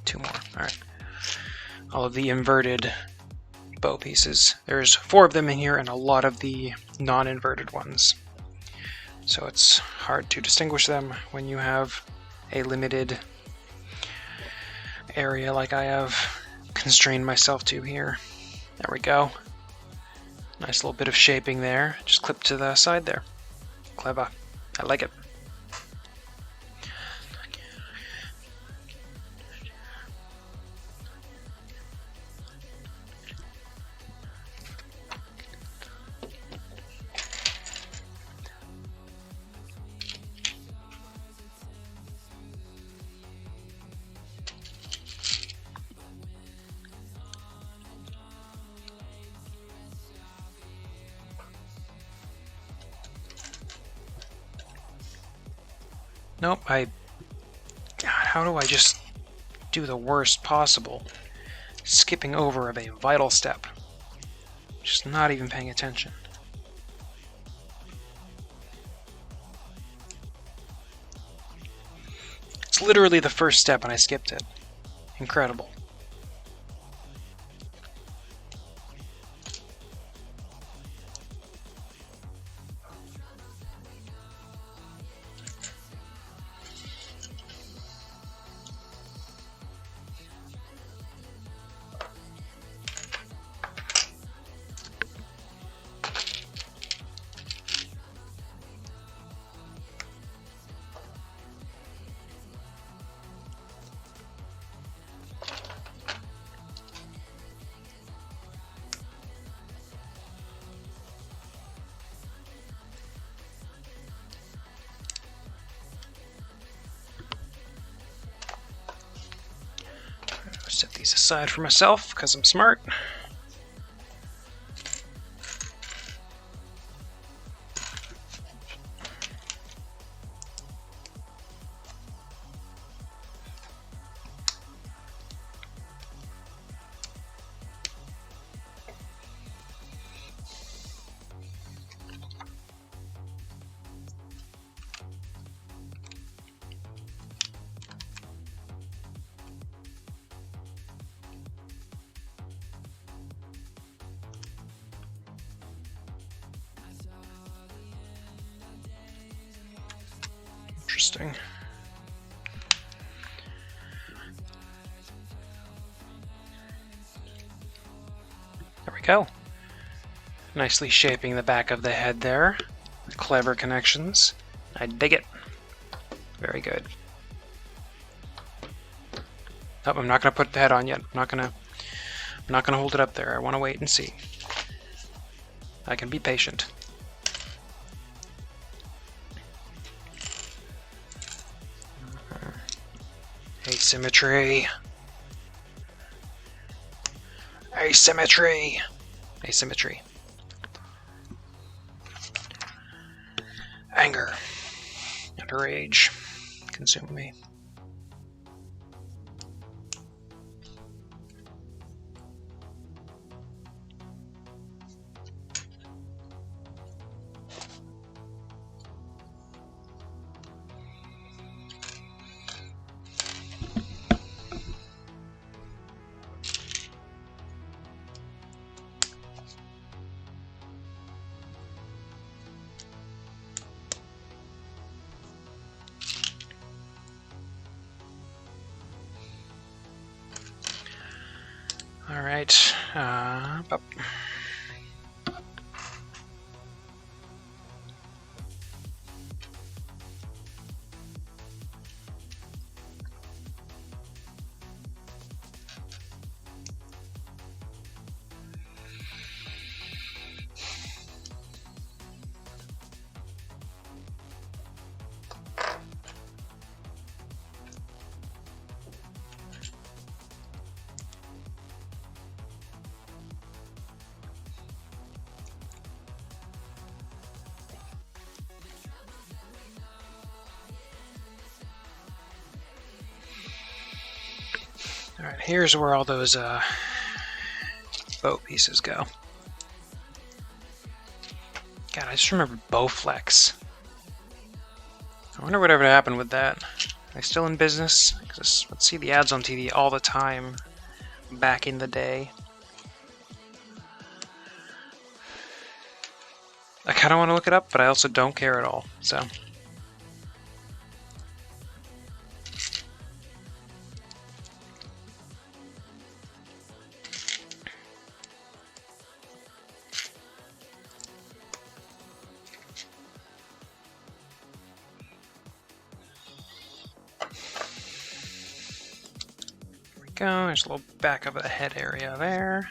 2 more. Alright. All of the inverted bow pieces. There's 4 of them in here and a lot of the non-inverted ones. So it's hard to distinguish them when you have a limited area like I have constrained myself to here. There we go. Nice little bit of shaping there. Just clip to the side there. Clever. I like it. Nope, God, how do I just do the worst possible? Skipping over of a vital step. Just not even paying attention. It's literally the first step and I skipped it. Incredible. these aside for myself because I'm smart. Interesting. There we go. Nicely shaping the back of the head there. Clever connections. I dig it. Very good. Oh, I'm not going to put the head on yet. I'm not going to hold it up there. I want to wait and see. I can be patient. Asymmetry. Asymmetry. Asymmetry. Anger and rage consume me. All right. Up. All right, here's where all those bow pieces go. God, I just remember Bowflex. I wonder whatever happened with that. Are they still in business? Let's see the ads on TV all the time back in the day. I kind of want to look it up, but I also don't care at all, so... Go. There's a little back of the head area there.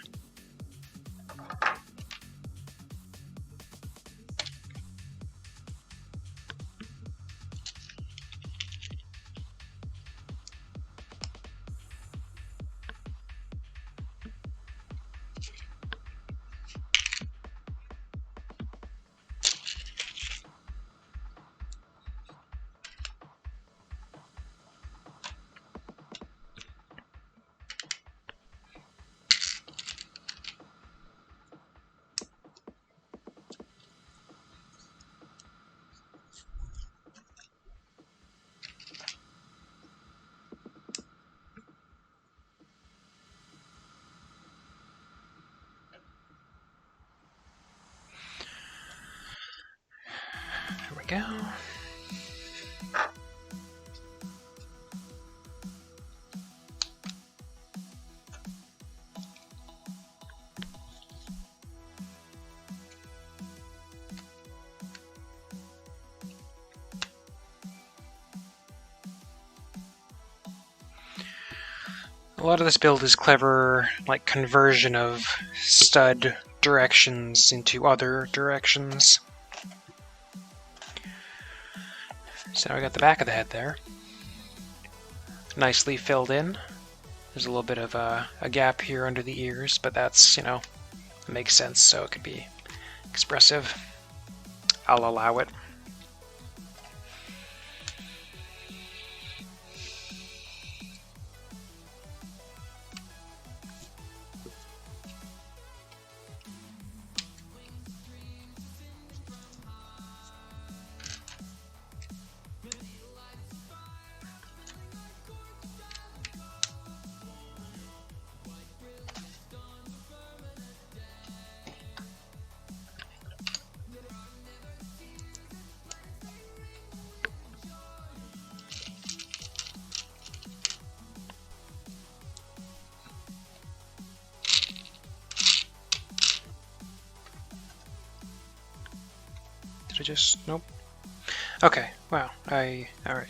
There we go. A lot of this build is clever, like conversion of stud directions into other directions. So now we got the back of the head there. Nicely filled in. There's a little bit of a gap here under the ears, but that's, makes sense, so it could be expressive. I'll allow it. Nope. Okay, wow, alright.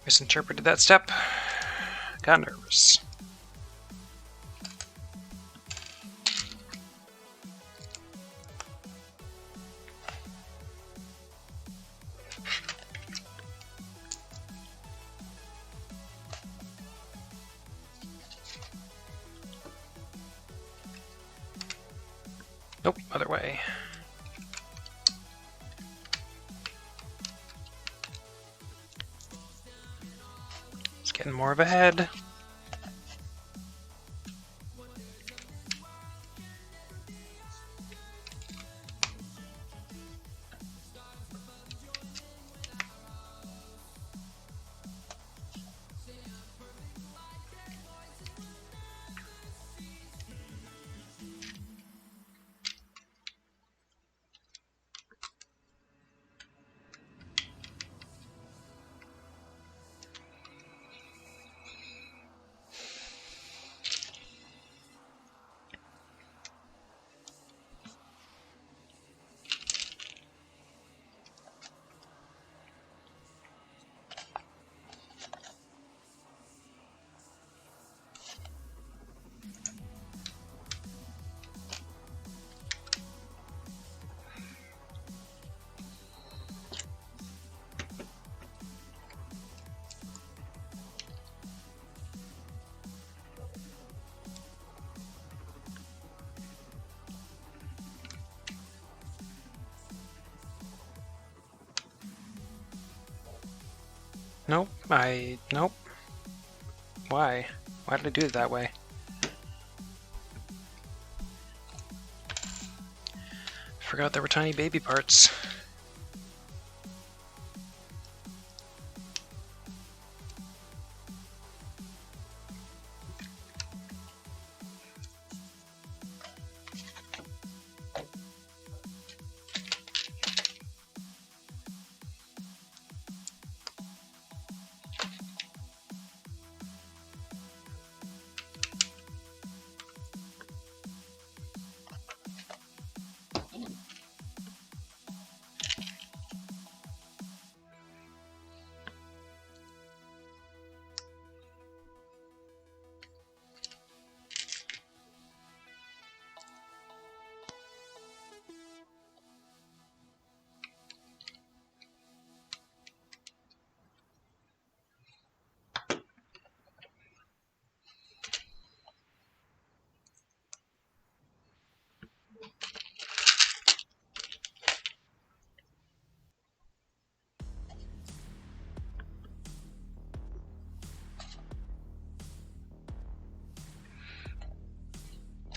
Misinterpreted that step. Got nervous. Nope, other way. It's getting more of a head. Nope, nope. Why? Why did I do it that way? Forgot there were tiny baby parts.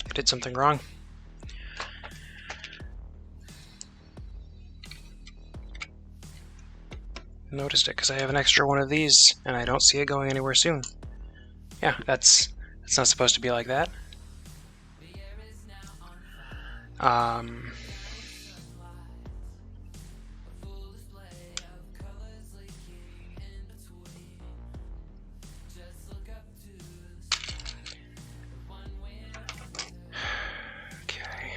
I did something wrong. Noticed it because I have an extra one of these and I don't see it going anywhere soon. Yeah, that's not supposed to be like that. Okay.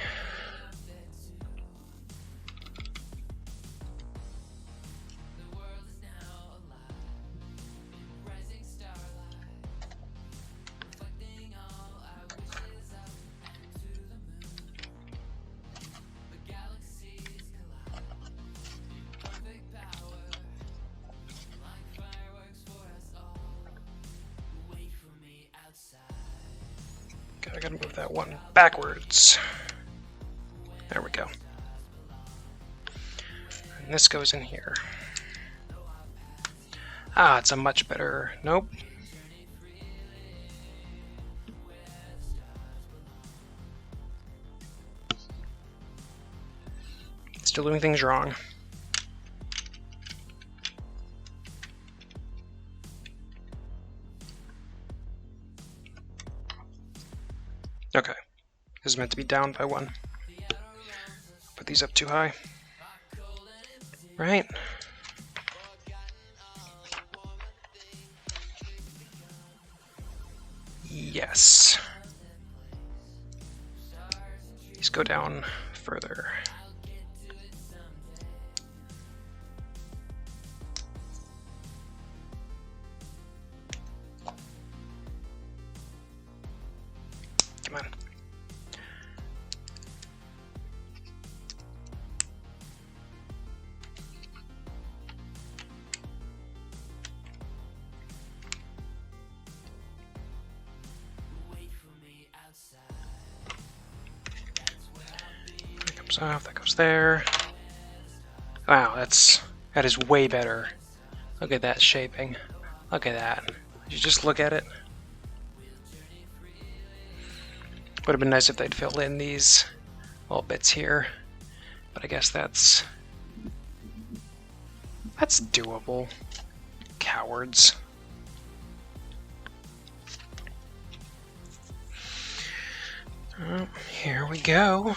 I gotta move that one backwards. There we go. And this goes in here. Ah, it's a much better... Nope. Still doing things wrong. Okay. This is meant to be down by 1. Put these up too high. Right? Yes. These go down further. Come on. That comes off, that goes there. Wow, that is way better. Look at that shaping. Look at that. Did you just look at it? Would have been nice if they'd filled in these little bits here, but I guess that's doable. Cowards. Oh, here we go.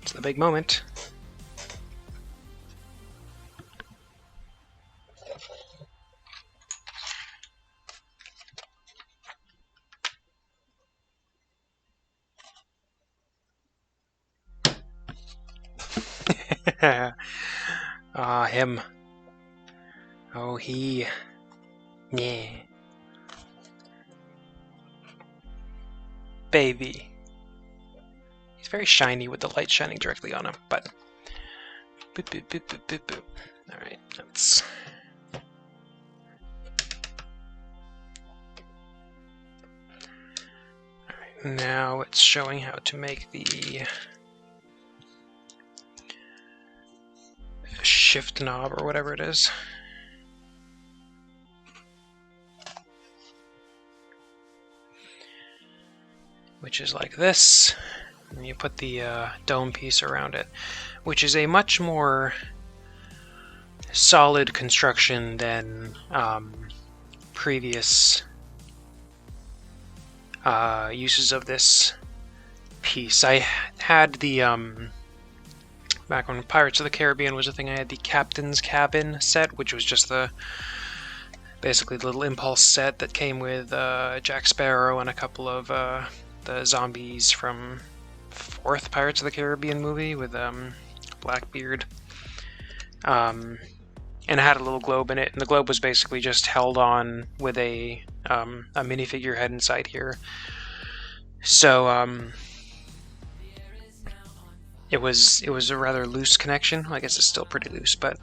It's the big moment. Him. Oh, he. Yeah. Baby. He's very shiny with the light shining directly on him, but... Boop, boop, boop, boop, boop, boop. Alright, that's... Alright, now it's showing how to make the... shift knob or whatever it is. Which is like this, and you put the dome piece around it, which is a much more solid construction than previous uses of this piece. I had the back when Pirates of the Caribbean was a thing, I had the Captain's Cabin set, which was just the basically the little impulse set that came with Jack Sparrow and a couple of the zombies from 4th Pirates of the Caribbean movie with Blackbeard. And it had a little globe in it, and the globe was basically just held on with a minifigure head inside here. So it was a rather loose connection. I guess it's still pretty loose, but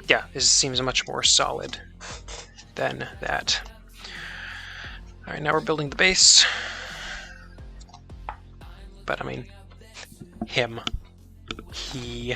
yeah, this seems much more solid than that. Alright, now we're building the base. But I mean, him. He.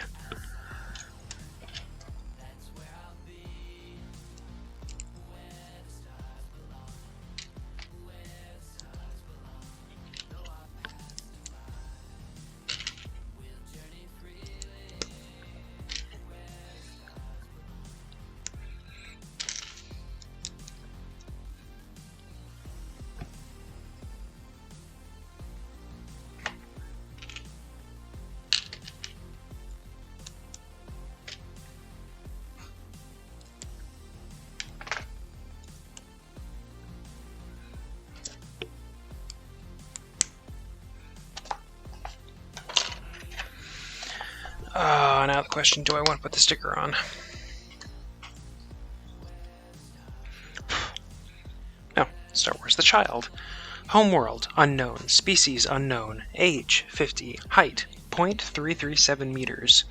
Now the question, do I want to put the sticker on? No, Star Wars the Child. Homeworld, unknown. Species, unknown. Age, 50. Height, 0.337 meters.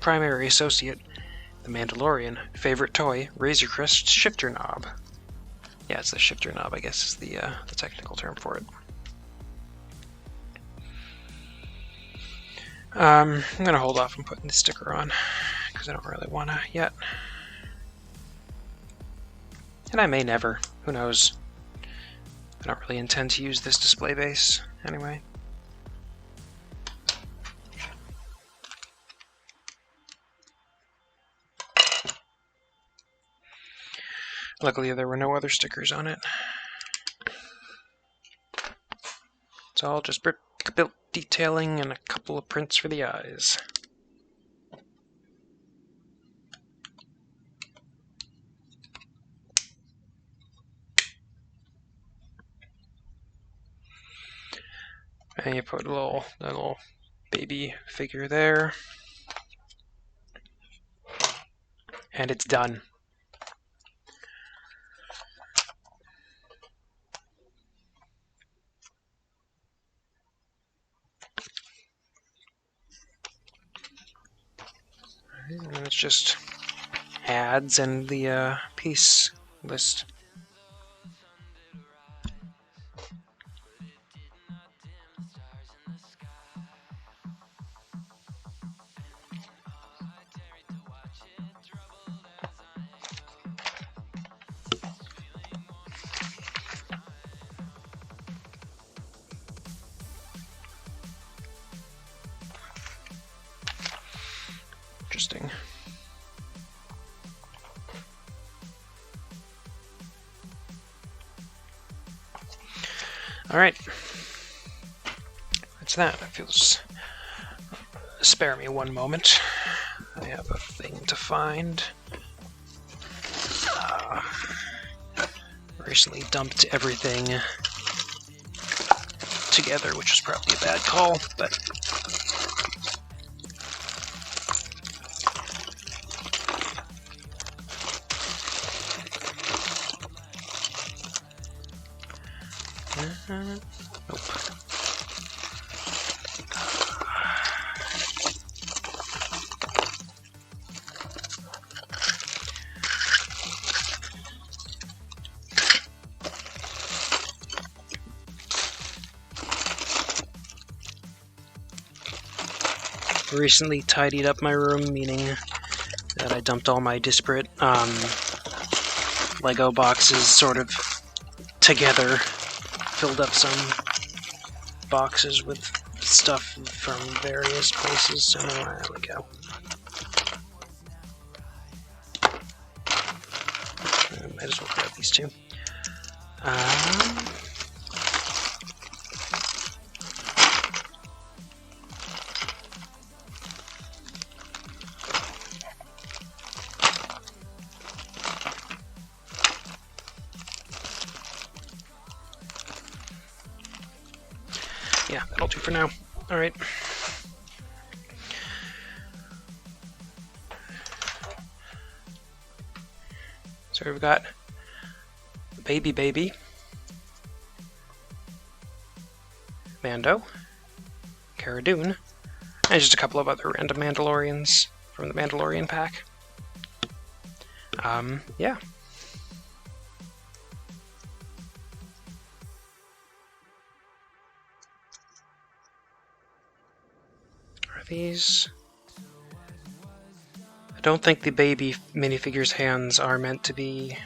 primary associate, the Mandalorian. Favorite toy, Razor Crest shifter knob. Yeah, it's the shifter knob, I guess is the technical term for it. I'm gonna hold off on putting the sticker on because I don't really wanna yet. And I may never, who knows. I don't really intend to use this display base anyway. Luckily there were no other stickers on it. It's all just built detailing and a couple of prints for the eyes. And you put a little baby figure there. And it's done. And it's just ads and the piece list. Interesting. Alright. That's that. It feels... Spare me one moment. I have a thing to find. Recently dumped everything together, which was probably a bad call, but... Nope. Recently tidied up my room, meaning that I dumped all my disparate Lego boxes sort of together. Filled up some boxes with stuff from various places, so there we go. Might as well grab these two. Yeah, that'll do for now. Alright. So we've got Baby, Mando, Cara Dune, and just a couple of other random Mandalorians from the Mandalorian pack. Yeah. Are these... I don't think the baby minifigure's hands are meant to be...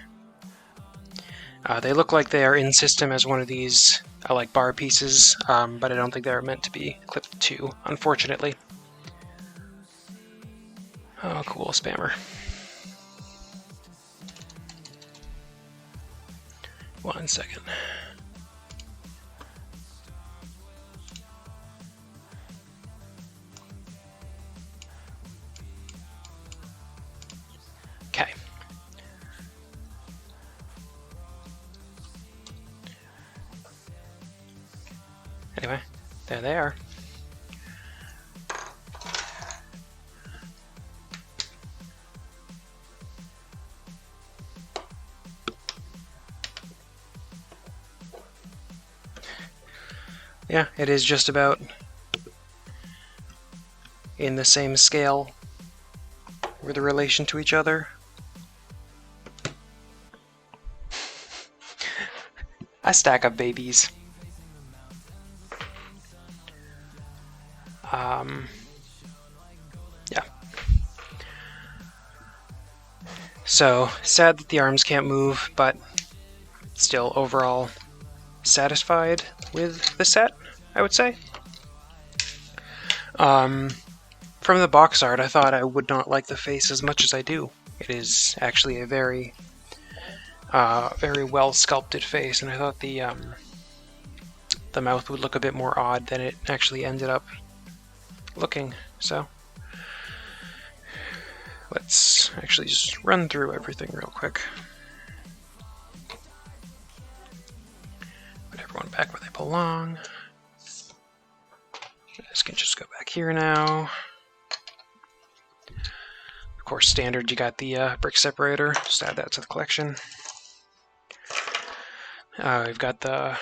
they look like they are in system as one of these like bar pieces, but I don't think they're meant to be clipped to, unfortunately. Oh, cool, spammer. One second. Okay. Anyway, there they are. Yeah, it is just about in the same scale with relation to each other. A stack of babies. Yeah. So, sad that the arms can't move, but still overall satisfied with the set, I would say. From the box art, I thought I would not like the face as much as I do. It is actually a very well sculpted face, and I thought the mouth would look a bit more odd than it actually ended up looking. So let's actually just run through everything real quick. Put everyone back where they belong. This can just go back here now. Of course, standard, you got the brick separator. Just add that to the collection. We've got the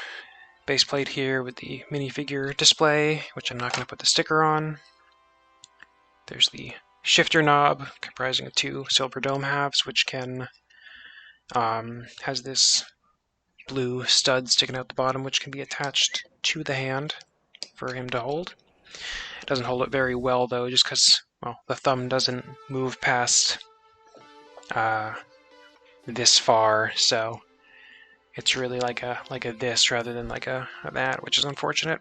base plate here with the minifigure display, which I'm not going to put the sticker on. There's the shifter knob, comprising of 2 silver dome halves, which can has this blue stud sticking out the bottom, which can be attached to the hand for him to hold. It doesn't hold it very well, though, just because, well, the thumb doesn't move past this far, so it's really like a this rather than like a that, which is unfortunate.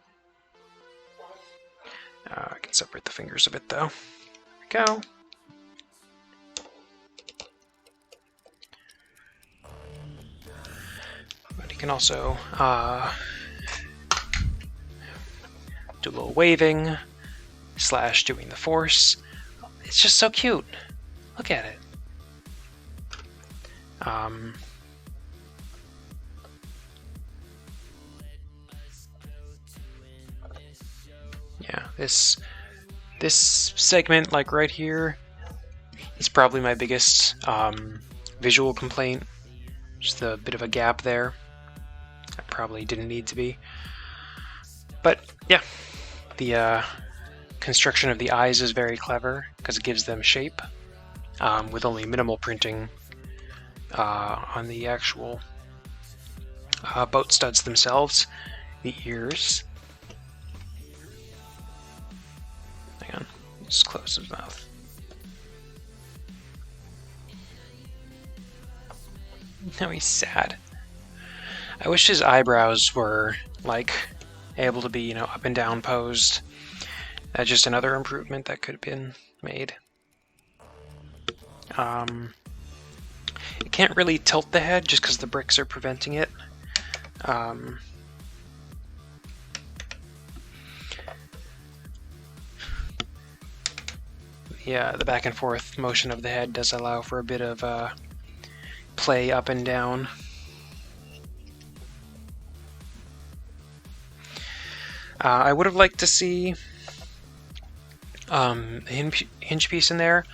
I can separate the fingers a bit, though. There we go. But you can also do a little waving / doing the force. It's just so cute. Look at it. Yeah, this segment, like right here, is probably my biggest visual complaint. Just a bit of a gap there. That probably didn't need to be. But yeah, the construction of the eyes is very clever because it gives them shape with only minimal printing on the actual boat studs themselves. The ears. Hang on, just close his mouth. Now he's sad. I wish his eyebrows were like able to be, you know, up and down posed. That's just another improvement that could have been made. It can't really tilt the head just because the bricks are preventing it. Yeah, the back and forth motion of the head does allow for a bit of play up and down. I would have liked to see the hinge piece in there.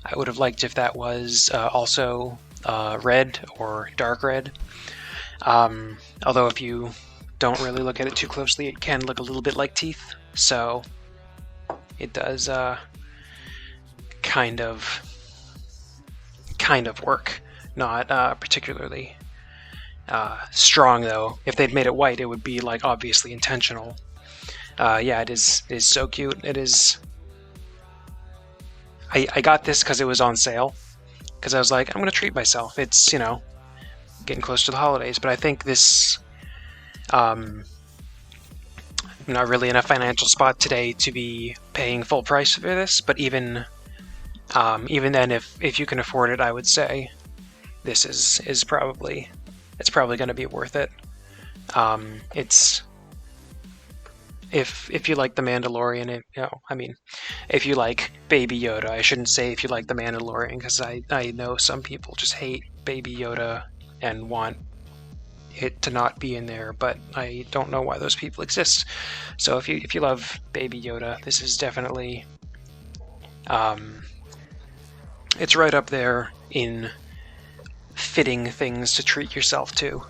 I would have liked if that was also red or dark red. Although if you don't really look at it too closely, it can look a little bit like teeth. So it does kind of work. Not particularly strong, though. If they'd made it white, it would be like obviously intentional. Yeah, it is so cute. It is. I got this because it was on sale. Because I was like, I'm gonna treat myself. It's, you know, getting close to the holidays. But I think this, I'm not really in a financial spot today to be paying full price for this. But even then, if you can afford it, I would say this is probably going to be worth it. It's if you like The Mandalorian, if you like Baby Yoda, I shouldn't say if you like The Mandalorian, because I know some people just hate Baby Yoda and want it to not be in there, but I don't know why those people exist. So if you love Baby Yoda, this is definitely it's right up there in fitting things to treat yourself to.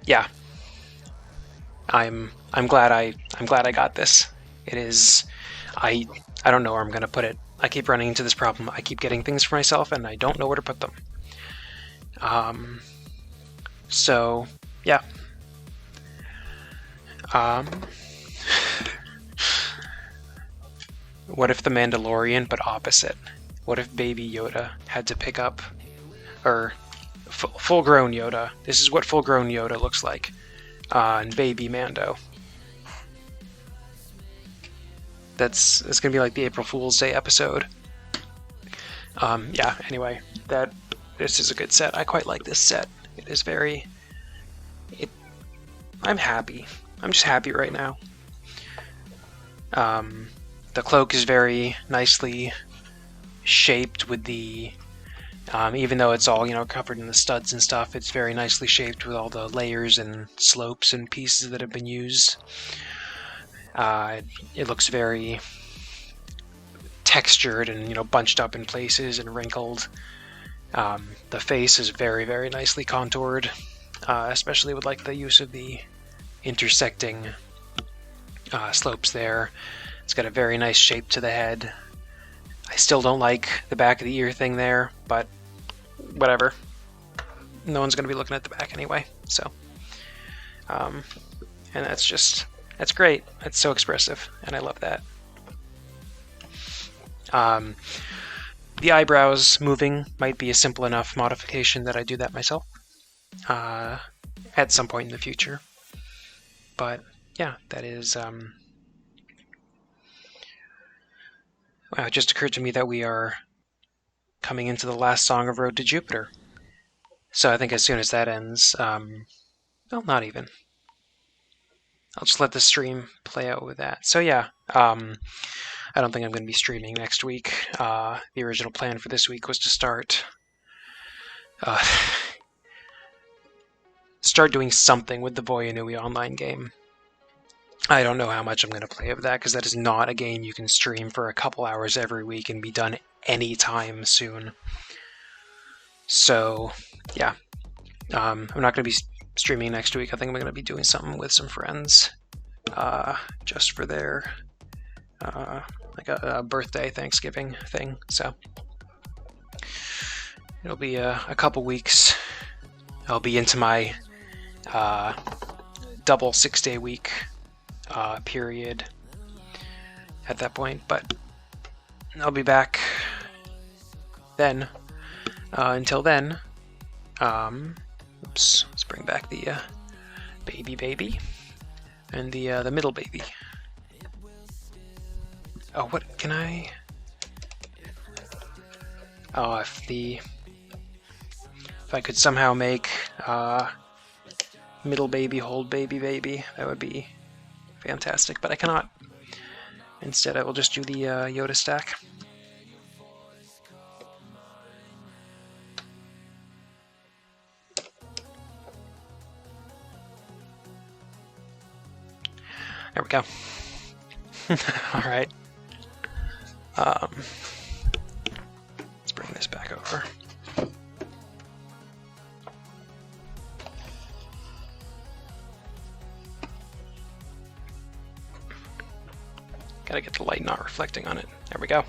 Yeah. I'm glad I got this. It is I don't know where I'm gonna put it I keep running into this problem. I keep getting things for myself, and I don't know where to put them. So, yeah. What if the Mandalorian, but opposite? What if Baby Yoda had to pick up, or full-grown Yoda? This is what full-grown Yoda looks like, and Baby Mando. It's gonna be like the April Fool's Day episode. Yeah. Anyway, this is a good set. I quite like this set. It is very. I'm happy. I'm just happy right now. The cloak is very nicely shaped with the. Even though it's all covered in the studs and stuff, it's very nicely shaped with all the layers and slopes and pieces that have been used. It looks very textured and bunched up in places and wrinkled. The face is very, very nicely contoured, especially with like the use of the intersecting slopes there. It's got a very nice shape to the head. I still don't like the back of the ear thing there, but whatever. No one's going to be looking at the back anyway, so. And that's great. It's so expressive, and I love that. The eyebrows moving might be a simple enough modification that I do that myself at some point in the future. But yeah, that is. Wow, it just occurred to me that we are coming into the last song of Road to Jupiter. So I think as soon as that ends, well, not even. I'll just let the stream play out with that. So yeah, I don't think I'm going to be streaming next week. The original plan for this week was to start doing something with the Voyanui online game. I don't know how much I'm going to play of that, because that is not a game you can stream for a couple hours every week and be done anytime soon. So, yeah. I'm not going to be streaming next week. I think I'm going to be doing something with some friends, just for their, like a birthday, Thanksgiving thing. So, it'll be a couple weeks. I'll be into my double 6-day week period at that point, but I'll be back then. Until then, oops, let's bring back the baby and the middle baby. Oh, what can I? Oh, if I could somehow make middle baby hold baby, that would be fantastic, but I cannot. Instead, I will just do the Yoda stack. There we go. Alright. Let's bring this back over. Gotta get the light not reflecting on it. There we go.